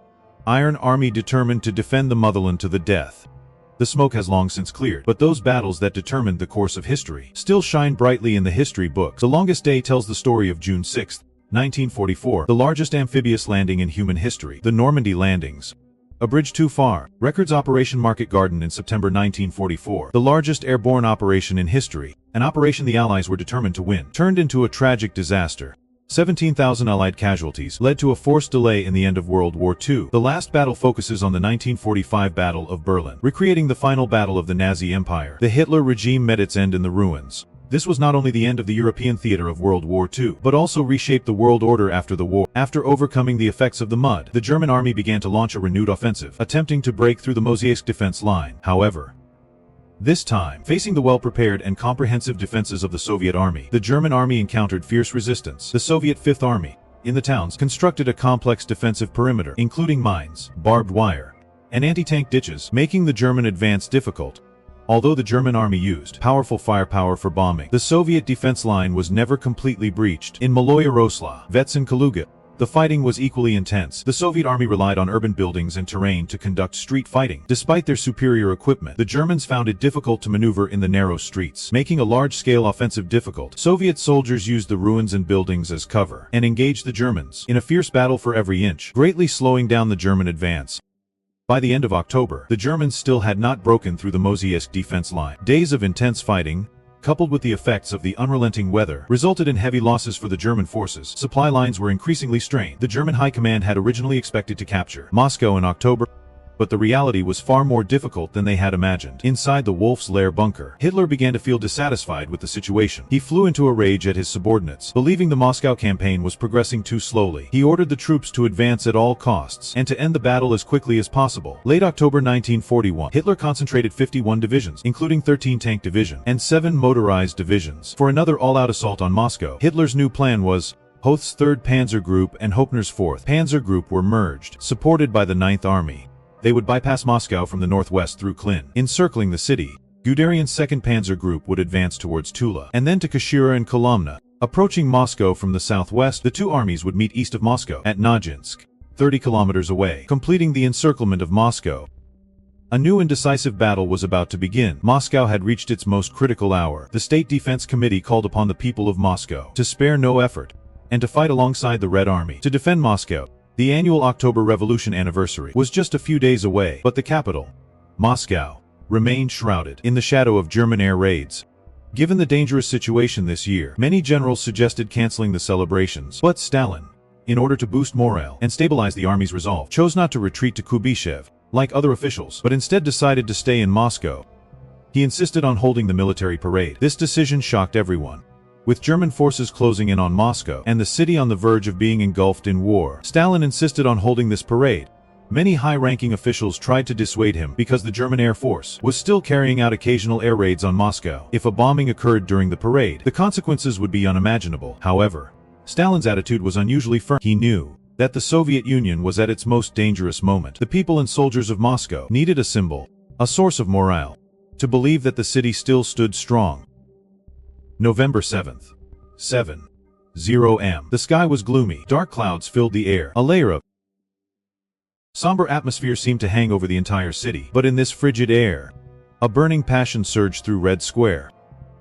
iron army determined to defend the motherland to the death. The smoke has long since cleared, but those battles that determined the course of history still shine brightly in the history books. The Longest Day tells the story of June 6, 1944, the largest amphibious landing in human history, the Normandy landings. A bridge too far. Records Operation Market Garden in September 1944, the largest airborne operation in history, an operation the Allies were determined to win, turned into a tragic disaster. 17,000 Allied casualties led to a forced delay in the end of World War II. The last battle focuses on the 1945 Battle of Berlin, recreating the final battle of the Nazi Empire. The Hitler regime met its end in the ruins. This was not only the end of the European theater of World War II, but also reshaped the world order after the war. After overcoming the effects of the mud, the German army began to launch a renewed offensive, attempting to break through the Mozhaisk defense line. However, this time, facing the well-prepared and comprehensive defenses of the Soviet army, the German army encountered fierce resistance. The Soviet Fifth Army, in the towns, constructed a complex defensive perimeter, including mines, barbed wire, and anti-tank ditches, making the German advance difficult. Although the German army used powerful firepower for bombing, the Soviet defense line was never completely breached. In Maloya Rosla, Vets and Kaluga, the fighting was equally intense. The Soviet army relied on urban buildings and terrain to conduct street fighting. Despite their superior equipment, the Germans found it difficult to maneuver in the narrow streets, making a large-scale offensive difficult. Soviet soldiers used the ruins and buildings as cover and engaged the Germans in a fierce battle for every inch, greatly slowing down the German advance. By the end of October, the Germans still had not broken through the Mozhaisk defense line. Days of intense fighting, coupled with the effects of the unrelenting weather, resulted in heavy losses for the German forces. Supply lines were increasingly strained. The German High Command had originally expected to capture Moscow in October, But the reality was far more difficult than they had imagined. Inside the Wolf's Lair bunker, Hitler began to feel dissatisfied with the situation. He flew into a rage at his subordinates, believing the Moscow campaign was progressing too slowly. He ordered the troops to advance at all costs, and to end the battle as quickly as possible. Late October 1941, Hitler concentrated 51 divisions, including 13 tank division, and 7 motorized divisions, for another all-out assault on Moscow. Hitler's new plan was Hoth's 3rd Panzer Group and Hoepner's 4th Panzer Group were merged, supported by the 9th Army. They would bypass Moscow from the northwest through Klin. Encircling the city, Guderian's 2nd Panzer Group would advance towards Tula, and then to Kashira and Kolomna. Approaching Moscow from the southwest, the two armies would meet east of Moscow, at Nojinsk, 30 kilometers away, completing the encirclement of Moscow. A new and decisive battle was about to begin. Moscow had reached its most critical hour. The State Defense Committee called upon the people of Moscow to spare no effort, and to fight alongside the Red Army to defend Moscow. The annual October Revolution anniversary was just a few days away, but the capital, Moscow, remained shrouded in the shadow of German air raids. Given the dangerous situation this year, many generals suggested canceling the celebrations, but Stalin, in order to boost morale and stabilize the army's resolve, chose not to retreat to Kuybyshev, like other officials, but instead decided to stay in Moscow. He insisted on holding the military parade. This decision shocked everyone. With German forces closing in on Moscow and the city on the verge of being engulfed in war, Stalin insisted on holding this parade. Many high-ranking officials tried to dissuade him because the German Air Force was still carrying out occasional air raids on Moscow. If a bombing occurred during the parade, the consequences would be unimaginable. However, Stalin's attitude was unusually firm. He knew that the Soviet Union was at its most dangerous moment. The people and soldiers of Moscow needed a symbol, a source of morale, to believe that the city still stood strong. November 7th, 7:00 am. The sky was gloomy. Dark clouds filled the air. A layer of somber atmosphere seemed to hang over the entire city. But in this frigid air, a burning passion surged through Red Square.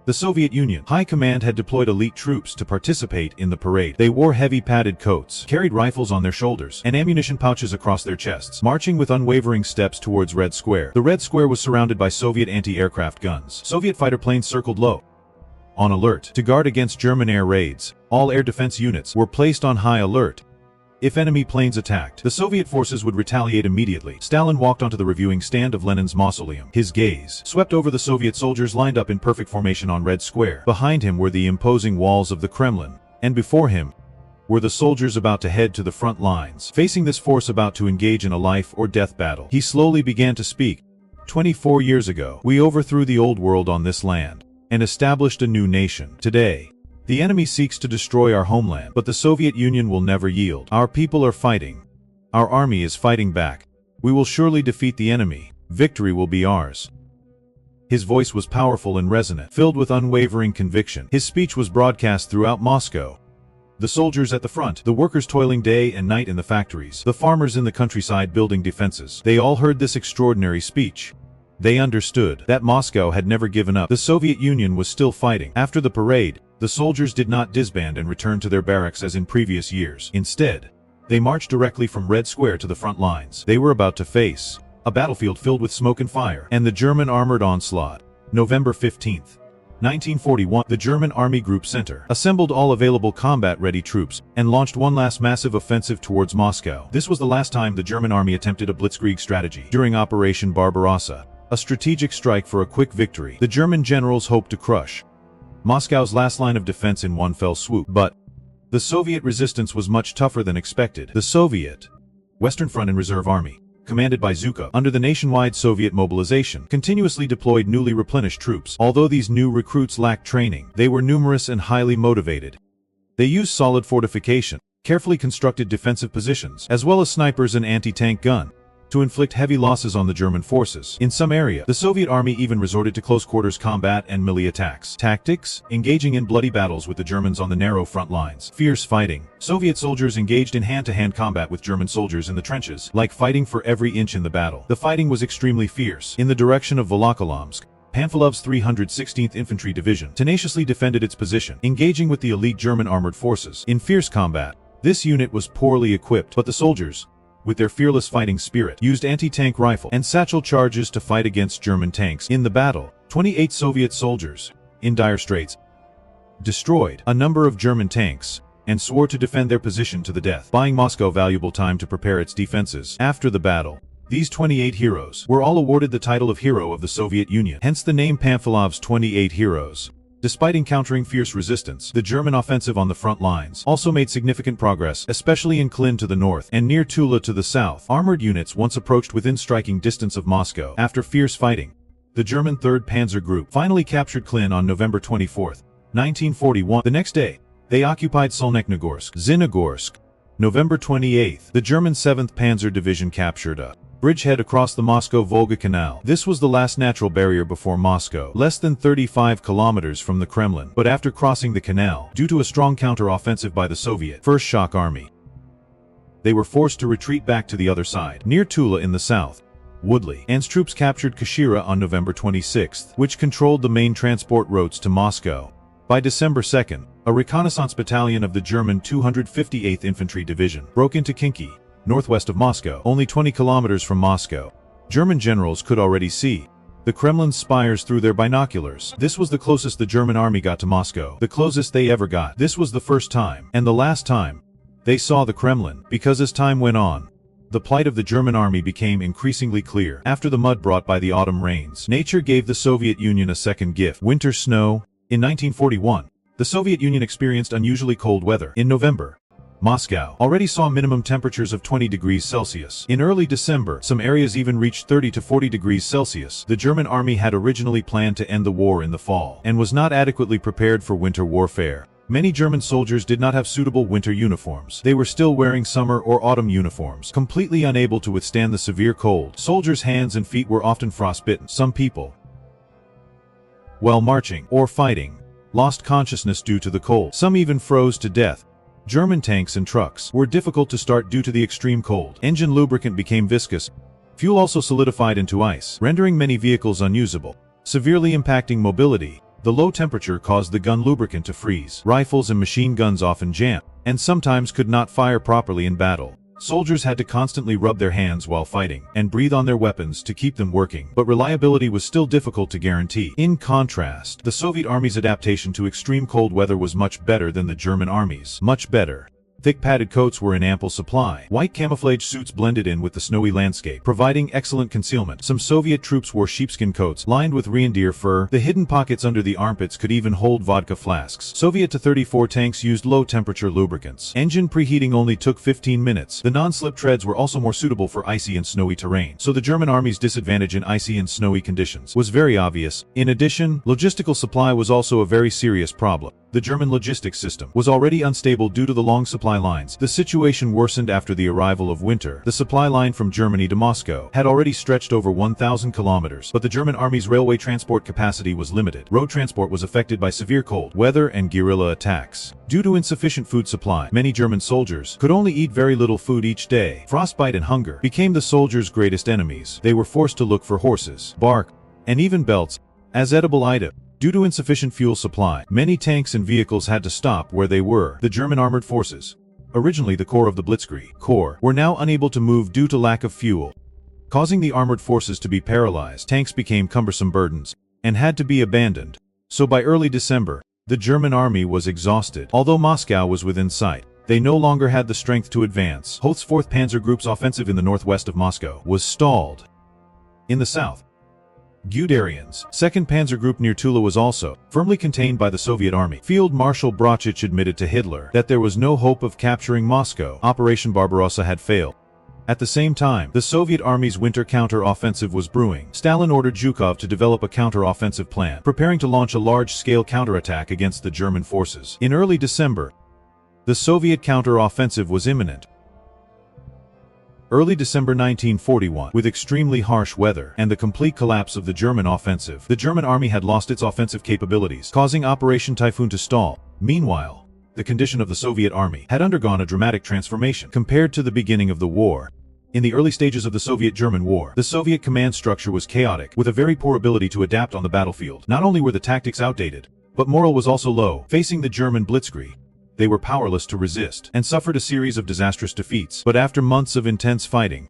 The Soviet Union High Command had deployed elite troops to participate in the parade. They wore heavy padded coats, carried rifles on their shoulders, and ammunition pouches across their chests, marching with unwavering steps towards Red Square. The Red Square was surrounded by Soviet anti-aircraft guns. Soviet fighter planes circled low, on alert to guard against German air raids. All air defense units were placed on high alert. If enemy planes attacked, the Soviet forces would retaliate immediately. Stalin walked onto the reviewing stand of Lenin's mausoleum. His gaze swept over the Soviet soldiers lined up in perfect formation on Red Square. Behind him were the imposing walls of the Kremlin, and before him were the soldiers about to head to the front lines, facing this force about to engage in a life or death battle. He slowly began to speak. 24 years ago, we overthrew the old world on this land and established a new nation. Today, the enemy seeks to destroy our homeland, but the Soviet Union will never yield. Our people are fighting. Our army is fighting back. We will surely defeat the enemy. Victory will be ours. His voice was powerful and resonant, filled with unwavering conviction. His speech was broadcast throughout Moscow. The soldiers at the front, the workers toiling day and night in the factories, the farmers in the countryside building defenses, they all heard this extraordinary speech. They understood that Moscow had never given up. The Soviet Union was still fighting. After the parade, the soldiers did not disband and return to their barracks as in previous years. Instead, they marched directly from Red Square to the front lines. They were about to face a battlefield filled with smoke and fire, and the German armored onslaught. November 15th, 1941, the German Army Group Center assembled all available combat-ready troops and launched one last massive offensive towards Moscow. This was the last time the German army attempted a blitzkrieg strategy. During Operation Barbarossa, a strategic strike for a quick victory, the German generals hoped to crush Moscow's last line of defense in one fell swoop. But the Soviet resistance was much tougher than expected. The Soviet Western Front and Reserve Army, commanded by Zhukov, under the nationwide Soviet mobilization, continuously deployed newly replenished troops. Although these new recruits lacked training, they were numerous and highly motivated. They used solid fortification, carefully constructed defensive positions, as well as snipers and anti-tank gun, to inflict heavy losses on the German forces. In some area, the Soviet army even resorted to close-quarters combat and melee attacks. Tactics: engaging in bloody battles with the Germans on the narrow front lines. Fierce fighting: Soviet soldiers engaged in hand-to-hand combat with German soldiers in the trenches, like fighting for every inch in the battle. The fighting was extremely fierce. In the direction of Volokholamsk, Panfilov's 316th Infantry Division tenaciously defended its position, engaging with the elite German armored forces in fierce combat. This unit was poorly equipped, but the soldiers, with their fearless fighting spirit, used anti-tank rifle and satchel charges to fight against German tanks. In the battle, 28 Soviet soldiers, in dire straits, destroyed a number of German tanks and swore to defend their position to the death, buying Moscow valuable time to prepare its defenses. After the battle, These 28 heroes were all awarded the title of Hero of the Soviet Union, hence the name Pamfilov's 28 Heroes. Despite encountering fierce resistance, the German offensive on the front lines also made significant progress, especially in Klin to the north and near Tula to the south. Armored units once approached within striking distance of Moscow. After fierce fighting, the German 3rd Panzer Group finally captured Klin on November 24, 1941. The next day, they occupied Solnechny-Gorsk. November 28, the German 7th Panzer Division captured a bridgehead across the Moscow-Volga Canal. This was the last natural barrier before Moscow, less than 35 kilometers from the Kremlin. But after crossing the canal, due to a strong counter-offensive by the Soviet First Shock Army, they were forced to retreat back to the other side. Near Tula in the south, Woodley and's troops captured Kashira on November 26, which controlled the main transport routes to Moscow. By December 2, a reconnaissance battalion of the German 258th Infantry Division broke into Kinki, northwest of Moscow, only 20 kilometers from Moscow. German generals could already see the Kremlin's spires through their binoculars. This was the closest the German army got to Moscow, the closest they ever got. This was the first time, and the last time, they saw the Kremlin, because as time went on, the plight of the German army became increasingly clear. After the mud brought by the autumn rains, nature gave the Soviet Union a second gift: winter snow. In 1941, the Soviet Union experienced unusually cold weather. In November, Moscow already saw minimum temperatures of 20 degrees Celsius. In early December, some areas even reached 30 to 40 degrees Celsius. The German army had originally planned to end the war in the fall, and was not adequately prepared for winter warfare. Many German soldiers did not have suitable winter uniforms. They were still wearing summer or autumn uniforms, completely unable to withstand the severe cold. Soldiers' hands and feet were often frostbitten. Some people, while marching or fighting, lost consciousness due to the cold. Some even froze to death. German tanks and trucks were difficult to start due to the extreme cold. Engine lubricant became viscous. Fuel also solidified into ice, rendering many vehicles unusable, severely impacting mobility. The low temperature caused the gun lubricant to freeze. Rifles and machine guns often jammed, and sometimes could not fire properly in battle. Soldiers had to constantly rub their hands while fighting, and breathe on their weapons to keep them working. But reliability was still difficult to guarantee. In contrast, the Soviet Army's adaptation to extreme cold weather was much better than the German Army's. Much better. Thick padded coats were in ample supply. White camouflage suits blended in with the snowy landscape, providing excellent concealment. Some Soviet troops wore sheepskin coats lined with reindeer fur. The hidden pockets under the armpits could even hold vodka flasks. Soviet Tu-34 tanks used low-temperature lubricants. Engine preheating only took 15 minutes. The non-slip treads were also more suitable for icy and snowy terrain, so the German army's disadvantage in icy and snowy conditions was very obvious. In addition, logistical supply was also a very serious problem. The German logistics system was already unstable due to the long supply lines. The situation worsened after the arrival of winter. The supply line from Germany to Moscow had already stretched over 1,000 kilometers, but the German army's railway transport capacity was limited. Road transport was affected by severe cold weather and guerrilla attacks. Due to insufficient food supply, many German soldiers could only eat very little food each day. Frostbite and hunger became the soldiers' greatest enemies. They were forced to look for horses, bark, and even belts as edible items. Due to insufficient fuel supply, many tanks and vehicles had to stop where they were. The German armored forces, originally the Corps of the Blitzkrieg Corps, were now unable to move due to lack of fuel, causing the armored forces to be paralyzed. Tanks became cumbersome burdens and had to be abandoned. So by early December, the German army was exhausted. Although Moscow was within sight, they no longer had the strength to advance. Hoth's 4th Panzer Group's offensive in the northwest of Moscow was stalled. In the south, Guderian's 2nd Panzer Group near Tula was also firmly contained by the Soviet Army. Field Marshal Brauchitsch admitted to Hitler that there was no hope of capturing Moscow. Operation Barbarossa had failed. At the same time, the Soviet Army's winter counter-offensive was brewing. Stalin ordered Zhukov to develop a counter-offensive plan, preparing to launch a large-scale counterattack against the German forces. In early December, the Soviet counter-offensive was imminent. Early December 1941, with extremely harsh weather and the complete collapse of the German offensive, the German army had lost its offensive capabilities, causing Operation Typhoon to stall. Meanwhile, the condition of the Soviet army had undergone a dramatic transformation compared to the beginning of the war. In the early stages of the Soviet-German War, the Soviet command structure was chaotic, with a very poor ability to adapt on the battlefield. Not only were the tactics outdated, but morale was also low. Facing the German blitzkrieg, they were powerless to resist, and suffered a series of disastrous defeats. But after months of intense fighting,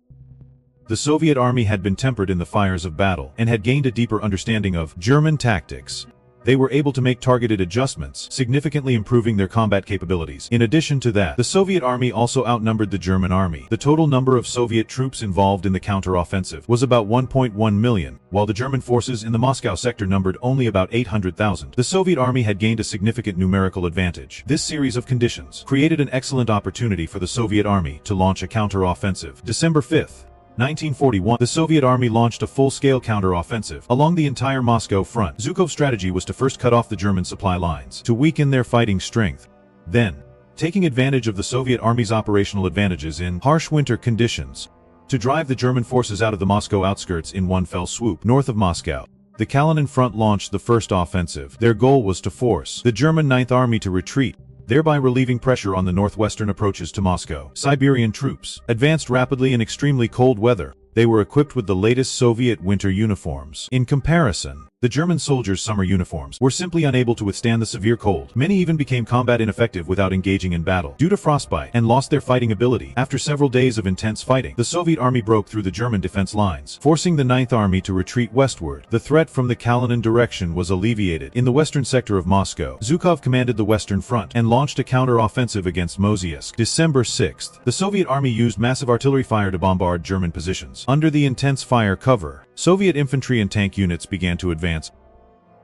the Soviet army had been tempered in the fires of battle, and had gained a deeper understanding of German tactics. they were able to make targeted adjustments, significantly improving their combat capabilities. In addition to that, the Soviet army also outnumbered the German army. The total number of Soviet troops involved in the counter-offensive was about 1.1 million, while the German forces in the Moscow sector numbered only about 800,000. The Soviet army had gained a significant numerical advantage. This series of conditions created an excellent opportunity for the Soviet army to launch a counter-offensive. December 5th, 1941, the Soviet army launched a full-scale counter-offensive along the entire Moscow front. Zhukov's strategy was to first cut off the German supply lines to weaken their fighting strength. Then, taking advantage of the Soviet army's operational advantages in harsh winter conditions, to drive the German forces out of the Moscow outskirts in one fell swoop. North of Moscow, the Kalinin front launched the first offensive. Their goal was to force the German Ninth Army to retreat, thereby relieving pressure on the northwestern approaches to Moscow. Siberian troops advanced rapidly in extremely cold weather. They were equipped with the latest Soviet winter uniforms. In comparison, the German soldiers' summer uniforms were simply unable to withstand the severe cold. Many even became combat ineffective without engaging in battle due to frostbite and lost their fighting ability. After several days of intense fighting, the Soviet army broke through the German defense lines, forcing the Ninth Army to retreat westward. The threat from the Kalinin direction was alleviated. In the western sector of Moscow, Zhukov commanded the western front and launched a counter-offensive against Mozhaisk. December 6th, the Soviet army used massive artillery fire to bombard German positions. Under the intense fire cover, Soviet infantry and tank units began to advance.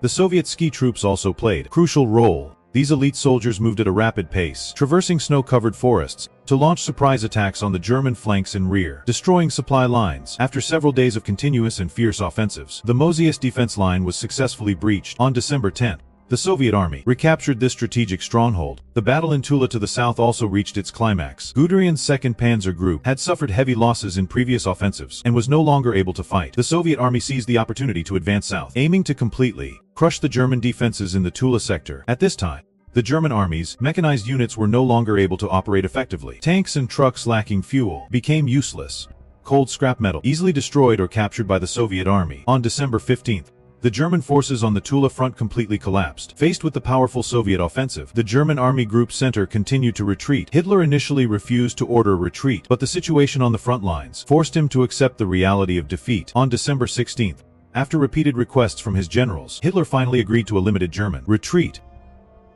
The Soviet ski troops also played a crucial role. These elite soldiers moved at a rapid pace, traversing snow-covered forests, to launch surprise attacks on the German flanks and rear, destroying supply lines. After several days of continuous and fierce offensives, the Mozhaisk defense line was successfully breached. On December 10th, the Soviet army recaptured this strategic stronghold. The battle in Tula to the south also reached its climax. Guderian's 2nd Panzer Group had suffered heavy losses in previous offensives and was no longer able to fight. The Soviet army seized the opportunity to advance south, aiming to completely crush the German defenses in the Tula sector. At this time, the German army's mechanized units were no longer able to operate effectively. Tanks and trucks lacking fuel became useless. Cold scrap metal easily destroyed or captured by the Soviet army. On December 15th, the German forces on the Tula front completely collapsed. Faced with the powerful Soviet offensive, the German Army Group Center continued to retreat. Hitler initially refused to order a retreat, but the situation on the front lines forced him to accept the reality of defeat. On December 16th, after repeated requests from his generals, Hitler finally agreed to a limited German retreat.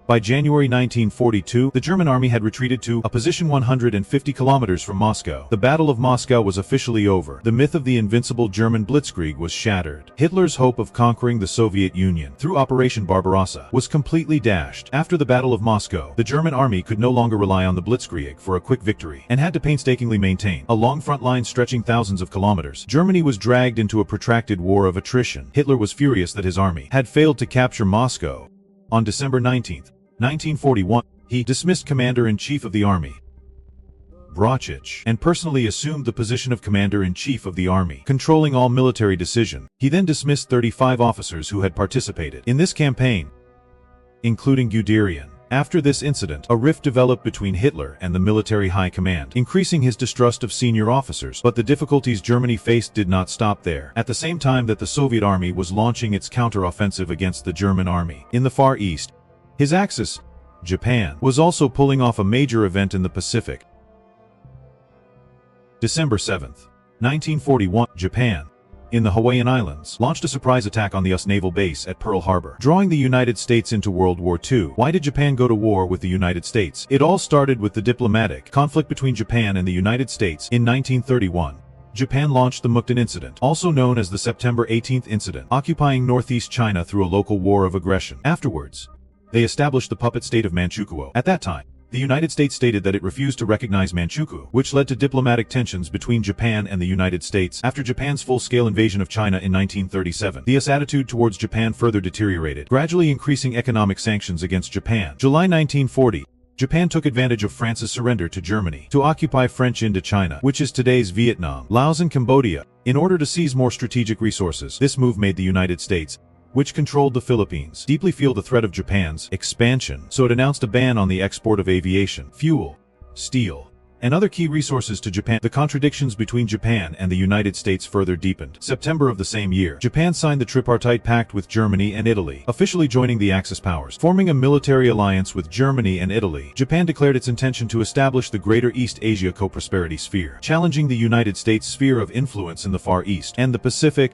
By January 1942, the German army had retreated to a position 150 kilometers from Moscow. The Battle of Moscow was officially over. The myth of the invincible German blitzkrieg was shattered. Hitler's hope of conquering the Soviet Union through Operation Barbarossa was completely dashed. After the Battle of Moscow, the German army could no longer rely on the blitzkrieg for a quick victory, and had to painstakingly maintain a long front line stretching thousands of kilometers. Germany was dragged into a protracted war of attrition. Hitler was furious that his army had failed to capture Moscow. On December 19th, 1941, he dismissed Commander-in-Chief of the Army, Brauchitsch, and personally assumed the position of Commander-in-Chief of the Army, controlling all military decision. He then dismissed 35 officers who had participated in this campaign, including Guderian. After this incident, a rift developed between Hitler and the military high command, increasing his distrust of senior officers. But the difficulties Germany faced did not stop there. At the same time that the Soviet army was launching its counter-offensive against the German army in the Far East, his axis, Japan, was also pulling off a major event in the Pacific. December 7th, 1941, Japan, in the Hawaiian Islands, launched a surprise attack on the US naval base at Pearl Harbor, drawing the United States into World War II. Why did Japan go to war with the United States? It all started with the diplomatic conflict between Japan and the United States. In 1931, Japan launched the Mukden Incident, also known as the September 18th Incident, occupying northeast China through a local war of aggression. Afterwards, they established the puppet state of Manchukuo. At that time, the United States stated that it refused to recognize Manchukuo, which led to diplomatic tensions between Japan and the United States. After Japan's full-scale invasion of China in 1937, the US attitude towards Japan further deteriorated, gradually increasing economic sanctions against Japan. July 1940, Japan took advantage of France's surrender to Germany to occupy French Indochina, which is today's Vietnam, Laos and Cambodia, in order to seize more strategic resources. This move made the United States, which controlled the Philippines, deeply feel the threat of Japan's expansion, so it announced a ban on the export of aviation, fuel, steel, and other key resources to Japan. The contradictions between Japan and the United States further deepened. September of the same year, Japan signed the Tripartite Pact with Germany and Italy, officially joining the Axis powers. Forming a military alliance with Germany and Italy, Japan declared its intention to establish the Greater East Asia Co-Prosperity Sphere, challenging the United States' sphere of influence in the Far East and the Pacific.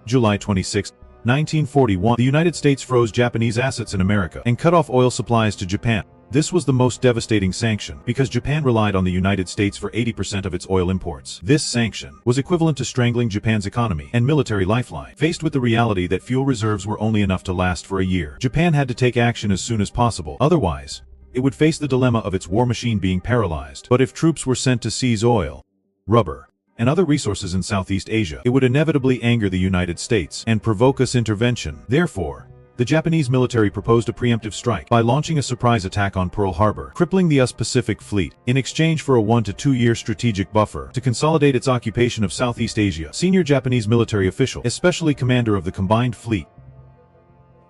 July 26, 1941, the United States froze Japanese assets in America and cut off oil supplies to Japan. This was the most devastating sanction because Japan relied on the United States for 80% of its oil imports. This sanction was equivalent to strangling Japan's economy and military lifeline. Faced with the reality that fuel reserves were only enough to last for a year, Japan had to take action as soon as possible. Otherwise, it would face the dilemma of its war machine being paralyzed. But if troops were sent to seize oil, rubber, and other resources in Southeast Asia, it would inevitably anger the United States and provoke US intervention. Therefore, the Japanese military proposed a preemptive strike by launching a surprise attack on Pearl Harbor, crippling the US Pacific Fleet, in exchange for a 1 to 2 year strategic buffer to consolidate its occupation of Southeast Asia. Senior Japanese military official, especially commander of the combined fleet,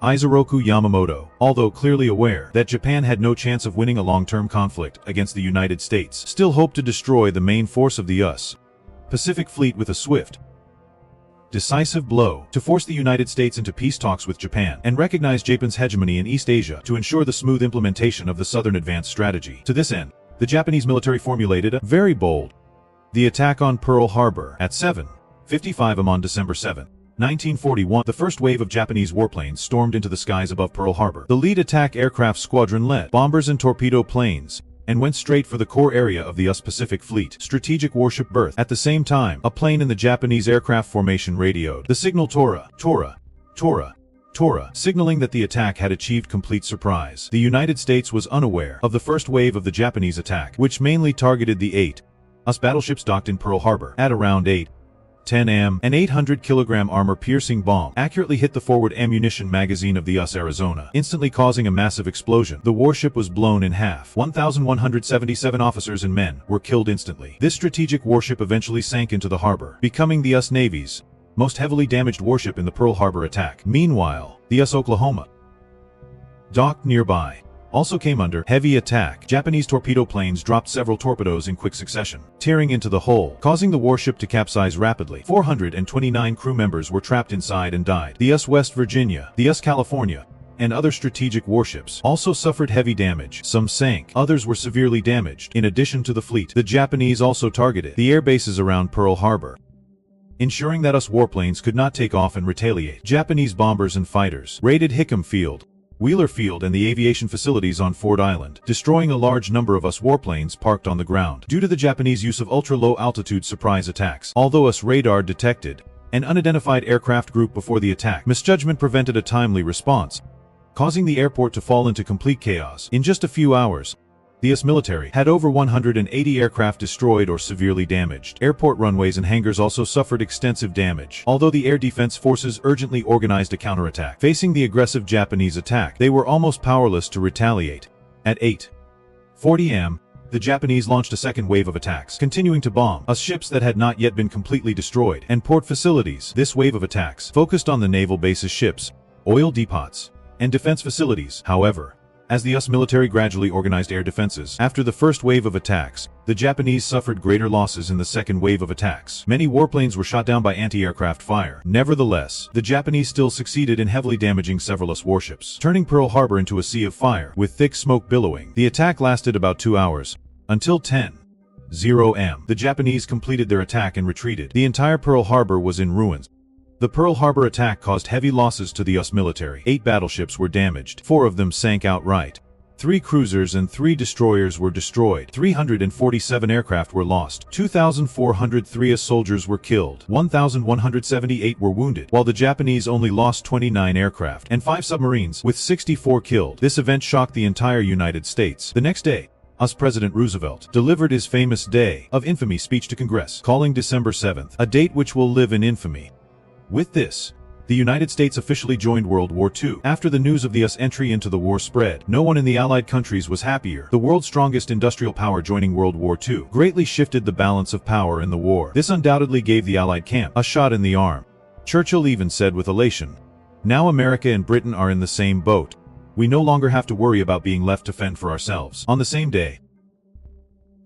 Isoroku Yamamoto, although clearly aware that Japan had no chance of winning a long-term conflict against the United States, still hoped to destroy the main force of the US Pacific Fleet with a swift, decisive blow to force the United States into peace talks with Japan and recognize Japan's hegemony in East Asia to ensure the smooth implementation of the Southern Advance strategy. To this end, the Japanese military formulated a very bold the attack on Pearl Harbor at 7:55 am on December 7, 1941. The first wave of Japanese warplanes stormed into the skies above Pearl Harbor. The lead attack aircraft squadron led bombers and torpedo planes and went straight for the core area of the US Pacific Fleet strategic warship berth. At the same time, a plane in the Japanese aircraft formation radioed the signal Tora, Tora, Tora, Tora, signaling that the attack had achieved complete surprise. The United States was unaware of the first wave of the Japanese attack, which mainly targeted the 8 US battleships docked in Pearl Harbor. At around 8:10 am, an 800-kilogram armor-piercing bomb accurately hit the forward ammunition magazine of the US Arizona, instantly causing a massive explosion. The warship was blown in half. 1,177 officers and men were killed instantly. This strategic warship eventually sank into the harbor, becoming the US Navy's most heavily damaged warship in the Pearl Harbor attack. Meanwhile, the US Oklahoma, docked nearby, also came under heavy attack. Japanese torpedo planes dropped several torpedoes in quick succession, tearing into the hull, causing the warship to capsize rapidly. 429 crew members were trapped inside and died. The US West Virginia, the US California, and other strategic warships also suffered heavy damage. Some sank, others were severely damaged. In addition to the fleet, the Japanese also targeted the air bases around Pearl Harbor, ensuring that US warplanes could not take off and retaliate. Japanese bombers and fighters raided Hickam Field, Wheeler Field, and the aviation facilities on Ford Island, destroying a large number of US warplanes parked on the ground. Due to the Japanese use of ultra-low altitude surprise attacks, although US radar detected an unidentified aircraft group before the attack, misjudgment prevented a timely response, causing the airport to fall into complete chaos. In just a few hours, the US military had over 180 aircraft destroyed or severely damaged. Airport runways and hangars also suffered extensive damage, although the air defense forces urgently organized a counterattack. Facing the aggressive Japanese attack, they were almost powerless to retaliate. At 8:40 am, the Japanese launched a second wave of attacks, continuing to bomb US ships that had not yet been completely destroyed and port facilities. This wave of attacks focused on the naval bases, ships, oil depots, and defense facilities. However, as the US military gradually organized air defenses after the first wave of attacks, the Japanese suffered greater losses in the second wave of attacks. Many warplanes were shot down by anti-aircraft fire. Nevertheless, the Japanese still succeeded in heavily damaging several US warships, turning Pearl Harbor into a sea of fire, with thick smoke billowing. The attack lasted about 2 hours, until 10:00 am. The Japanese completed their attack and retreated. The entire Pearl Harbor was in ruins. The Pearl Harbor attack caused heavy losses to the US military. 8 battleships were damaged. 4 of them sank outright. 3 cruisers and 3 destroyers were destroyed. 347 aircraft were lost. 2,403 US soldiers were killed. 1,178 were wounded, while the Japanese only lost 29 aircraft and 5 submarines, with 64 killed. This event shocked the entire United States. The next day, US President Roosevelt delivered his famous Day of Infamy speech to Congress, calling December 7th a date which will live in infamy. With this, the United States officially joined World War II. After the news of the US entry into the war spread, no one in the Allied countries was happier. The world's strongest industrial power joining World War II greatly shifted the balance of power in the war. This undoubtedly gave the Allied camp a shot in the arm. Churchill even said with elation, "Now America and Britain are in the same boat. We no longer have to worry about being left to fend for ourselves." On the same day,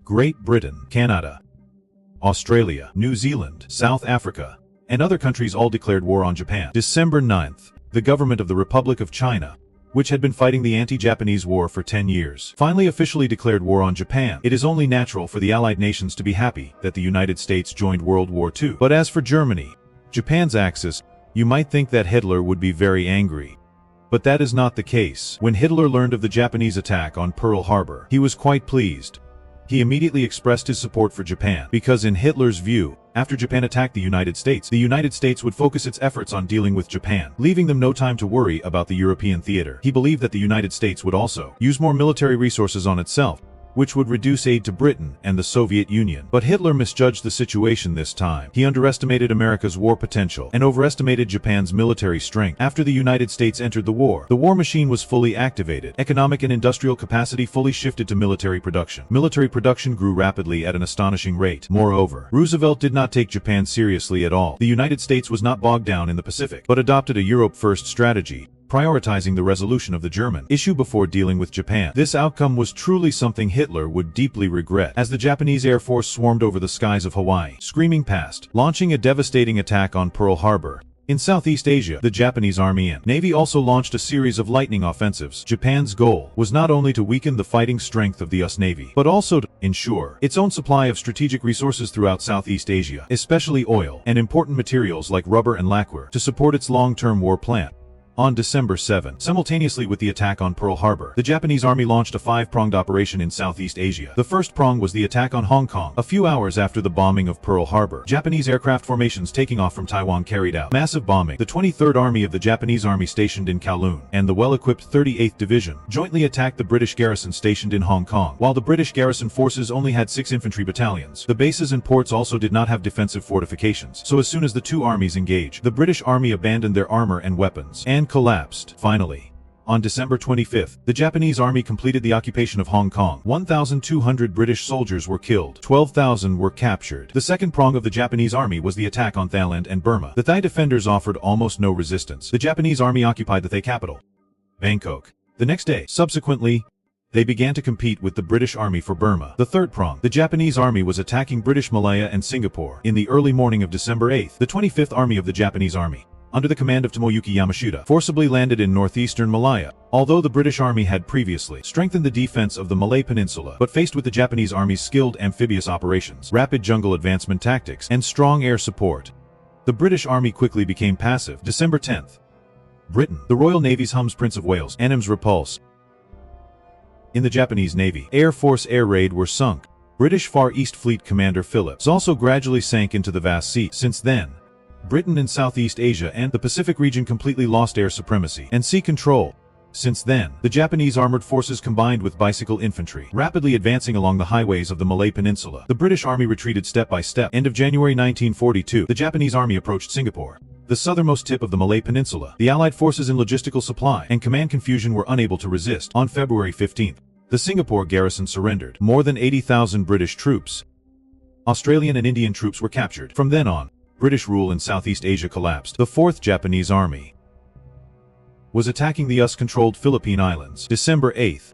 Great Britain, Canada, Australia, New Zealand, South Africa, and other countries all declared war on Japan. December 9th, the government of the Republic of China, which had been fighting the anti-Japanese war for 10 years, finally officially declared war on Japan. It is only natural for the Allied nations to be happy that the United States joined World War II. But as for Germany, Japan's Axis, You might think that Hitler would be very angry. But that is not the case. When Hitler learned of the Japanese attack on Pearl Harbor, he was quite pleased. He immediately expressed his support for Japan, because in Hitler's view, after Japan attacked the United States would focus its efforts on dealing with Japan, leaving them no time to worry about the European theater. He believed that the United States would also use more military resources on itself, which would reduce aid to Britain and the Soviet Union. But Hitler misjudged the situation this time. He underestimated America's war potential and overestimated Japan's military strength. After the United States entered the war machine was fully activated. Economic and industrial capacity fully shifted to military production. Military production grew rapidly at an astonishing rate. Moreover, Roosevelt did not take Japan seriously at all. The United States was not bogged down in the Pacific, but adopted a Europe-first strategy, prioritizing the resolution of the German issue before dealing with Japan. This outcome was truly something Hitler would deeply regret, as the Japanese Air Force swarmed over the skies of Hawaii, screaming past, launching a devastating attack on Pearl Harbor. In Southeast Asia, the Japanese Army and Navy also launched a series of lightning offensives. Japan's goal was not only to weaken the fighting strength of the US Navy, but also to ensure its own supply of strategic resources throughout Southeast Asia, especially oil and important materials like rubber and lacquer, to support its long-term war plan. On December 7, simultaneously with the attack on Pearl Harbor, the Japanese Army launched a five-pronged operation in Southeast Asia. The first prong was the attack on Hong Kong. A few hours after the bombing of Pearl Harbor, Japanese aircraft formations taking off from Taiwan carried out massive bombing. The 23rd Army of the Japanese Army stationed in Kowloon and the well-equipped 38th Division jointly attacked the British garrison stationed in Hong Kong. While the British garrison forces only had 6 infantry battalions, the bases and ports also did not have defensive fortifications. So as soon as the two armies engaged, the British Army abandoned their armor and weapons and collapsed. Finally, on December 25, the Japanese Army completed the occupation of Hong Kong. 1,200 British soldiers were killed. 12,000 were captured. The second prong of the Japanese Army was the attack on Thailand and Burma. The Thai defenders offered almost no resistance. The Japanese Army occupied the Thai capital, Bangkok, the next day. Subsequently, they began to compete with the British Army for Burma. The third prong, the Japanese Army was attacking British Malaya and Singapore. In the early morning of December 8, the 25th Army of the Japanese Army, under the command of Tomoyuki Yamashita, forcibly landed in northeastern Malaya. Although the British Army had previously strengthened the defense of the Malay Peninsula, but faced with the Japanese Army's skilled amphibious operations, rapid jungle advancement tactics, and strong air support, the British Army quickly became passive. December 10. Britain, the Royal Navy's Hum's Prince of Wales, Ennem's Repulse. In the Japanese Navy, Air Force air raid were sunk. British Far East Fleet Commander Phillips also gradually sank into the vast sea. Since then, Britain in Southeast Asia and the Pacific region completely lost air supremacy and sea control. Since then, the Japanese armored forces combined with bicycle infantry, rapidly advancing along the highways of the Malay Peninsula. The British Army retreated step by step. End of January 1942, the Japanese Army approached Singapore, the southernmost tip of the Malay Peninsula. The Allied forces in logistical supply and command confusion were unable to resist. On February 15, the Singapore garrison surrendered. More than 80,000 British troops, Australian and Indian troops were captured. From then on, British rule in Southeast Asia collapsed. The 4th Japanese Army was attacking the US-controlled Philippine Islands. December 8.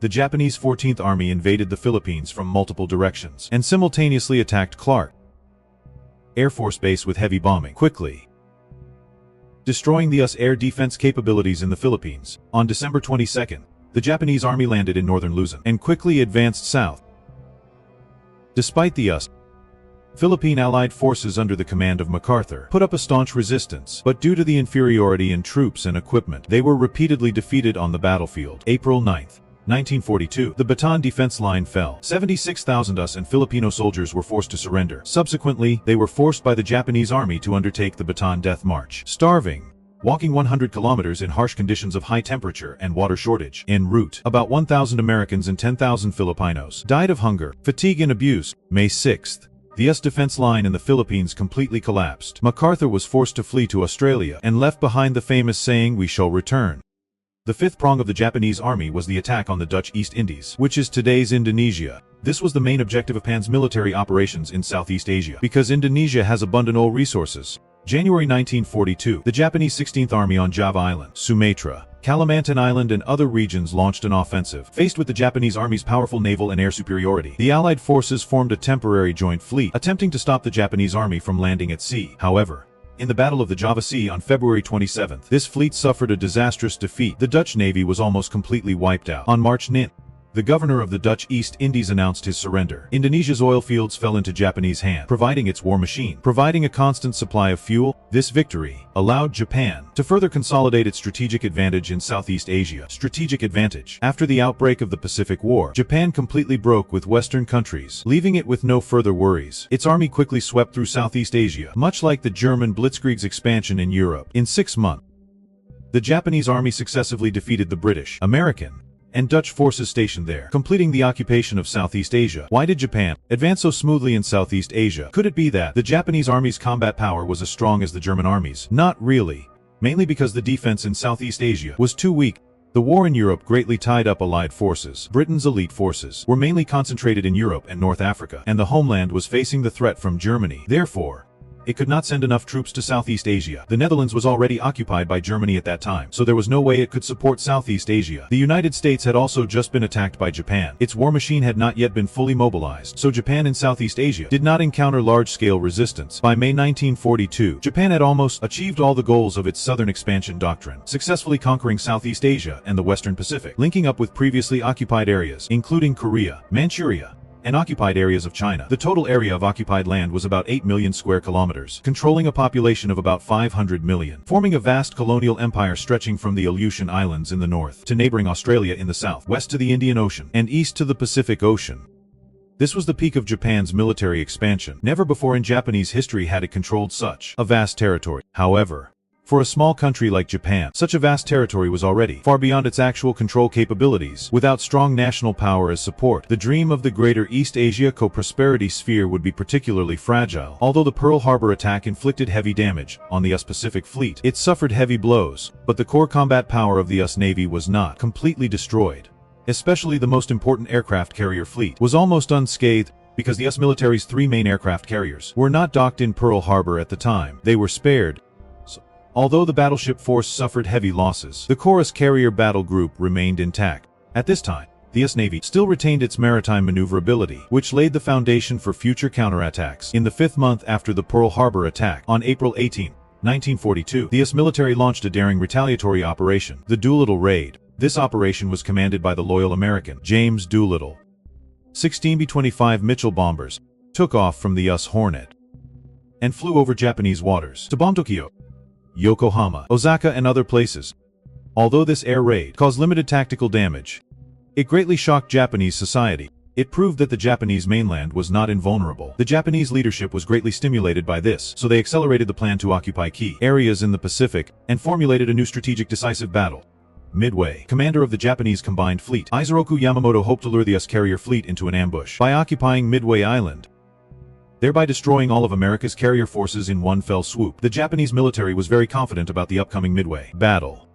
The Japanese 14th Army invaded the Philippines from multiple directions and simultaneously attacked Clark Air Force Base with heavy bombing, quickly destroying the US air defense capabilities in the Philippines. On December 22, the Japanese Army landed in northern Luzon and quickly advanced south. Despite the US, Philippine Allied forces under the command of MacArthur put up a staunch resistance, but due to the inferiority in troops and equipment, they were repeatedly defeated on the battlefield. April 9, 1942, the Bataan defense line fell. 76,000 US and Filipino soldiers were forced to surrender. Subsequently, they were forced by the Japanese Army to undertake the Bataan Death March, starving, walking 100 kilometers in harsh conditions of high temperature and water shortage. En route, about 1,000 Americans and 10,000 Filipinos died of hunger, fatigue and abuse. May 6. The US defense line in the Philippines completely collapsed. MacArthur was forced to flee to Australia and left behind the famous saying, "We shall return." The 5th prong of the Japanese Army was the attack on the Dutch East Indies, which is today's Indonesia. This was the main objective of Japan's military operations in Southeast Asia, because Indonesia has abundant oil resources. January 1942, the Japanese 16th Army on Java Island, Sumatra, Kalimantan Island and other regions launched an offensive. Faced with the Japanese Army's powerful naval and air superiority, the Allied forces formed a temporary joint fleet, attempting to stop the Japanese Army from landing at sea. However, in the Battle of the Java Sea on February 27, this fleet suffered a disastrous defeat. The Dutch Navy was almost completely wiped out. On March 9, the governor of the Dutch East Indies announced his surrender. Indonesia's oil fields fell into Japanese hands, providing its war machine, providing a constant supply of fuel. This victory allowed Japan to further consolidate its strategic advantage in Southeast Asia. Strategic advantage. After the outbreak of the Pacific War, Japan completely broke with Western countries, leaving it with no further worries. Its army quickly swept through Southeast Asia, much like the German Blitzkrieg's expansion in Europe. In 6 months, the Japanese army successively defeated the British, American, and Dutch forces stationed there, completing the occupation of Southeast Asia. Why did Japan advance so smoothly in Southeast Asia? Could it be that the Japanese army's combat power was as strong as the German army's? Not really. Mainly because the defense in Southeast Asia was too weak. The war in Europe greatly tied up Allied forces. Britain's elite forces were mainly concentrated in Europe and North Africa, and the homeland was facing the threat from Germany. Therefore, it could not send enough troops to Southeast Asia. The Netherlands was already occupied by Germany at that time, so there was no way it could support Southeast Asia. The United States had also just been attacked by Japan. Its war machine had not yet been fully mobilized, so Japan in Southeast Asia did not encounter large-scale resistance. By May 1942, Japan had almost achieved all the goals of its Southern expansion doctrine, successfully conquering Southeast Asia and the Western Pacific, linking up with previously occupied areas, including Korea, Manchuria, and occupied areas of China. The total area of occupied land was about 8 million square kilometers, controlling a population of about 500 million, forming a vast colonial empire stretching from the Aleutian Islands in the north to neighboring Australia in the south, west to the Indian Ocean, and east to the Pacific Ocean. This was the peak of Japan's military expansion. Never before in Japanese history had it controlled such a vast territory. However, for a small country like Japan, such a vast territory was already far beyond its actual control capabilities. Without strong national power as support, the dream of the Greater East Asia Co-Prosperity Sphere would be particularly fragile. Although the Pearl Harbor attack inflicted heavy damage on the US Pacific Fleet, it suffered heavy blows, but the core combat power of the US Navy was not completely destroyed. Especially the most important aircraft carrier fleet was almost unscathed, because the US military's 3 main aircraft carriers were not docked in Pearl Harbor at the time. They were spared. Although the battleship force suffered heavy losses, the Chorus carrier battle group remained intact. At this time, the US Navy still retained its maritime maneuverability, which laid the foundation for future counterattacks. In the 5th month after the Pearl Harbor attack, on April 18, 1942, the US military launched a daring retaliatory operation, the Doolittle Raid. This operation was commanded by the loyal American, James Doolittle. 16 B-25 Mitchell bombers took off from the US Hornet and flew over Japanese waters to bomb Tokyo, Yokohama, Osaka, and other places. Although this air raid caused limited tactical damage, it greatly shocked Japanese society. It proved that the Japanese mainland was not invulnerable. The Japanese leadership was greatly stimulated by this, so they accelerated the plan to occupy key areas in the Pacific and formulated a new strategic decisive battle. Midway, commander of the Japanese Combined Fleet, Isoroku Yamamoto hoped to lure the US carrier fleet into an ambush by occupying Midway Island, thereby destroying all of America's carrier forces in one fell swoop. The Japanese military was very confident about the upcoming Midway battle,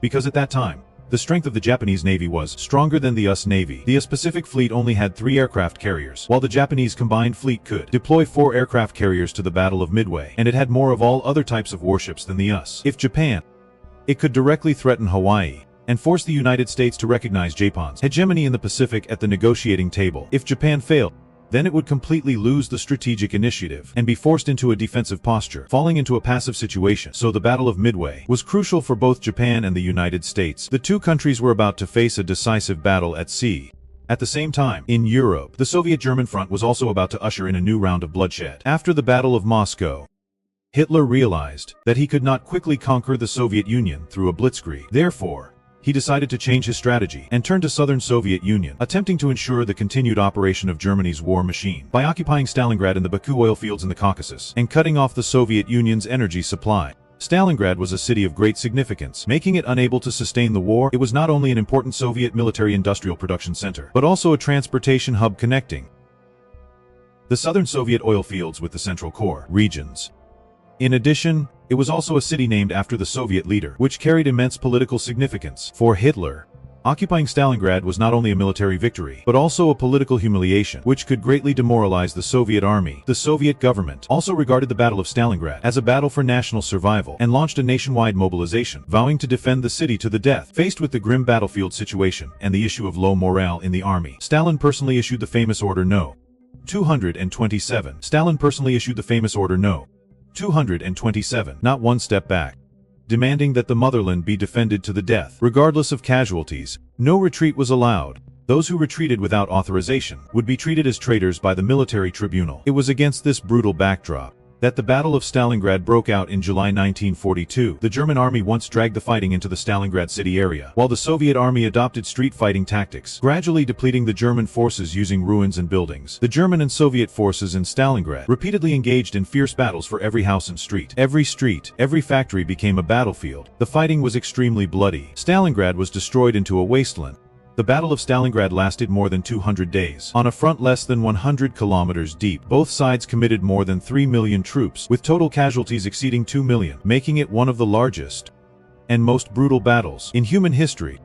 because at that time, the strength of the Japanese Navy was stronger than the US Navy. The US Pacific Fleet only had 3 aircraft carriers, while the Japanese Combined Fleet could deploy 4 aircraft carriers to the Battle of Midway, and it had more of all other types of warships than the US. If Japan, it could directly threaten Hawaii and force the United States to recognize Japan's hegemony in the Pacific at the negotiating table. If Japan failed, then it would completely lose the strategic initiative and be forced into a defensive posture, falling into a passive situation. So the Battle of Midway was crucial for both Japan and the United States. The two countries were about to face a decisive battle at sea. At the same time, in Europe, the Soviet-German front was also about to usher in a new round of bloodshed. After the Battle of Moscow, Hitler realized that he could not quickly conquer the Soviet Union through a blitzkrieg. Therefore, he decided to change his strategy and turn to southern Soviet Union, attempting to ensure the continued operation of Germany's war machine by occupying Stalingrad and the Baku oil fields in the Caucasus and cutting off the Soviet Union's energy supply. Stalingrad was a city of great significance, making it unable to sustain the war. It was not only an important Soviet military-industrial production center, but also a transportation hub connecting the southern Soviet oil fields with the Central Core regions. In addition, it was also a city named after the Soviet leader, which carried immense political significance. For Hitler, occupying Stalingrad was not only a military victory, but also a political humiliation, which could greatly demoralize the Soviet army. The Soviet government also regarded the Battle of Stalingrad as a battle for national survival and launched a nationwide mobilization, vowing to defend the city to the death. Faced with the grim battlefield situation and the issue of low morale in the army, Stalin personally issued the famous Order No. 227. Stalin personally issued the famous Order No. 227, not one step back, demanding that the motherland be defended to the death. Regardless of casualties, no retreat was allowed. Those who retreated without authorization would be treated as traitors by the military tribunal. It was against this brutal backdrop that the Battle of Stalingrad broke out in July 1942. The German army once dragged the fighting into the Stalingrad city area, while the Soviet army adopted street fighting tactics, gradually depleting the German forces using ruins and buildings. The German and Soviet forces in Stalingrad repeatedly engaged in fierce battles for every house and street. Every factory became a battlefield. The fighting was extremely bloody. Stalingrad was destroyed into a wasteland. The Battle of Stalingrad lasted more than 200 days. On a front less than 100 kilometers deep, both sides committed more than 3 million troops, with total casualties exceeding 2 million, making it one of the largest and most brutal battles in human history.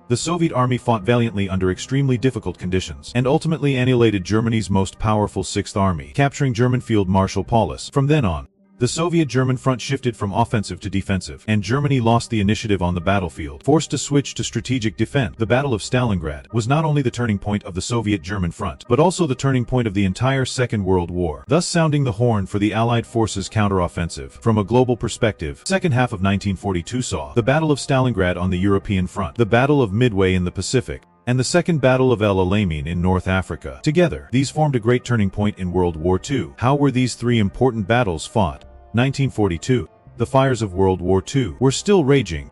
The Soviet army fought valiantly under extremely difficult conditions, and ultimately annihilated Germany's most powerful Sixth Army, capturing German Field Marshal Paulus. From then on, the Soviet-German front shifted from offensive to defensive, and Germany lost the initiative on the battlefield, forced to switch to strategic defense. The Battle of Stalingrad was not only the turning point of the Soviet-German front, but also the turning point of the entire Second World War, thus sounding the horn for the Allied forces' counteroffensive. From a global perspective, the second half of 1942 saw the Battle of Stalingrad on the European front, the Battle of Midway in the Pacific, and the Second Battle of El Alamein in North Africa. Together, these formed a great turning point in World War II. How were these three important battles fought? 1942. The fires of World War II were still raging.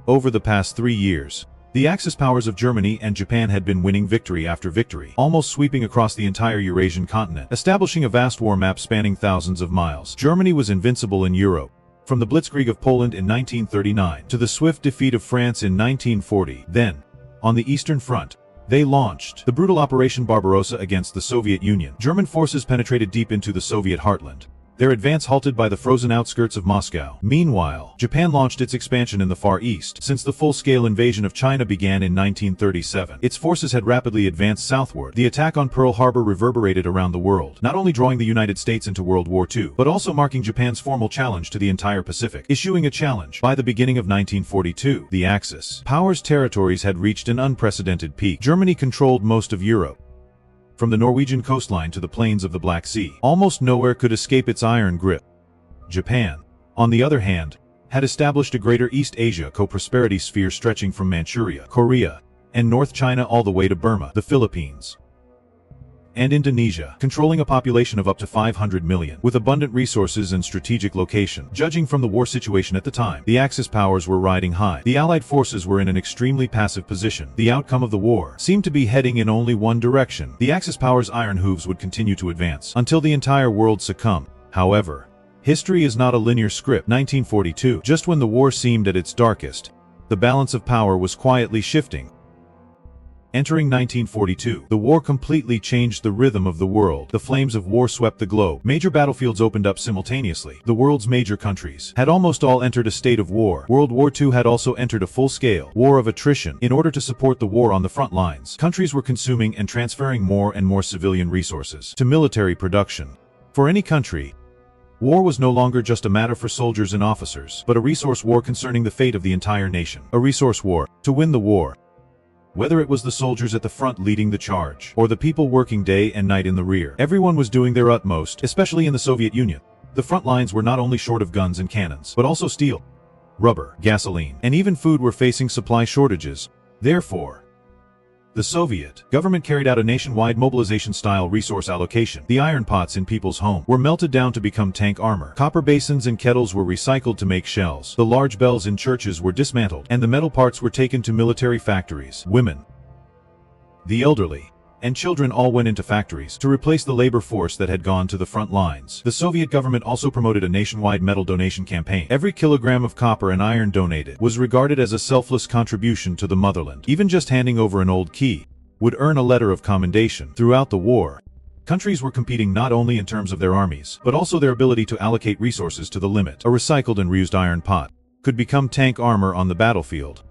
Over the past 3 years, the Axis powers of Germany and Japan had been winning victory after victory, almost sweeping across the entire Eurasian continent, establishing a vast war map spanning thousands of miles. Germany was invincible in Europe. From the Blitzkrieg of Poland in 1939 to the swift defeat of France in 1940, then, on the Eastern Front, they launched the brutal Operation Barbarossa against the Soviet Union. German forces penetrated deep into the Soviet heartland, their advance halted by the frozen outskirts of Moscow. Meanwhile, Japan launched its expansion in the Far East. Since the full-scale invasion of China began in 1937, its forces had rapidly advanced southward. The attack on Pearl Harbor reverberated around the world, not only drawing the United States into World War II, but also marking Japan's formal challenge to the entire Pacific. Issuing a challenge, by the beginning of 1942, the Axis powers' territories had reached an unprecedented peak. Germany controlled most of Europe. From the Norwegian coastline to the plains of the Black Sea, almost nowhere could escape its iron grip. Japan, on the other hand, had established a greater East Asia co-prosperity sphere stretching from Manchuria, Korea, and North China all the way to Burma, the Philippines, and Indonesia, controlling a population of up to 500 million, with abundant resources and strategic location. Judging from the war situation at the time, the Axis powers were riding high. The Allied forces were in an extremely passive position. The outcome of the war seemed to be heading in only one direction. The Axis powers' iron hooves would continue to advance until the entire world succumbed. However, history is not a linear script. 1942, just when the war seemed at its darkest, the balance of power was quietly shifting. Entering 1942, the war completely changed the rhythm of the world. The flames of war swept the globe. Major battlefields opened up simultaneously. The world's major countries had almost all entered a state of war. World War II had also entered a full-scale war of attrition. In order to support the war on the front lines, countries were consuming and transferring more and more civilian resources to military production. For any country, war was no longer just a matter for soldiers and officers, but a resource war concerning the fate of the entire nation. A resource war. To win the war, whether it was the soldiers at the front leading the charge, or the people working day and night in the rear, everyone was doing their utmost, especially in the Soviet Union. The front lines were not only short of guns and cannons, but also steel, rubber, gasoline, and even food were facing supply shortages. Therefore, the Soviet government carried out a nationwide mobilization-style resource allocation. The iron pots in people's homes were melted down to become tank armor. Copper basins and kettles were recycled to make shells. The large bells in churches were dismantled, and the metal parts were taken to military factories. Women, the elderly, and children all went into factories to replace the labor force that had gone to the front lines. The Soviet government also promoted a nationwide metal donation campaign. Every kilogram of copper and iron donated was regarded as a selfless contribution to the motherland. Even just handing over an old key would earn a letter of commendation. Throughout the war, countries were competing not only in terms of their armies, but also their ability to allocate resources to the limit. A recycled and reused iron pot could become tank armor on the battlefield.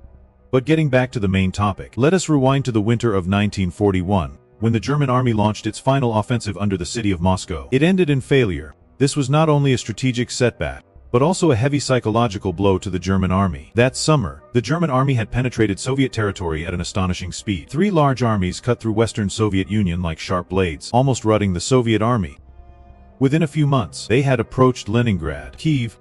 But getting back to the main topic, let us rewind to the winter of 1941. When the German army launched its final offensive under the city of Moscow. It ended in failure. This was not only a strategic setback, but also a heavy psychological blow to the German army. That summer, the German army had penetrated Soviet territory at an astonishing speed. 3 large armies cut through Western Soviet Union like sharp blades, almost rutting the Soviet army. Within a few months, they had approached Leningrad, Kiev,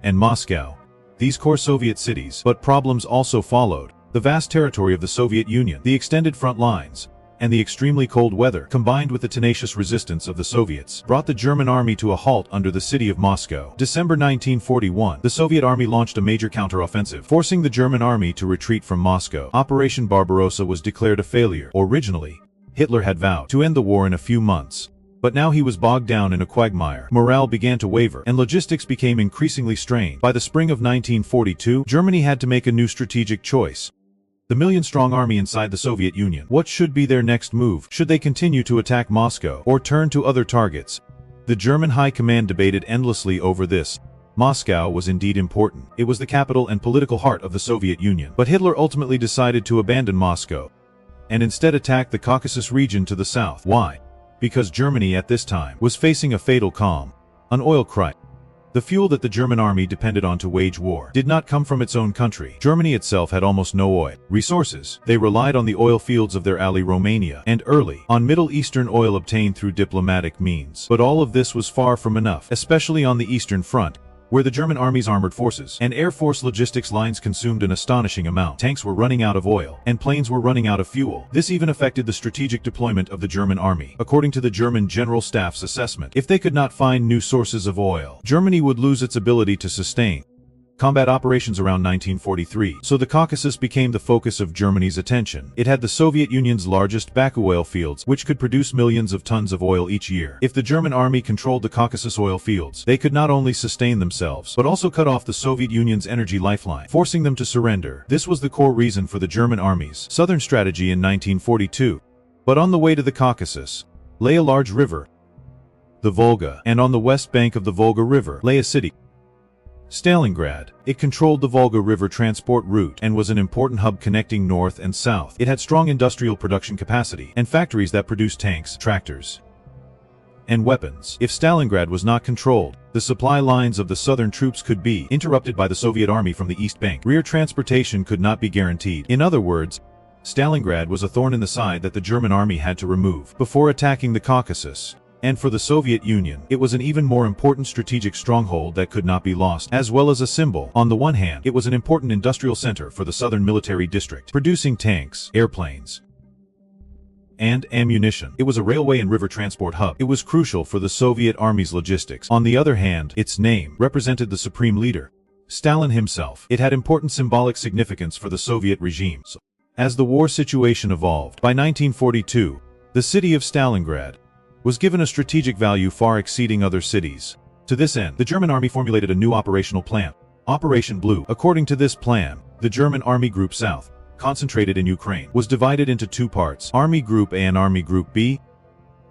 and Moscow, these core Soviet cities. But problems also followed. The vast territory of the Soviet Union, the extended front lines, and the extremely cold weather, combined with the tenacious resistance of the Soviets, brought the German army to a halt under the city of Moscow. December 1941, the Soviet army launched a major counteroffensive, forcing the German army to retreat from Moscow. Operation Barbarossa was declared a failure. Originally, Hitler had vowed to end the war in a few months. But now he was bogged down in a quagmire. Morale began to waver, and logistics became increasingly strained. By the spring of 1942, Germany had to make a new strategic choice. The million-strong army inside the Soviet Union. What should be their next move? Should they continue to attack Moscow, or turn to other targets? The German high command debated endlessly over this. Moscow was indeed important. It was the capital and political heart of the Soviet Union. But Hitler ultimately decided to abandon Moscow, and instead attack the Caucasus region to the south. Why? Because Germany at this time was facing a fatal calm, an oil crisis. The fuel that the German army depended on to wage war did not come from its own country. Germany itself had almost no oil resources. They relied on the oil fields of their ally Romania, and early on Middle Eastern oil obtained through diplomatic means. But all of this was far from enough, especially on the Eastern Front, where the German army's armored forces and Air Force logistics lines consumed an astonishing amount. Tanks were running out of oil, and planes were running out of fuel. This even affected the strategic deployment of the German army. According to the German General Staff's assessment, if they could not find new sources of oil, Germany would lose its ability to sustain combat operations around 1943. So the Caucasus became the focus of Germany's attention. It had the Soviet Union's largest Baku oil fields, which could produce millions of tons of oil each year. If the German army controlled the Caucasus oil fields, they could not only sustain themselves, but also cut off the Soviet Union's energy lifeline, forcing them to surrender. This was the core reason for the German army's southern strategy in 1942. But on the way to the Caucasus lay a large river, the Volga, and on the west bank of the Volga River lay a city, Stalingrad. It controlled the Volga River transport route and was an important hub connecting north and south. It had strong industrial production capacity and factories that produced tanks, tractors, and weapons. If Stalingrad was not controlled, the supply lines of the southern troops could be interrupted by the Soviet army from the East Bank. Rear transportation could not be guaranteed. In other words, Stalingrad was a thorn in the side that the German army had to remove before attacking the Caucasus. And for the Soviet Union, it was an even more important strategic stronghold that could not be lost, as well as a symbol. On the one hand, it was an important industrial center for the southern military district, producing tanks, airplanes, and ammunition. It was a railway and river transport hub. It was crucial for the Soviet army's logistics. On the other hand, its name represented the supreme leader, Stalin himself. It had important symbolic significance for the Soviet regime. As the war situation evolved, by 1942, the city of Stalingrad was given a strategic value far exceeding other cities. To this end, the German army formulated a new operational plan, Operation Blue. According to this plan, the German Army Group South, concentrated in Ukraine, was divided into two parts, Army Group A and Army Group B.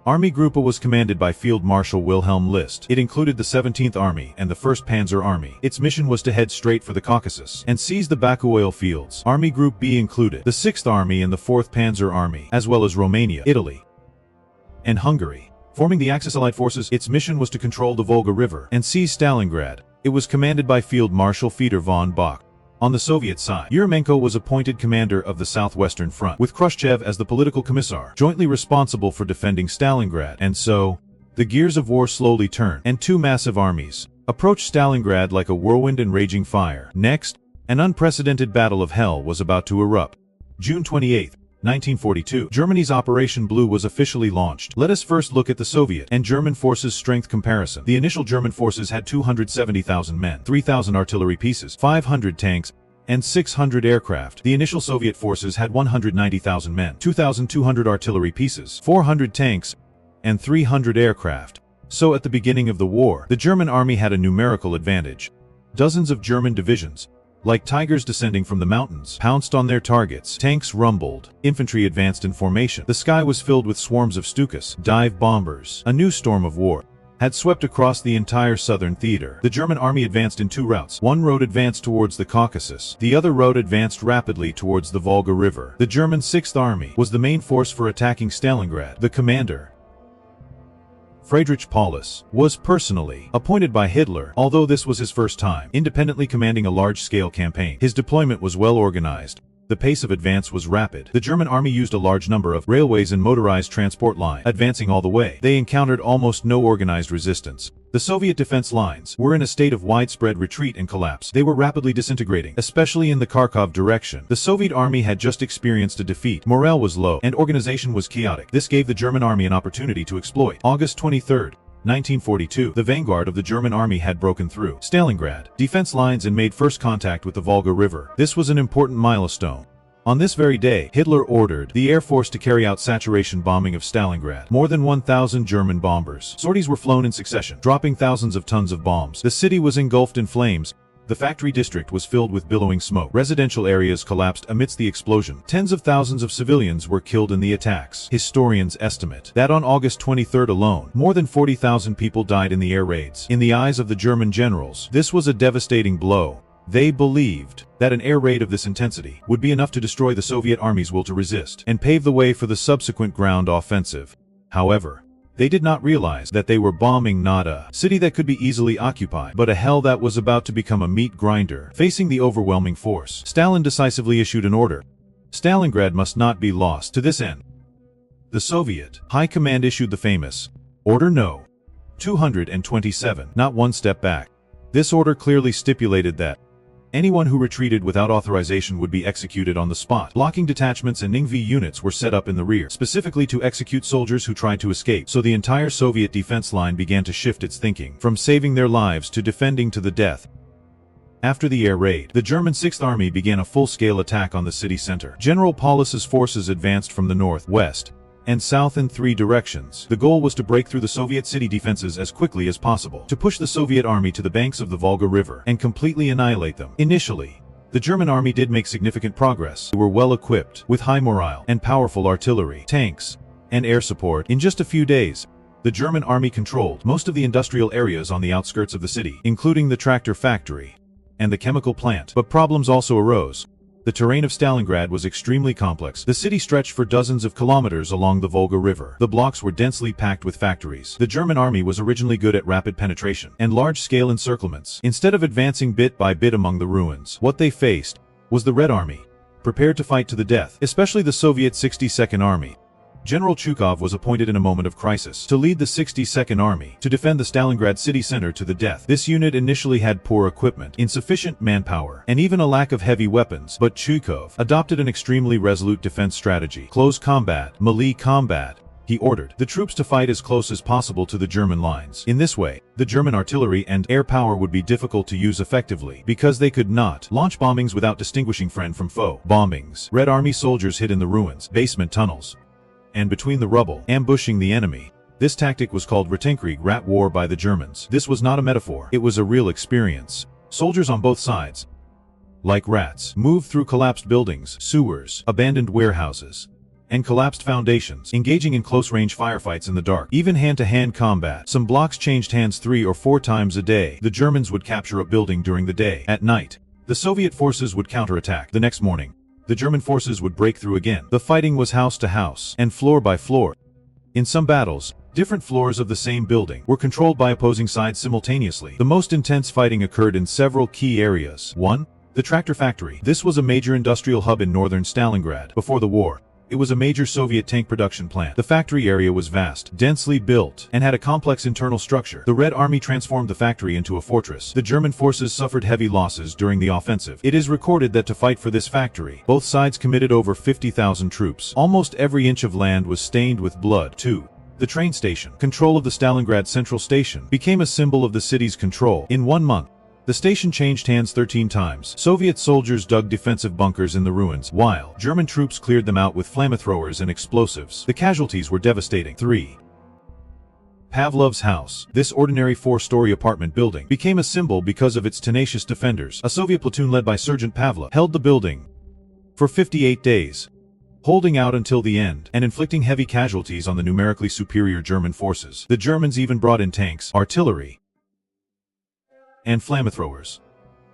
Army Group A was commanded by Field Marshal Wilhelm List. It included the 17th Army and the 1st Panzer Army. Its mission was to head straight for the Caucasus and seize the Baku oil fields. Army Group B included the 6th Army and the 4th Panzer Army, as well as Romania, Italy, and Hungary. Forming the Axis Allied forces, its mission was to control the Volga River and seize Stalingrad. It was commanded by Field Marshal Fedor von Bock. On the Soviet side, Yermenko was appointed commander of the Southwestern Front, with Khrushchev as the political commissar, jointly responsible for defending Stalingrad. And so, the gears of war slowly turned, and two massive armies approached Stalingrad like a whirlwind and raging fire. Next, an unprecedented battle of hell was about to erupt. June 28, 1942, Germany's Operation Blue was officially launched. Let us first look at the Soviet and German forces' strength comparison. The initial German forces had 270,000 men, 3,000 artillery pieces, 500 tanks, and 600 aircraft. The initial Soviet forces had 190,000 men, 2,200 artillery pieces, 400 tanks, and 300 aircraft. So at the beginning of the war, the German army had a numerical advantage. Dozens of German divisions, like tigers descending from the mountains, pounced on their targets. Tanks rumbled. Infantry advanced in formation. The sky was filled with swarms of Stukas, dive bombers. A new storm of war had swept across the entire southern theater. The German army advanced in two routes. One road advanced towards the Caucasus. The other road advanced rapidly towards the Volga River. The German 6th Army was the main force for attacking Stalingrad. The commander, Friedrich Paulus, was personally appointed by Hitler, although this was his first time independently commanding a large-scale campaign. His deployment was well organized, The pace of advance was rapid. The German army used a large number of railways and motorized transport lines, advancing all the way. They encountered almost no organized resistance. The Soviet defense lines were in a state of widespread retreat and collapse. They were rapidly disintegrating, especially in the Kharkov direction. The Soviet army had just experienced a defeat. Morale was low, and organization was chaotic. This gave the German army an opportunity to exploit. August 23, 1942, the vanguard of the German army had broken through Stalingrad defense lines and made first contact with the Volga River. This was an important milestone. On this very day, Hitler ordered the Air Force to carry out saturation bombing of Stalingrad. More than 1,000 German bombers. Sorties were flown in succession, dropping thousands of tons of bombs. The city was engulfed in flames. The factory district was filled with billowing smoke. Residential areas collapsed amidst the explosion. Tens of thousands of civilians were killed in the attacks. Historians estimate that on August 23 alone, more than 40,000 people died in the air raids. In the eyes of the German generals, this was a devastating blow. They believed that an air raid of this intensity would be enough to destroy the Soviet army's will to resist and pave the way for the subsequent ground offensive. However, they did not realize that they were bombing not a city that could be easily occupied, but a hell that was about to become a meat grinder. Facing the overwhelming force, Stalin decisively issued an order. Stalingrad must not be lost. To this end, the Soviet High Command issued the famous Order No. 227, not one step back. This order clearly stipulated that anyone who retreated without authorization would be executed on the spot. Blocking detachments and Ingv units were set up in the rear, specifically to execute soldiers who tried to escape. So the entire Soviet defense line began to shift its thinking, from saving their lives to defending to the death. After the air raid, the German 6th Army began a full-scale attack on the city center. General Paulus's forces advanced from the north, west, and south in 3 directions. The goal was to break through the Soviet city defenses as quickly as possible, to push the Soviet army to the banks of the Volga River, and completely annihilate them. Initially, the German army did make significant progress. They were well equipped, with high morale, and powerful artillery, tanks, and air support. In just a few days, the German army controlled most of the industrial areas on the outskirts of the city, including the tractor factory and the chemical plant. But problems also arose. The terrain of Stalingrad was extremely complex. The city stretched for dozens of kilometers along the Volga River. The blocks were densely packed with factories. The German army was originally good at rapid penetration and large-scale encirclements. Instead of advancing bit by bit among the ruins, what they faced was the Red Army, prepared to fight to the death, especially the Soviet 62nd Army. General Chukov was appointed in a moment of crisis to lead the 62nd Army to defend the Stalingrad city center to the death. This unit initially had poor equipment, insufficient manpower, and even a lack of heavy weapons, but Chukov adopted an extremely resolute defense strategy. Close combat, melee combat. He ordered the troops to fight as close as possible to the German lines. In this way, the German artillery and air power would be difficult to use effectively, because they could not launch bombings without distinguishing friend from foe. Bombings. Red Army soldiers hid in the ruins, basement tunnels, and between the rubble, ambushing the enemy. This tactic was called Rattenkrieg, rat war, by the Germans. This was not a metaphor. It was a real experience. Soldiers on both sides, like rats, moved through collapsed buildings, sewers, abandoned warehouses, and collapsed foundations, engaging in close-range firefights in the dark, even hand-to-hand combat. Some blocks changed hands 3 or 4 times a day. The Germans would capture a building during the day. At night, the Soviet forces would counterattack. The next morning, the German forces would break through again. The fighting was house to house and floor by floor. In some battles, different floors of the same building were controlled by opposing sides simultaneously. The most intense fighting occurred in several key areas. 1. The tractor factory. This was a major industrial hub in northern Stalingrad. Before the war, it was a major Soviet tank production plant. The factory area was vast, densely built, and had a complex internal structure. The Red Army transformed the factory into a fortress. The German forces suffered heavy losses during the offensive. It is recorded that to fight for this factory, both sides committed over 50,000 troops. Almost every inch of land was stained with blood. 2. The train station. Control of the Stalingrad Central Station became a symbol of the city's control. In 1 month, the station changed hands 13 times. Soviet soldiers dug defensive bunkers in the ruins, while German troops cleared them out with flamethrowers and explosives. The casualties were devastating. 3. Pavlov's house. This ordinary 4-story apartment building became a symbol because of its tenacious defenders. A Soviet platoon led by Sergeant Pavlov held the building for 58 days, holding out until the end and inflicting heavy casualties on the numerically superior German forces. The Germans even brought in tanks, artillery, and flamethrowers,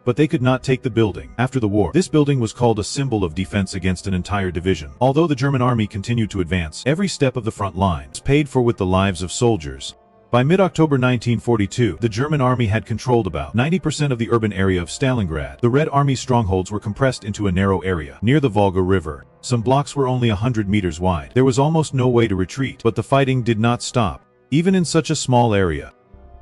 but they could not take the building. After the war, this building was called a symbol of defense against an entire division. Although the German army continued to advance, every step of the front line was paid for with the lives of soldiers. By mid-October 1942, the German army had controlled about 90% of the urban area of Stalingrad. The Red Army's strongholds were compressed into a narrow area, near the Volga River. Some blocks were only 100 meters wide. There was almost no way to retreat, but the fighting did not stop, even in such a small area.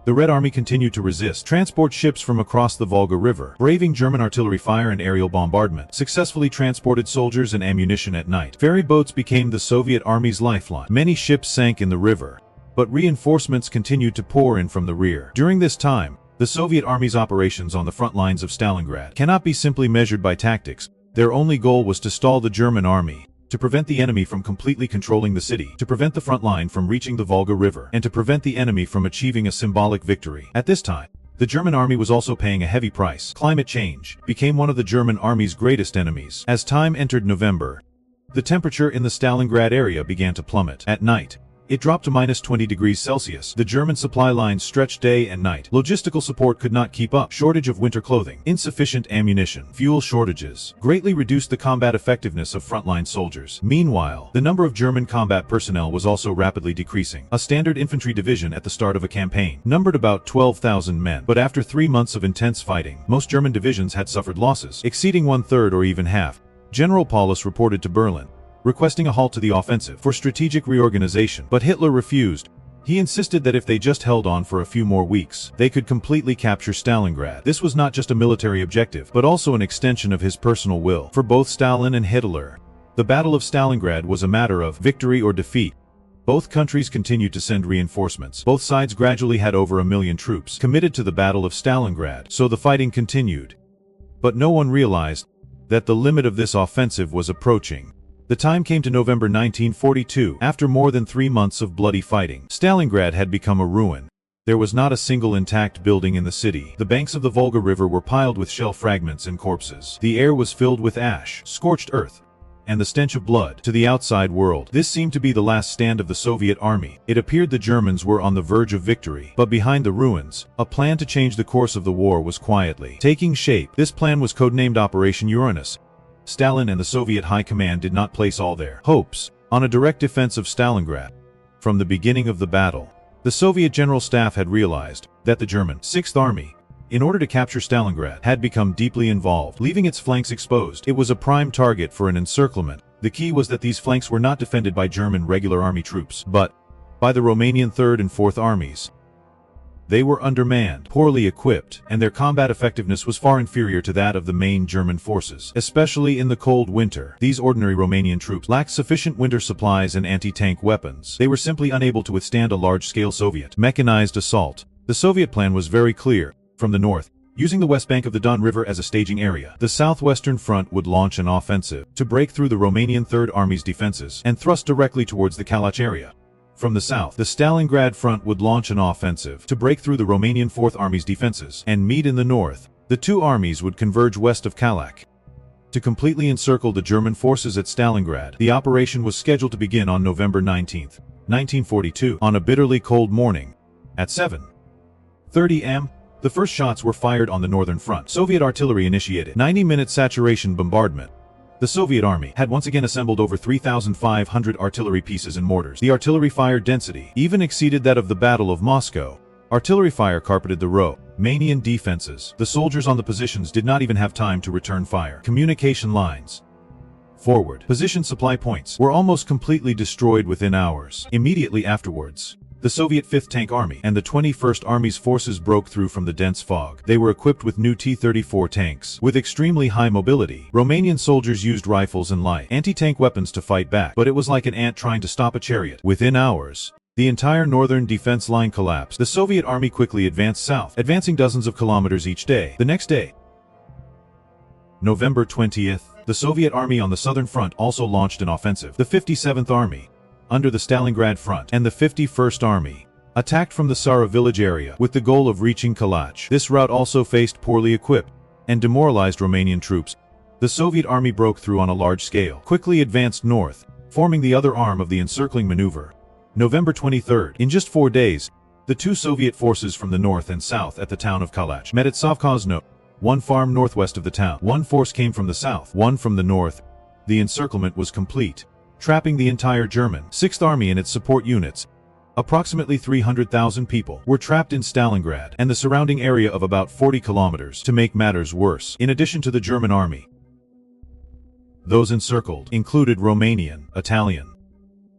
The Red Army continued to resist. Transport ships from across the Volga River, braving German artillery fire and aerial bombardment, successfully transported soldiers and ammunition at night. Ferry boats became the Soviet Army's lifeline. Many ships sank in the river, but reinforcements continued to pour in from the rear. During this time, the Soviet Army's operations on the front lines of Stalingrad cannot be simply measured by tactics. Their only goal was to stall the German army, to prevent the enemy from completely controlling the city, to prevent the front line from reaching the Volga River, and to prevent the enemy from achieving a symbolic victory. At this time, the German army was also paying a heavy price. Climate change became one of the German army's greatest enemies. As time entered November, the temperature in the Stalingrad area began to plummet. At night, it dropped to -20°C. The German supply lines stretched day and night. Logistical support could not keep up. Shortage of winter clothing, insufficient ammunition, fuel shortages greatly reduced the combat effectiveness of frontline soldiers. Meanwhile, the number of German combat personnel was also rapidly decreasing. A standard infantry division at the start of a campaign numbered about 12,000 men, but after 3 months of intense fighting, most German divisions had suffered losses, exceeding 1/3 or even half. General Paulus reported to Berlin, requesting a halt to the offensive for strategic reorganization, but Hitler refused. He insisted that if they just held on for a few more weeks, they could completely capture Stalingrad. This was not just a military objective, but also an extension of his personal will. For both Stalin and Hitler, the Battle of Stalingrad was a matter of victory or defeat. Both countries continued to send reinforcements. Both sides gradually had over 1 million troops committed to the Battle of Stalingrad, so the fighting continued. But no one realized that the limit of this offensive was approaching. The time came to November 1942. After more than 3 months of bloody fighting, Stalingrad had become a ruin. There was not a single intact building in the city. The banks of the Volga River were piled with shell fragments and corpses. The air was filled with ash, scorched earth, and the stench of blood. To the outside world, this seemed to be the last stand of the Soviet army. It appeared the Germans were on the verge of victory. But behind the ruins, a plan to change the course of the war was quietly taking shape. This plan was codenamed Operation Uranus. Stalin and the Soviet High Command did not place all their hopes on a direct defense of Stalingrad. From the beginning of the battle, the Soviet General Staff had realized that the German Sixth Army, in order to capture Stalingrad, had become deeply involved, leaving its flanks exposed. It was a prime target for an encirclement. The key was that these flanks were not defended by German regular army troops, but by the Romanian Third and Fourth Armies. They were undermanned, poorly equipped, and their combat effectiveness was far inferior to that of the main German forces. Especially in the cold winter, these ordinary Romanian troops lacked sufficient winter supplies and anti-tank weapons. They were simply unable to withstand a large-scale Soviet mechanized assault. The Soviet plan was very clear. From the north, using the west bank of the Don River as a staging area, the southwestern front would launch an offensive to break through the Romanian Third Army's defenses and thrust directly towards the Kalach area. From the south, the Stalingrad front would launch an offensive to break through the Romanian Fourth Army's defenses and meet in the north. The two armies would converge west of Kalach to completely encircle the German forces at Stalingrad. The operation was scheduled to begin on November 19, 1942. On a bitterly cold morning, at 7:30 am, the first shots were fired on the northern front. Soviet artillery initiated 90-minute saturation bombardment. The Soviet army had once again assembled over 3,500 artillery pieces and mortars. The artillery fire density even exceeded that of the Battle of Moscow. Artillery fire carpeted the Romanian defenses. The soldiers on the positions did not even have time to return fire. Communication lines, forward position supply points were almost completely destroyed within hours. Immediately afterwards, the Soviet 5th Tank Army and the 21st Army's forces broke through from the dense fog. They were equipped with new T-34 tanks with extremely high mobility. Romanian soldiers used rifles and light anti-tank weapons to fight back, but it was like an ant trying to stop a chariot. Within hours, the entire northern defense line collapsed. The Soviet army quickly advanced south, advancing dozens of kilometers each day. The next day, November 20th, the Soviet army on the southern front also launched an offensive. The 57th Army, under the Stalingrad front, and the 51st Army attacked from the Sara village area with the goal of reaching Kalach. This route also faced poorly equipped and demoralized Romanian troops. The Soviet army broke through on a large scale, quickly advanced north, forming the other arm of the encircling maneuver. November 23rd, in just 4 days, the two Soviet forces from the north and south at the town of Kalach met at Sovkhozno, one farm northwest of the town. One force came from the south, one from the north. The encirclement was complete, trapping the entire German 6th Army and its support units. Approximately 300,000 people were trapped in Stalingrad and the surrounding area of about 40 kilometers. To make matters worse, in addition to the German army, those encircled included Romanian, Italian,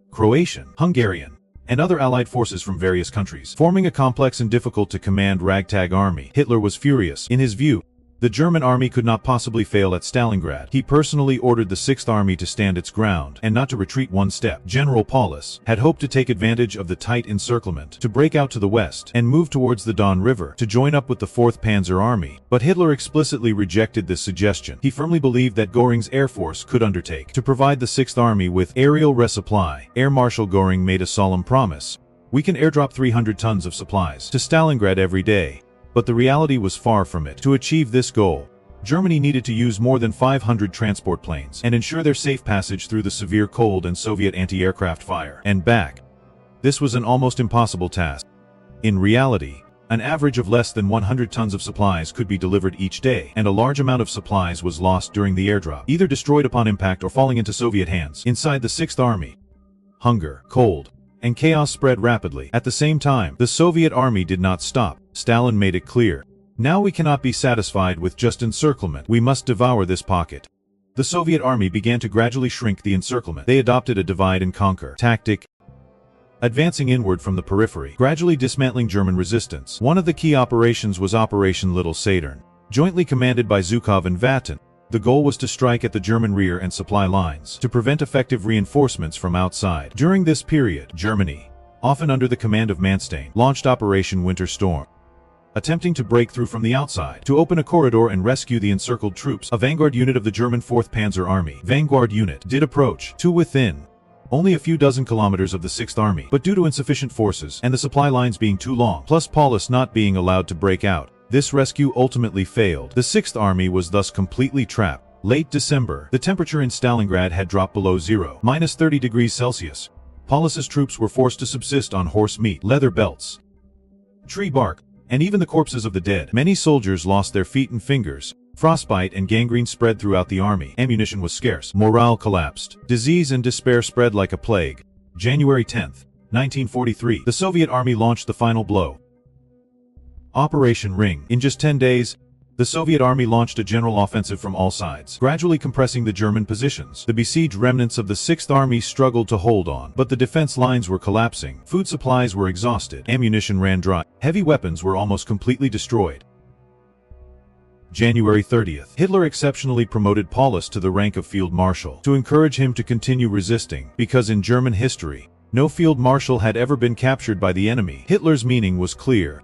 Croatian, Hungarian, and other allied forces from various countries, forming a complex and difficult-to-command ragtag army. Hitler was furious. In his view, the German army could not possibly fail at Stalingrad. He personally ordered the Sixth Army to stand its ground and not to retreat one step. General Paulus had hoped to take advantage of the tight encirclement to break out to the west and move towards the Don River to join up with the 4th Panzer Army, but Hitler explicitly rejected this suggestion. He firmly believed that Göring's Air Force could undertake to provide the Sixth Army with aerial resupply. Air Marshal Göring made a solemn promise: "We can airdrop 300 tons of supplies to Stalingrad every day." But the reality was far from it. To achieve this goal, Germany needed to use more than 500 transport planes and ensure their safe passage through the severe cold and Soviet anti-aircraft fire and back. This was an almost impossible task. In reality, an average of less than 100 tons of supplies could be delivered each day, and a large amount of supplies was lost during the airdrop, either destroyed upon impact or falling into Soviet hands. Inside the Sixth Army, hunger, cold, and chaos spread rapidly. At the same time, the Soviet army did not stop. Stalin made it clear: "Now we cannot be satisfied with just encirclement. We must devour this pocket." The Soviet army began to gradually shrink the encirclement. They adopted a divide-and-conquer tactic, advancing inward from the periphery, gradually dismantling German resistance. One of the key operations was Operation Little Saturn, jointly commanded by Zhukov and Vatin. The goal was to strike at the German rear and supply lines to prevent effective reinforcements from outside. During this period, Germany, often under the command of Manstein, launched Operation Winter Storm, attempting to break through from the outside to open a corridor and rescue the encircled troops. A vanguard unit of the German 4th Panzer Army did approach to within only a few dozen kilometers of the 6th Army, but due to insufficient forces and the supply lines being too long, plus Paulus not being allowed to break out, this rescue ultimately failed. The 6th Army was thus completely trapped. Late December, the temperature in Stalingrad had dropped below zero, -30 degrees Celsius. Paulus's troops were forced to subsist on horse meat, leather belts, tree bark, and even the corpses of the dead. Many soldiers lost their feet and fingers. Frostbite and gangrene spread throughout the army. Ammunition was scarce. Morale collapsed. Disease and despair spread like a plague. January 10, 1943, the Soviet army launched the final blow, Operation Ring. In just 10 days, the Soviet army launched a general offensive from all sides, gradually compressing the German positions. The besieged remnants of the 6th Army struggled to hold on, but the defense lines were collapsing. Food supplies were exhausted. Ammunition ran dry. Heavy weapons were almost completely destroyed. January 30th, Hitler exceptionally promoted Paulus to the rank of Field Marshal to encourage him to continue resisting, because in German history, no Field Marshal had ever been captured by the enemy. Hitler's meaning was clear.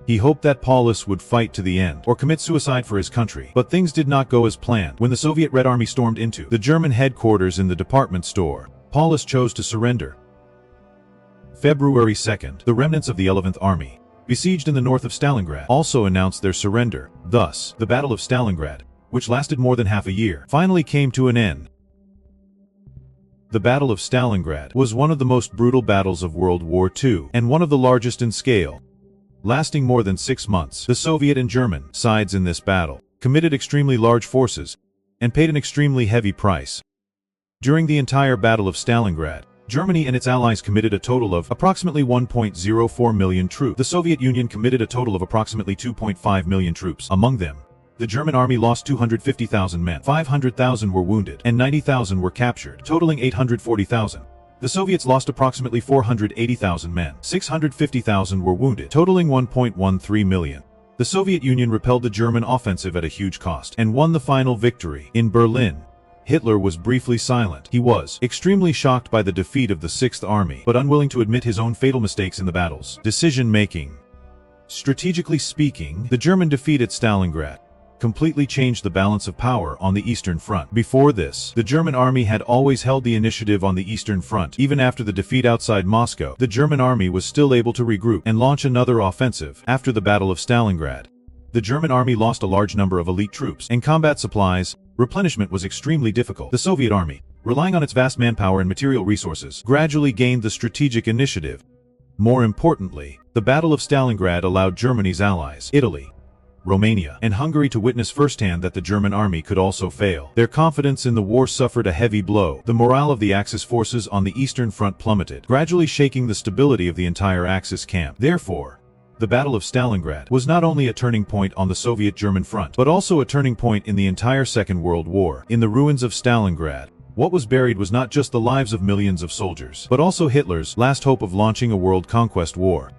He hoped that Paulus would fight to the end or commit suicide for his country. But things did not go as planned. When the Soviet Red Army stormed into the German headquarters in the department store, Paulus chose to surrender. February 2nd, the remnants of the 11th Army, besieged in the north of Stalingrad, also announced their surrender. Thus, the Battle of Stalingrad, which lasted more than half a year, finally came to an end. The Battle of Stalingrad was one of the most brutal battles of World War II, and one of the largest in scale, lasting more than 6 months. The Soviet and German sides in this battle committed extremely large forces and paid an extremely heavy price. During the entire Battle of Stalingrad, Germany and its allies committed a total of approximately 1.04 million troops. The Soviet Union committed a total of approximately 2.5 million troops. Among them, the German army lost 250,000 men, 500,000 were wounded, and 90,000 were captured, totaling 840,000. The Soviets lost approximately 480,000 men, 650,000 were wounded, totaling 1.13 million. The Soviet Union repelled the German offensive at a huge cost and won the final victory. In Berlin, Hitler was briefly silent. He was extremely shocked by the defeat of the 6th Army, but unwilling to admit his own fatal mistakes in the battles. Decision-making. Strategically speaking, the German defeat at Stalingrad completely changed the balance of power on the Eastern Front. Before this, the German army had always held the initiative on the Eastern Front. Even after the defeat outside Moscow, the German army was still able to regroup and launch another offensive. After the Battle of Stalingrad, the German army lost a large number of elite troops and combat supplies. Replenishment was extremely difficult. The Soviet army, relying on its vast manpower and material resources, gradually gained the strategic initiative. More importantly, the Battle of Stalingrad allowed Germany's allies, Italy, Romania, and Hungary to witness firsthand that the German army could also fail. Their confidence in the war suffered a heavy blow. The morale of the Axis forces on the Eastern Front plummeted, gradually shaking the stability of the entire Axis camp. Therefore, the Battle of Stalingrad was not only a turning point on the Soviet-German front, but also a turning point in the entire Second World War. In the ruins of Stalingrad, what was buried was not just the lives of millions of soldiers, but also Hitler's last hope of launching a world conquest war.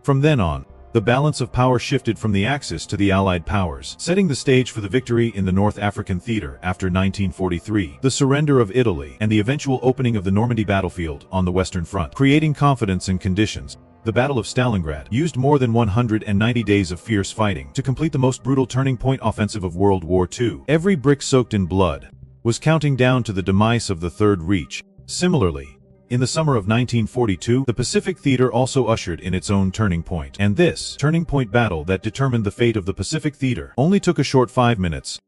From then on, the balance of power shifted from the Axis to the Allied powers, setting the stage for the victory in the North African theater after 1943, the surrender of Italy, and the eventual opening of the Normandy battlefield on the Western Front, creating confidence and conditions. The Battle of Stalingrad used more than 190 days of fierce fighting to complete the most brutal turning point offensive of World War II. Every brick soaked in blood was counting down to the demise of the Third Reich. Similarly, in the summer of 1942, the Pacific Theater also ushered in its own turning point. And this turning point battle that determined the fate of the Pacific Theater only took a short 5 minutes.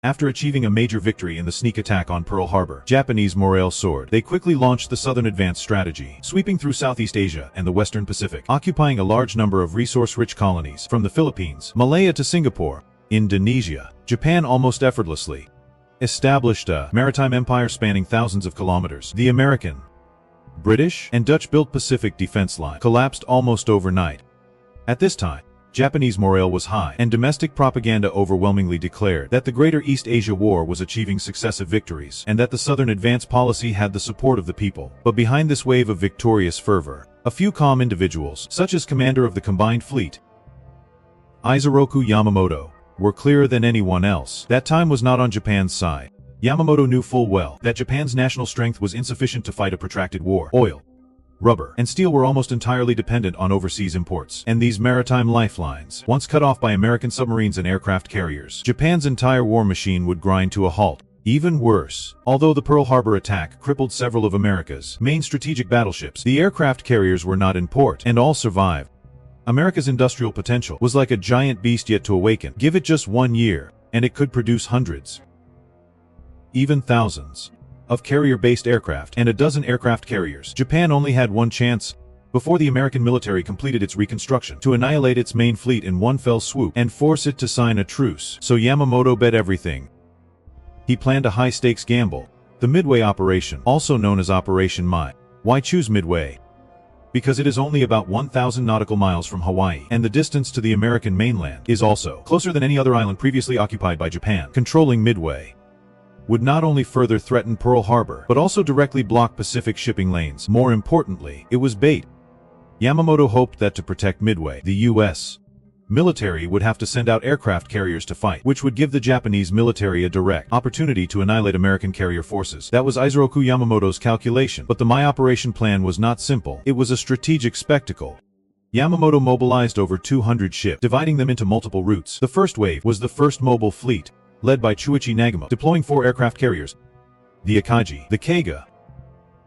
After achieving a major victory in the sneak attack on Pearl Harbor, Japanese morale soared. They quickly launched the Southern Advance strategy, sweeping through Southeast Asia and the Western Pacific, occupying a large number of resource-rich colonies, from the Philippines, Malaya to Singapore, Indonesia. Japan almost effortlessly established a maritime empire spanning thousands of kilometers. The American, British, and Dutch-built Pacific Defense Line collapsed almost overnight. At this time, Japanese morale was high, and domestic propaganda overwhelmingly declared that the Greater East Asia War was achieving successive victories, and that the Southern Advance policy had the support of the people. But behind this wave of victorious fervor, a few calm individuals, such as commander of the combined fleet, Isoroku Yamamoto, were clearer than anyone else. That time was not on Japan's side. Yamamoto knew full well that Japan's national strength was insufficient to fight a protracted war. Oil, rubber, and steel were almost entirely dependent on overseas imports, and these maritime lifelines, once cut off by American submarines and aircraft carriers, Japan's entire war machine would grind to a halt. Even worse, although the Pearl Harbor attack crippled several of America's main strategic battleships, the aircraft carriers were not in port, and all survived. America's industrial potential was like a giant beast yet to awaken. Give it just 1 year, and it could produce hundreds, even thousands, of carrier-based aircraft and a dozen aircraft carriers. Japan only had one chance before the American military completed its reconstruction to annihilate its main fleet in one fell swoop and force it to sign a truce. So Yamamoto bet everything. He planned a high-stakes gamble, the Midway Operation, also known as Operation Mai. Why choose Midway? Because it is only about 1,000 nautical miles from Hawaii, and the distance to the American mainland is also closer than any other island previously occupied by Japan. Controlling Midway would not only further threaten Pearl Harbor, but also directly block Pacific shipping lanes. More importantly, it was bait. Yamamoto hoped that to protect Midway, the U.S. military would have to send out aircraft carriers to fight, which would give the Japanese military a direct opportunity to annihilate American carrier forces. That was Isoroku Yamamoto's calculation, but the Mai operation plan was not simple. It was a strategic spectacle. Yamamoto mobilized over 200 ships, dividing them into multiple routes. The first wave was the first mobile fleet, led by Chuichi Nagamo, deploying 4 aircraft carriers, the Akagi, the Keiga,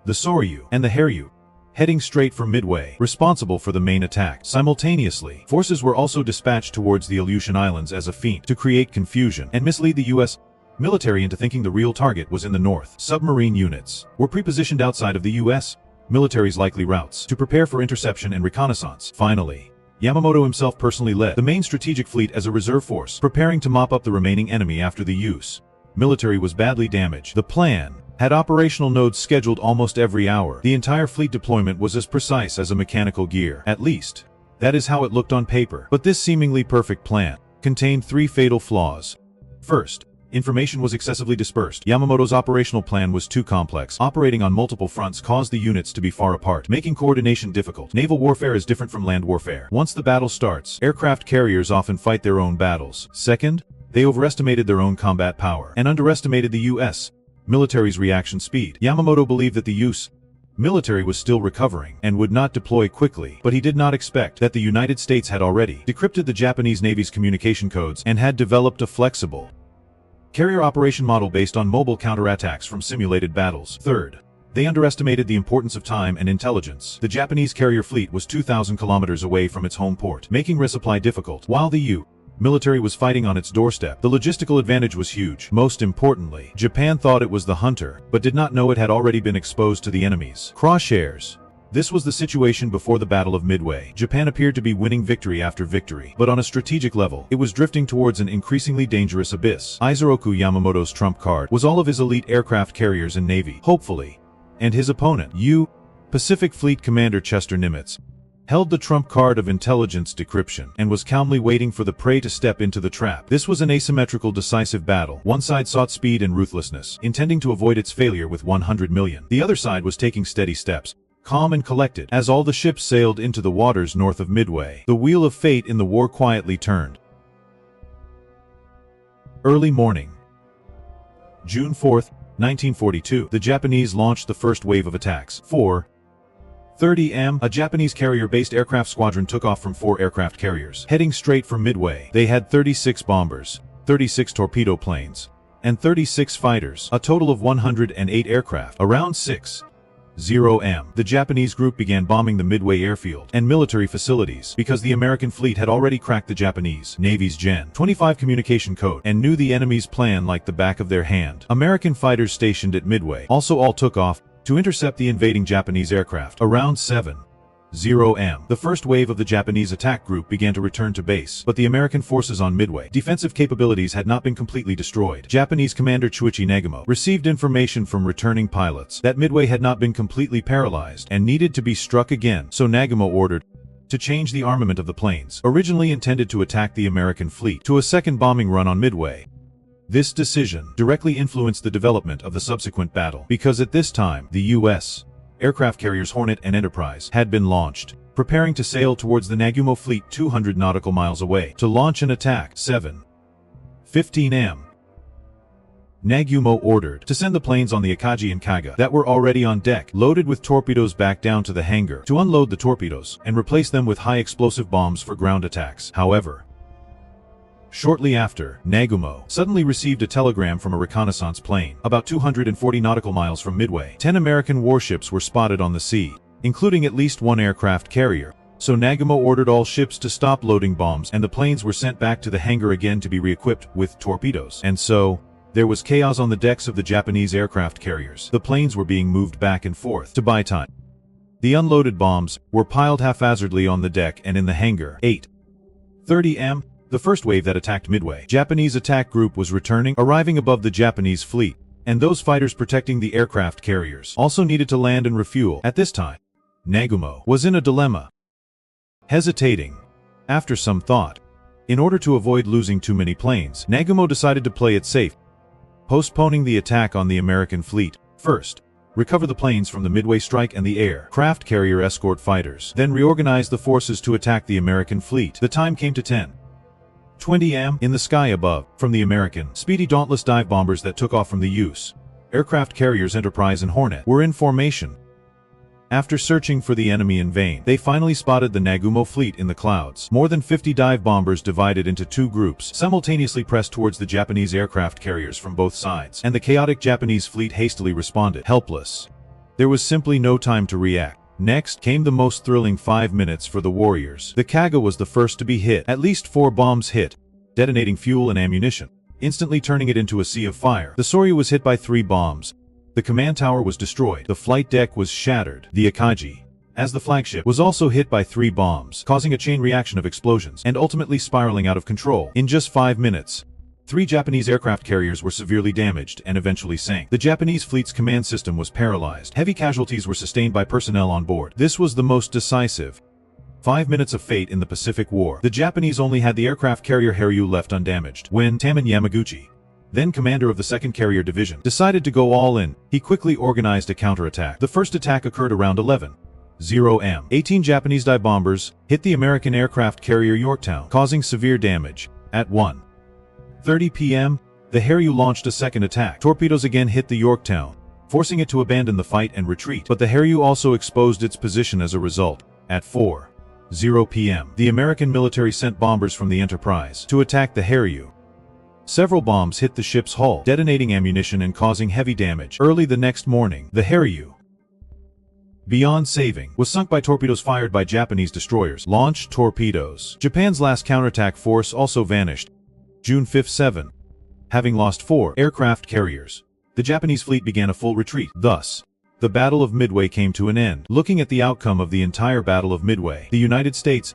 the Soryu, and the Haryu, heading straight for Midway, responsible for the main attack. Simultaneously, forces were also dispatched towards the Aleutian Islands as a feint to create confusion and mislead the U.S. military into thinking the real target was in the north. Submarine units were pre-positioned outside of the U.S. military's likely routes to prepare for interception and reconnaissance. Finally, Yamamoto himself personally led the main strategic fleet as a reserve force, preparing to mop up the remaining enemy after the U.S. military was badly damaged. The plan had operational nodes scheduled almost every hour. The entire fleet deployment was as precise as a mechanical gear. At least, that is how it looked on paper. But this seemingly perfect plan contained 3 fatal flaws. First, information was excessively dispersed. Yamamoto's operational plan was too complex. Operating on multiple fronts caused the units to be far apart, making coordination difficult. Naval warfare is different from land warfare. Once the battle starts, aircraft carriers often fight their own battles. Second, they overestimated their own combat power and underestimated the U.S. military's reaction speed. Yamamoto believed that the U.S. military was still recovering and would not deploy quickly, but he did not expect that the United States had already decrypted the Japanese Navy's communication codes and had developed a flexible carrier operation model based on mobile counterattacks from simulated battles. Third, they underestimated the importance of time and intelligence. The Japanese carrier fleet was 2,000 kilometers away from its home port, making resupply difficult, while the U.S. military was fighting on its doorstep. The logistical advantage was huge. Most importantly, Japan thought it was the hunter, but did not know it had already been exposed to the enemy's crosshairs. This was the situation before the Battle of Midway. Japan appeared to be winning victory after victory, but on a strategic level, it was drifting towards an increasingly dangerous abyss. Isoroku Yamamoto's trump card was all of his elite aircraft carriers and navy, hopefully. And his opponent, Pacific Fleet Commander Chester Nimitz, held the trump card of intelligence decryption and was calmly waiting for the prey to step into the trap. This was an asymmetrical decisive battle. One side sought speed and ruthlessness, intending to avoid its failure with 100 million. The other side was taking steady steps, calm and collected, as all the ships sailed into the waters north of Midway. The wheel of fate in the war quietly turned. Early morning. June 4th, 1942, the Japanese launched the first wave of attacks. 4:30 am, a Japanese carrier-based aircraft squadron took off from 4 aircraft carriers, heading straight for Midway. They had 36 bombers, 36 torpedo planes, and 36 fighters, a total of 108 aircraft. Around 6:00 am, the Japanese group began bombing the Midway airfield and military facilities because the American fleet had already cracked the Japanese Navy's Gen 25 communication code and knew the enemy's plan like the back of their hand. American fighters stationed at Midway also all took off to intercept the invading Japanese aircraft. Around 7:00 am, the first wave of the Japanese attack group began to return to base, but the American forces on Midway defensive capabilities had not been completely destroyed. Japanese commander Chuichi Nagumo received information from returning pilots that Midway had not been completely paralyzed and needed to be struck again, so Nagumo ordered to change the armament of the planes, originally intended to attack the American fleet, to a second bombing run on Midway. This decision directly influenced the development of the subsequent battle, because at this time, the U.S. aircraft carriers Hornet and Enterprise had been launched, preparing to sail towards the Nagumo fleet 200 nautical miles away to launch an attack. 7:15 am. Nagumo ordered to send the planes on the Akagi and Kaga that were already on deck, loaded with torpedoes, back down to the hangar to unload the torpedoes and replace them with high explosive bombs for ground attacks. However, shortly after, Nagumo suddenly received a telegram from a reconnaissance plane about 240 nautical miles from Midway. 10 American warships were spotted on the sea, including at least 1 aircraft carrier. So Nagumo ordered all ships to stop loading bombs, and the planes were sent back to the hangar again to be re-equipped with torpedoes. And so, there was chaos on the decks of the Japanese aircraft carriers. The planes were being moved back and forth to buy time. The unloaded bombs were piled haphazardly on the deck and in the hangar. 8:30 am. The first wave that attacked Midway Japanese attack group was returning, arriving above the Japanese fleet, and those fighters protecting the aircraft carriers also needed to land and refuel. At this time, Nagumo was in a dilemma. Hesitating. After some thought, in order to avoid losing too many planes, Nagumo decided to play it safe, postponing the attack on the American fleet. First, recover the planes from the Midway strike and the aircraft carrier escort fighters, then reorganize the forces to attack the American fleet. The time came to 10:20 am. In the sky above, from the American Speedy Dauntless dive bombers that took off from the U.S. aircraft carriers Enterprise and Hornet were in formation. After searching for the enemy in vain, they finally spotted the Nagumo fleet in the clouds. More than 50 dive bombers divided into 2 groups simultaneously pressed towards the Japanese aircraft carriers from both sides, and the chaotic Japanese fleet hastily responded, helpless. There was simply no time to react. Next came the most thrilling 5 minutes for the warriors. The Kaga was the first to be hit. At least 4 bombs hit, detonating fuel and ammunition, instantly turning it into a sea of fire. The Soryu was hit by 3 bombs. The command tower was destroyed. The flight deck was shattered. The Akagi, as the flagship, was also hit by 3 bombs, causing a chain reaction of explosions and ultimately spiraling out of control. In just 5 minutes, 3 Japanese aircraft carriers were severely damaged and eventually sank. The Japanese fleet's command system was paralyzed. Heavy casualties were sustained by personnel on board. This was the most decisive 5 minutes of fate in the Pacific War. The Japanese only had the aircraft carrier Haryu left undamaged. When Taman Yamaguchi, then commander of the 2nd Carrier Division, decided to go all in, he quickly organized a counterattack. The first attack occurred around 11:00 am. 18 Japanese dive bombers hit the American aircraft carrier Yorktown, causing severe damage. At 1:30 p.m., the Haryu launched a second attack. Torpedoes again hit the Yorktown, forcing it to abandon the fight and retreat, but the Haryu also exposed its position as a result. At 4:00 p.m., the American military sent bombers from the Enterprise to attack the Haryu. Several bombs hit the ship's hull, detonating ammunition and causing heavy damage. Early the next morning, the Haryu, beyond saving, was sunk by torpedoes fired by Japanese destroyers. Launched torpedoes. Japan's last counterattack force also vanished. June 5, having lost 4 aircraft carriers, the Japanese fleet began a full retreat. Thus, the Battle of Midway came to an end. Looking at the outcome of the entire Battle of Midway, the United States,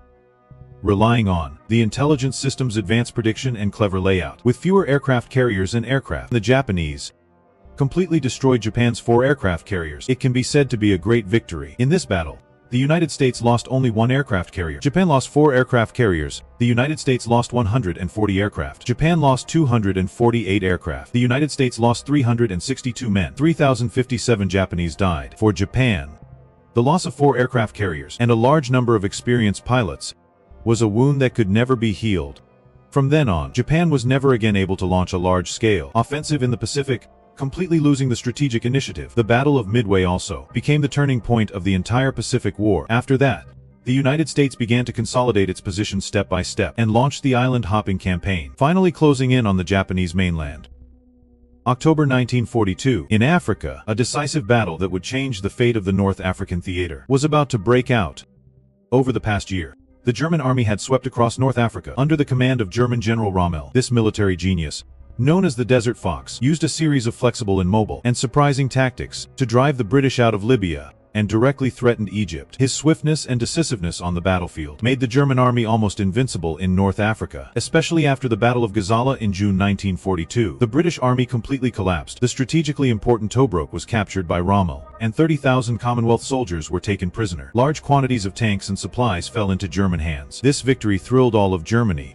relying on the intelligence system's advanced prediction and clever layout, with fewer aircraft carriers and aircraft, the Japanese completely destroyed Japan's 4 aircraft carriers. It can be said to be a great victory. In this battle, the United States lost only 1 aircraft carrier. Japan lost 4 aircraft carriers. The United States lost 140 aircraft. Japan lost 248 aircraft. The United States lost 362 men. 3,057 Japanese died. For Japan, the loss of 4 aircraft carriers and a large number of experienced pilots was a wound that could never be healed. From then on, Japan was never again able to launch a large-scale offensive in the Pacific, completely losing the strategic initiative. The Battle of Midway also became the turning point of the entire Pacific War. After that, the United States began to consolidate its position step by step and launched the island-hopping campaign, finally closing in on the Japanese mainland. October 1942. In Africa, a decisive battle that would change the fate of the North African theater was about to break out. Over the past year, the German army had swept across North Africa under the command of German General Rommel. This military genius, known as the Desert Fox, used a series of flexible and mobile and surprising tactics to drive the British out of Libya and directly threatened Egypt. His swiftness and decisiveness on the battlefield made the German army almost invincible in North Africa, especially after the Battle of Gazala in June 1942. The British army completely collapsed. The strategically important Tobruk was captured by Rommel, and 30,000 Commonwealth soldiers were taken prisoner. Large quantities of tanks and supplies fell into German hands. This victory thrilled all of Germany.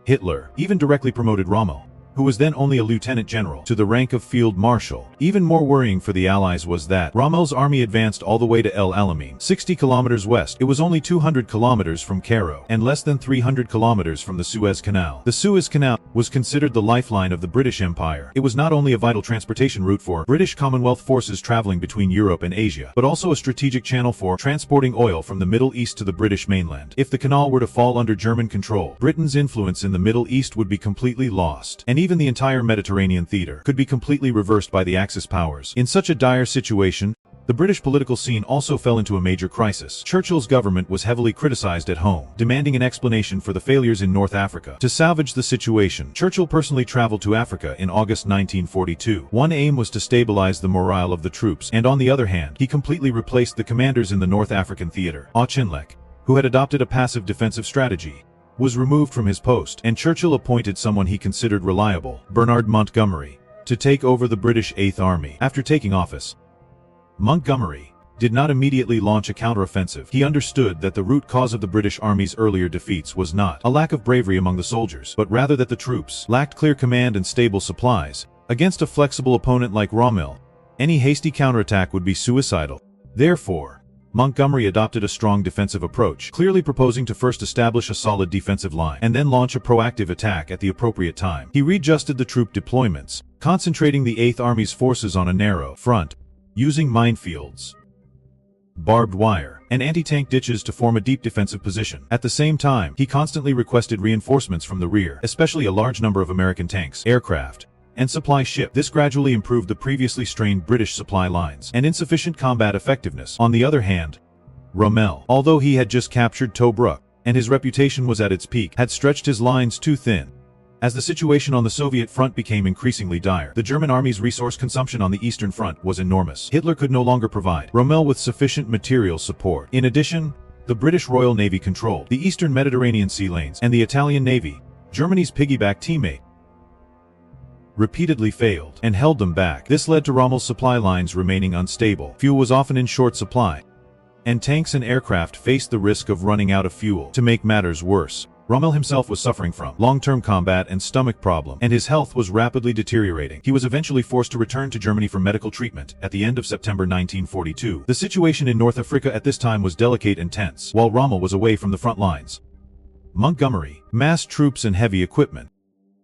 Hitler even directly promoted Rommel, who was then only a lieutenant general, to the rank of field marshal. Even more worrying for the Allies was that Rommel's army advanced all the way to El Alamein, 60 kilometers west. It was only 200 kilometers from Cairo, and less than 300 kilometers from the Suez Canal. The Suez Canal was considered the lifeline of the British Empire. It was not only a vital transportation route for British Commonwealth forces traveling between Europe and Asia, but also a strategic channel for transporting oil from the Middle East to the British mainland. If the canal were to fall under German control, Britain's influence in the Middle East would be completely lost, and even the entire Mediterranean theater could be completely reversed by the Axis powers. In such a dire situation, the British political scene also fell into a major crisis. Churchill's government was heavily criticized at home, demanding an explanation for the failures in North Africa. To salvage the situation, Churchill personally traveled to Africa in August 1942. One aim was to stabilize the morale of the troops, and on the other hand, he completely replaced the commanders in the North African theater. Auchinleck, who had adopted a passive defensive strategy, was removed from his post, and Churchill appointed someone he considered reliable, Bernard Montgomery, to take over the British Eighth Army. After taking office, Montgomery did not immediately launch a counteroffensive. He understood that the root cause of the British Army's earlier defeats was not a lack of bravery among the soldiers, but rather that the troops lacked clear command and stable supplies. Against a flexible opponent like Rommel, any hasty counterattack would be suicidal. Therefore, Montgomery adopted a strong defensive approach, clearly proposing to first establish a solid defensive line and then launch a proactive attack at the appropriate time. He readjusted the troop deployments, concentrating the Eighth Army's forces on a narrow front, using minefields, barbed wire, and anti-tank ditches to form a deep defensive position. At the same time, he constantly requested reinforcements from the rear, especially a large number of American tanks, aircraft, and supply ship. This gradually improved the previously strained British supply lines and insufficient combat effectiveness. On the other hand, Rommel, although he had just captured Tobruk, and his reputation was at its peak, had stretched his lines too thin. As the situation on the Soviet front became increasingly dire, the German army's resource consumption on the Eastern Front was enormous. Hitler could no longer provide Rommel with sufficient material support. In addition, the British Royal Navy controlled the Eastern Mediterranean sea lanes, and the Italian Navy, Germany's piggyback teammate, repeatedly failed and held them back. This led to Rommel's supply lines remaining unstable. Fuel was often in short supply, and tanks and aircraft faced the risk of running out of fuel. To make matters worse, Rommel himself was suffering from long-term combat and stomach problems, and his health was rapidly deteriorating. He was eventually forced to return to Germany for medical treatment at the end of September 1942. The situation in North Africa at this time was delicate and tense. While Rommel was away from the front lines, Montgomery massed troops and heavy equipment,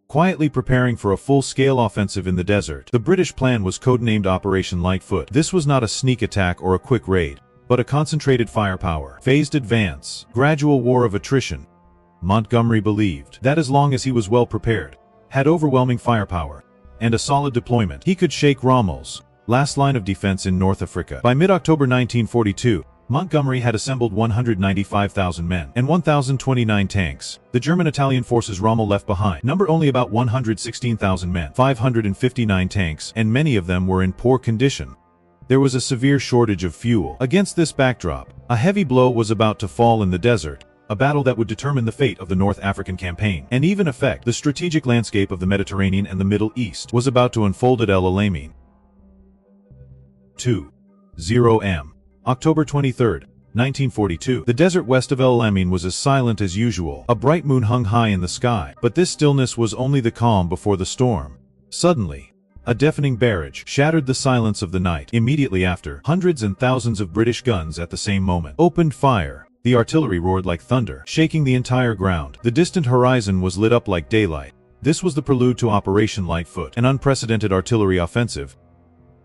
quietly preparing for a full-scale offensive in the desert. The British plan was codenamed Operation Lightfoot. This was not a sneak attack or a quick raid, but a concentrated firepower, phased advance, gradual war of attrition. Montgomery believed that as long as he was well prepared, had overwhelming firepower, and a solid deployment, he could shake Rommel's last line of defense in North Africa. By mid-October 1942, Montgomery had assembled 195,000 men and 1,029 tanks. The German-Italian forces Rommel left behind number only about 116,000 men, 559 tanks, and many of them were in poor condition. There was a severe shortage of fuel. Against this backdrop, a heavy blow was about to fall in the desert, a battle that would determine the fate of the North African campaign, and even affect the strategic landscape of the Mediterranean and the Middle East, was about to unfold at El Alamein. 2:0 m. October 23, 1942. The desert west of El Alamein was as silent as usual. A bright moon hung high in the sky, but this stillness was only the calm before the storm. Suddenly, a deafening barrage shattered the silence of the night. Immediately after, hundreds and thousands of British guns at the same moment opened fire. The artillery roared like thunder, shaking the entire ground. The distant horizon was lit up like daylight. This was the prelude to Operation Lightfoot, an unprecedented artillery offensive.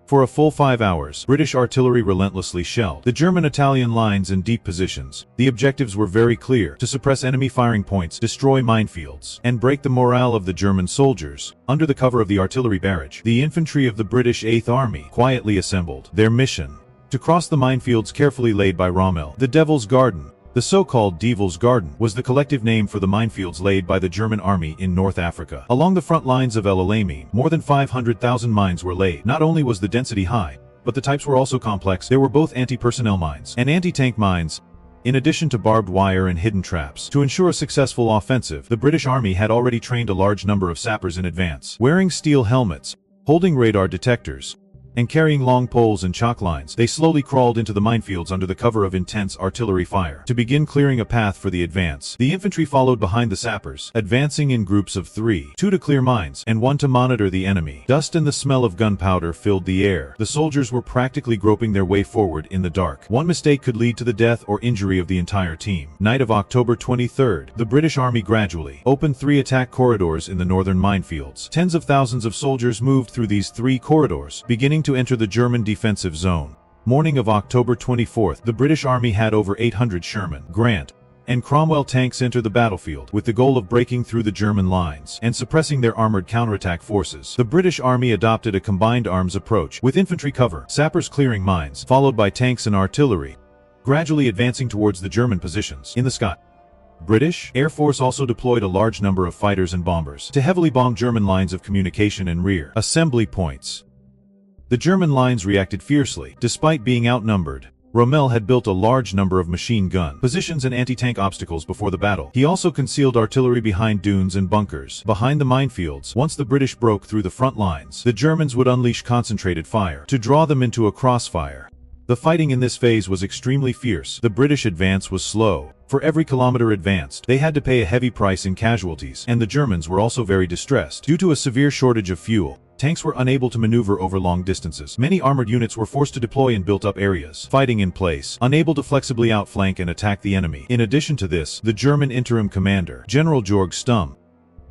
For a full 5 hours, British artillery relentlessly shelled the German-Italian lines in deep positions. The objectives were very clear: to suppress enemy firing points, destroy minefields, and break the morale of the German soldiers. Under the cover of the artillery barrage, the infantry of the British 8th Army quietly assembled. Their mission: to cross the minefields carefully laid by Rommel. The Devil's Garden, the so-called Devil's Garden, was the collective name for the minefields laid by the German army in North Africa. Along the front lines of El Alamein, more than 500,000 mines were laid. Not only was the density high, but the types were also complex. There were both anti-personnel mines and anti-tank mines, in addition to barbed wire and hidden traps. To ensure a successful offensive, the British Army had already trained a large number of sappers in advance. Wearing steel helmets, holding radar detectors, and carrying long poles and chalk lines, they slowly crawled into the minefields under the cover of intense artillery fire. To begin clearing a path for the advance, the infantry followed behind the sappers, advancing in groups of 3, 2 to clear mines, and 1 to monitor the enemy. Dust and the smell of gunpowder filled the air. The soldiers were practically groping their way forward in the dark. One mistake could lead to the death or injury of the entire team. Night of October 23rd, the British Army gradually opened 3 attack corridors in the northern minefields. Tens of thousands of soldiers moved through these 3 corridors, beginning to enter the German defensive zone. Morning of October 24th, the British Army had over 800 Sherman, Grant, and Cromwell tanks enter the battlefield, with the goal of breaking through the German lines and suppressing their armored counterattack forces. The British Army adopted a combined arms approach, with infantry cover, sappers clearing mines, followed by tanks and artillery, gradually advancing towards the German positions in the sky. British Air Force also deployed a large number of fighters and bombers to heavily bomb German lines of communication and rear assembly points. The German lines reacted fiercely. Despite being outnumbered, Rommel had built a large number of machine gun positions and anti-tank obstacles before the battle. He also concealed artillery behind dunes and bunkers behind the minefields. Once the British broke through the front lines, the Germans would unleash concentrated fire to draw them into a crossfire. The fighting in this phase was extremely fierce. The British advance was slow. For every kilometer advanced, they had to pay a heavy price in casualties, and the Germans were also very distressed. Due to a severe shortage of fuel, tanks were unable to maneuver over long distances. Many armored units were forced to deploy in built-up areas, fighting in place, unable to flexibly outflank and attack the enemy. In addition to this, the German interim commander, General Georg Stumm,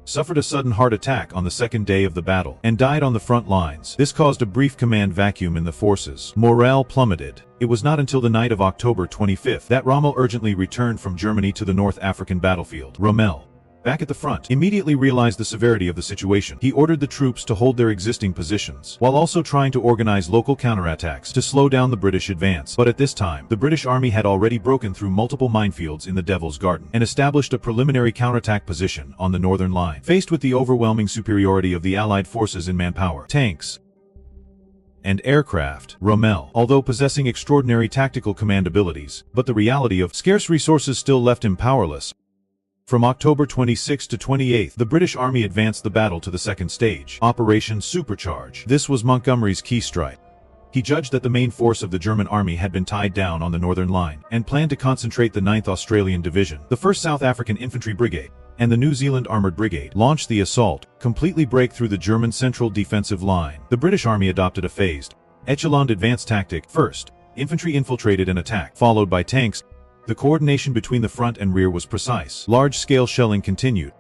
suffered a sudden heart attack on the second day of the battle and died on the front lines. This caused a brief command vacuum in the forces. Morale plummeted. It was not until the night of October 25th that Rommel urgently returned from Germany to the North African battlefield. Rommel, back at the front, immediately realized the severity of the situation. He ordered the troops to hold their existing positions, while also trying to organize local counterattacks to slow down the British advance. But at this time, the British Army had already broken through multiple minefields in the Devil's Garden and established a preliminary counterattack position on the northern line. Faced with the overwhelming superiority of the Allied forces in manpower, tanks, and aircraft, Rommel, although possessing extraordinary tactical command abilities, but the reality of scarce resources still left him powerless. From October 26 to 28, the British Army advanced the battle to the second stage, Operation Supercharge. This was Montgomery's key strike. He judged that the main force of the German army had been tied down on the northern line, and planned to concentrate the 9th Australian Division, the 1st South African Infantry Brigade, and the New Zealand Armoured Brigade, launched the assault, completely break through the German central defensive line. The British Army adopted a phased, echeloned advance tactic. First, infantry infiltrated and attacked, followed by tanks. The coordination between the front and rear was precise. Large-scale shelling continued.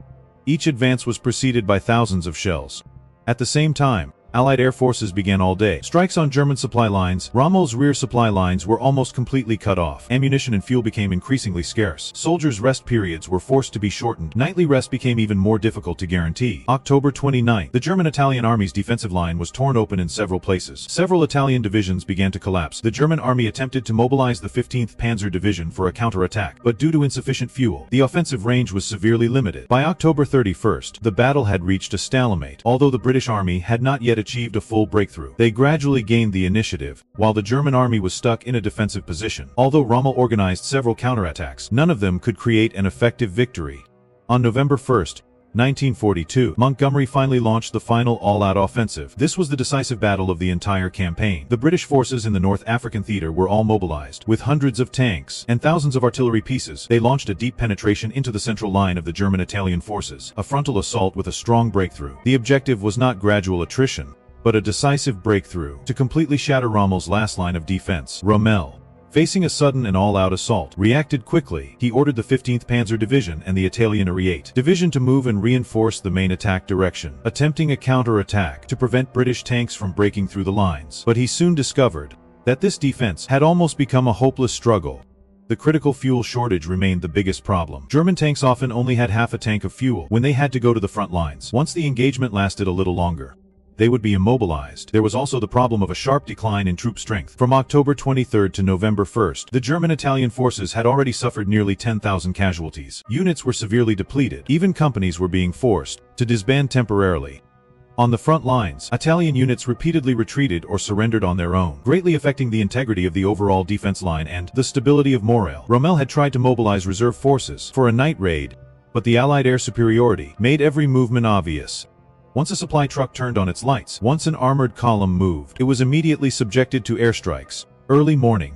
Each advance was preceded by thousands of shells. At the same time, Allied air forces began all-day strikes on German supply lines. Rommel's rear supply lines were almost completely cut off. Ammunition and fuel became increasingly scarce. Soldiers' rest periods were forced to be shortened. Nightly rest became even more difficult to guarantee. October 29, the German-Italian army's defensive line was torn open in several places. Several Italian divisions began to collapse. The German army attempted to mobilize the 15th Panzer Division for a counterattack, but due to insufficient fuel, the offensive range was severely limited. By October 31st, the battle had reached a stalemate. Although the British army had not yet had achieved a full breakthrough. They gradually gained the initiative, while the German army was stuck in a defensive position. Although Rommel organized several counterattacks, none of them could create an effective victory. On November 1st, 1942, Montgomery finally launched the final all-out offensive. This was the decisive battle of the entire campaign. The British forces in the North African theater were all mobilized. With hundreds of tanks and thousands of artillery pieces, they launched a deep penetration into the central line of the German-Italian forces, a frontal assault with a strong breakthrough. The objective was not gradual attrition, but a decisive breakthrough to completely shatter Rommel's last line of defense. Rommel, facing a sudden and all-out assault, reacted quickly. He ordered the 15th Panzer Division and the Italian Ariete Division to move and reinforce the main attack direction, attempting a counter-attack to prevent British tanks from breaking through the lines. But he soon discovered that this defense had almost become a hopeless struggle. The critical fuel shortage remained the biggest problem. German tanks often only had half a tank of fuel when they had to go to the front lines. Once the engagement lasted a little longer, they would be immobilized. There was also the problem of a sharp decline in troop strength. From October 23 to November 1, the German-Italian forces had already suffered nearly 10,000 casualties. Units were severely depleted. Even companies were being forced to disband temporarily. On the front lines, Italian units repeatedly retreated or surrendered on their own, greatly affecting the integrity of the overall defense line and the stability of morale. Rommel had tried to mobilize reserve forces for a night raid, but the Allied air superiority made every movement obvious. Once a supply truck turned on its lights, once an armored column moved, it was immediately subjected to airstrikes. Early morning,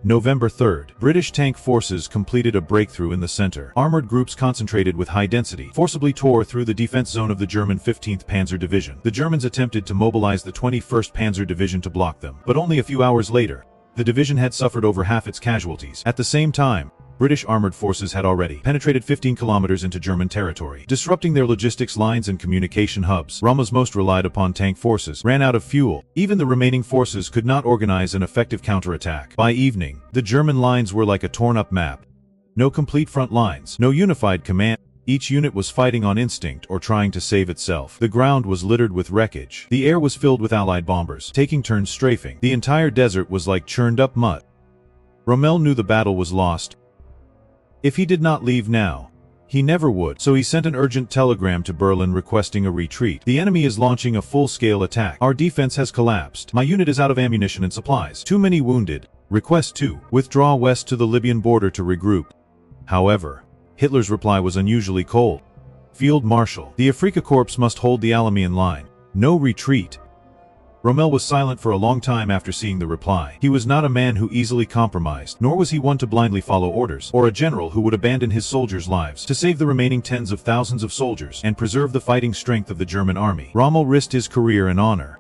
November 3rd, British tank forces completed a breakthrough in the center. Armored groups concentrated with high density forcibly tore through the defense zone of the German 15th Panzer Division. The Germans attempted to mobilize the 21st Panzer Division to block them, but only a few hours later, the division had suffered over half its casualties. At the same time, British armored forces had already penetrated 15 kilometers into German territory, disrupting their logistics lines and communication hubs. Rommel's most relied upon tank forces ran out of fuel. Even the remaining forces could not organize an effective counterattack. By evening, the German lines were like a torn-up map. No complete front lines, no unified command. Each unit was fighting on instinct or trying to save itself. The ground was littered with wreckage. The air was filled with Allied bombers, taking turns strafing. The entire desert was like churned-up mud. Rommel knew the battle was lost. If he did not leave now, he never would, so he sent an urgent telegram to Berlin requesting a retreat. The enemy is launching a full-scale attack. Our defense has collapsed. My unit is out of ammunition and supplies. Too many wounded. Request to withdraw west to the Libyan border to regroup. However, Hitler's reply was unusually cold. Field Marshal, the Afrika Corps must hold the Alamein line. No retreat. Rommel was silent for a long time after seeing the reply. He was not a man who easily compromised, nor was he one to blindly follow orders, or a general who would abandon his soldiers' lives to save the remaining tens of thousands of soldiers and preserve the fighting strength of the German army. Rommel risked his career and honor.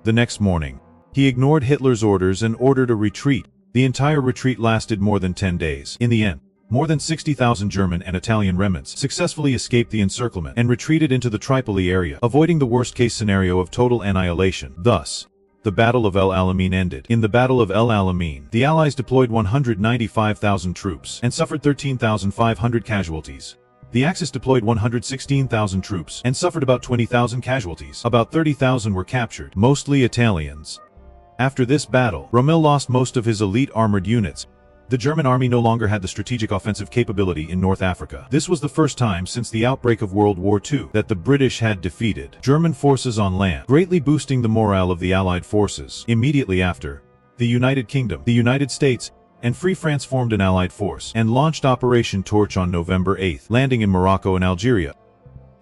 The next morning, he ignored Hitler's orders and ordered a retreat. The entire retreat lasted more than 10 days. In the end, more than 60,000 German and Italian remnants successfully escaped the encirclement and retreated into the Tripoli area, avoiding the worst-case scenario of total annihilation. Thus, the Battle of El Alamein ended. In the Battle of El Alamein, the Allies deployed 195,000 troops and suffered 13,500 casualties. The Axis deployed 116,000 troops and suffered about 20,000 casualties. About 30,000 were captured, mostly Italians. After this battle, Rommel lost most of his elite armored units. The German army no longer had the strategic offensive capability in North Africa. This was the first time since the outbreak of World War II that the British had defeated German forces on land, greatly boosting the morale of the Allied forces. Immediately after, the United Kingdom, the United States, and Free France formed an Allied force and launched Operation Torch on November 8, landing in Morocco and Algeria,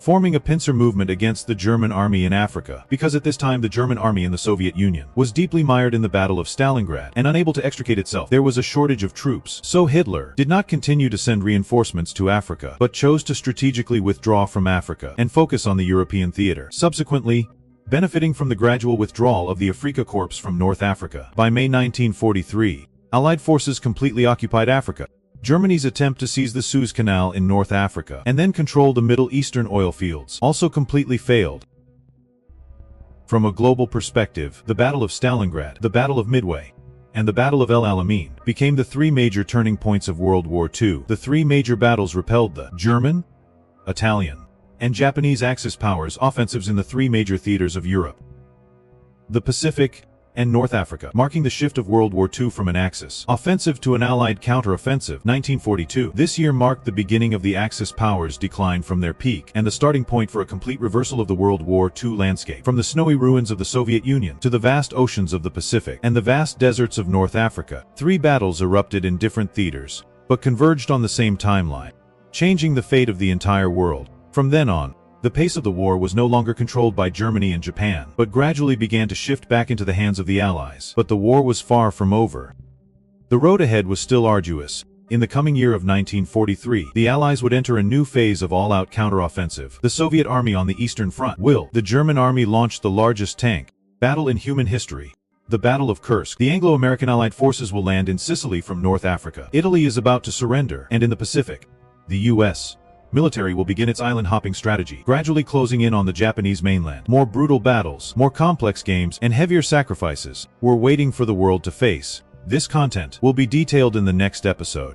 forming a pincer movement against the German army in Africa, because at this time the German army in the Soviet Union was deeply mired in the Battle of Stalingrad and unable to extricate itself. There was a shortage of troops, so Hitler did not continue to send reinforcements to Africa, but chose to strategically withdraw from Africa and focus on the European theater. Subsequently, benefiting from the gradual withdrawal of the Afrika Corps from North Africa, by May 1943, Allied forces completely occupied Africa. Germany's attempt to seize the Suez Canal in North Africa and then control the Middle Eastern oil fields also completely failed. From a global perspective, the Battle of Stalingrad, the Battle of Midway, and the Battle of El Alamein became the three major turning points of World War II. The three major battles repelled the German, Italian, and Japanese Axis powers' offensives in the three major theaters of Europe. The Pacific, and North Africa, marking the shift of World War II from an Axis offensive to an Allied counter-offensive. 1942. This year marked the beginning of the Axis powers' decline from their peak, and the starting point for a complete reversal of the World War II landscape. From the snowy ruins of the Soviet Union, to the vast oceans of the Pacific, and the vast deserts of North Africa, 3 battles erupted in different theaters, but converged on the same timeline, changing the fate of the entire world. From then on, the pace of the war was no longer controlled by Germany and Japan, but gradually began to shift back into the hands of the Allies. But the war was far from over. The road ahead was still arduous. In the coming year of 1943, the Allies would enter a new phase of all-out counteroffensive. The Soviet army on the Eastern Front will. The German army launched the largest tank battle in human history, the Battle of Kursk. The Anglo-American Allied forces will land in Sicily from North Africa. Italy is about to surrender, and in the Pacific, the U.S. military will begin its island-hopping strategy, gradually closing in on the Japanese mainland. More brutal battles, more complex games, and heavier sacrifices were waiting for the world to face. This content will be detailed in the next episode.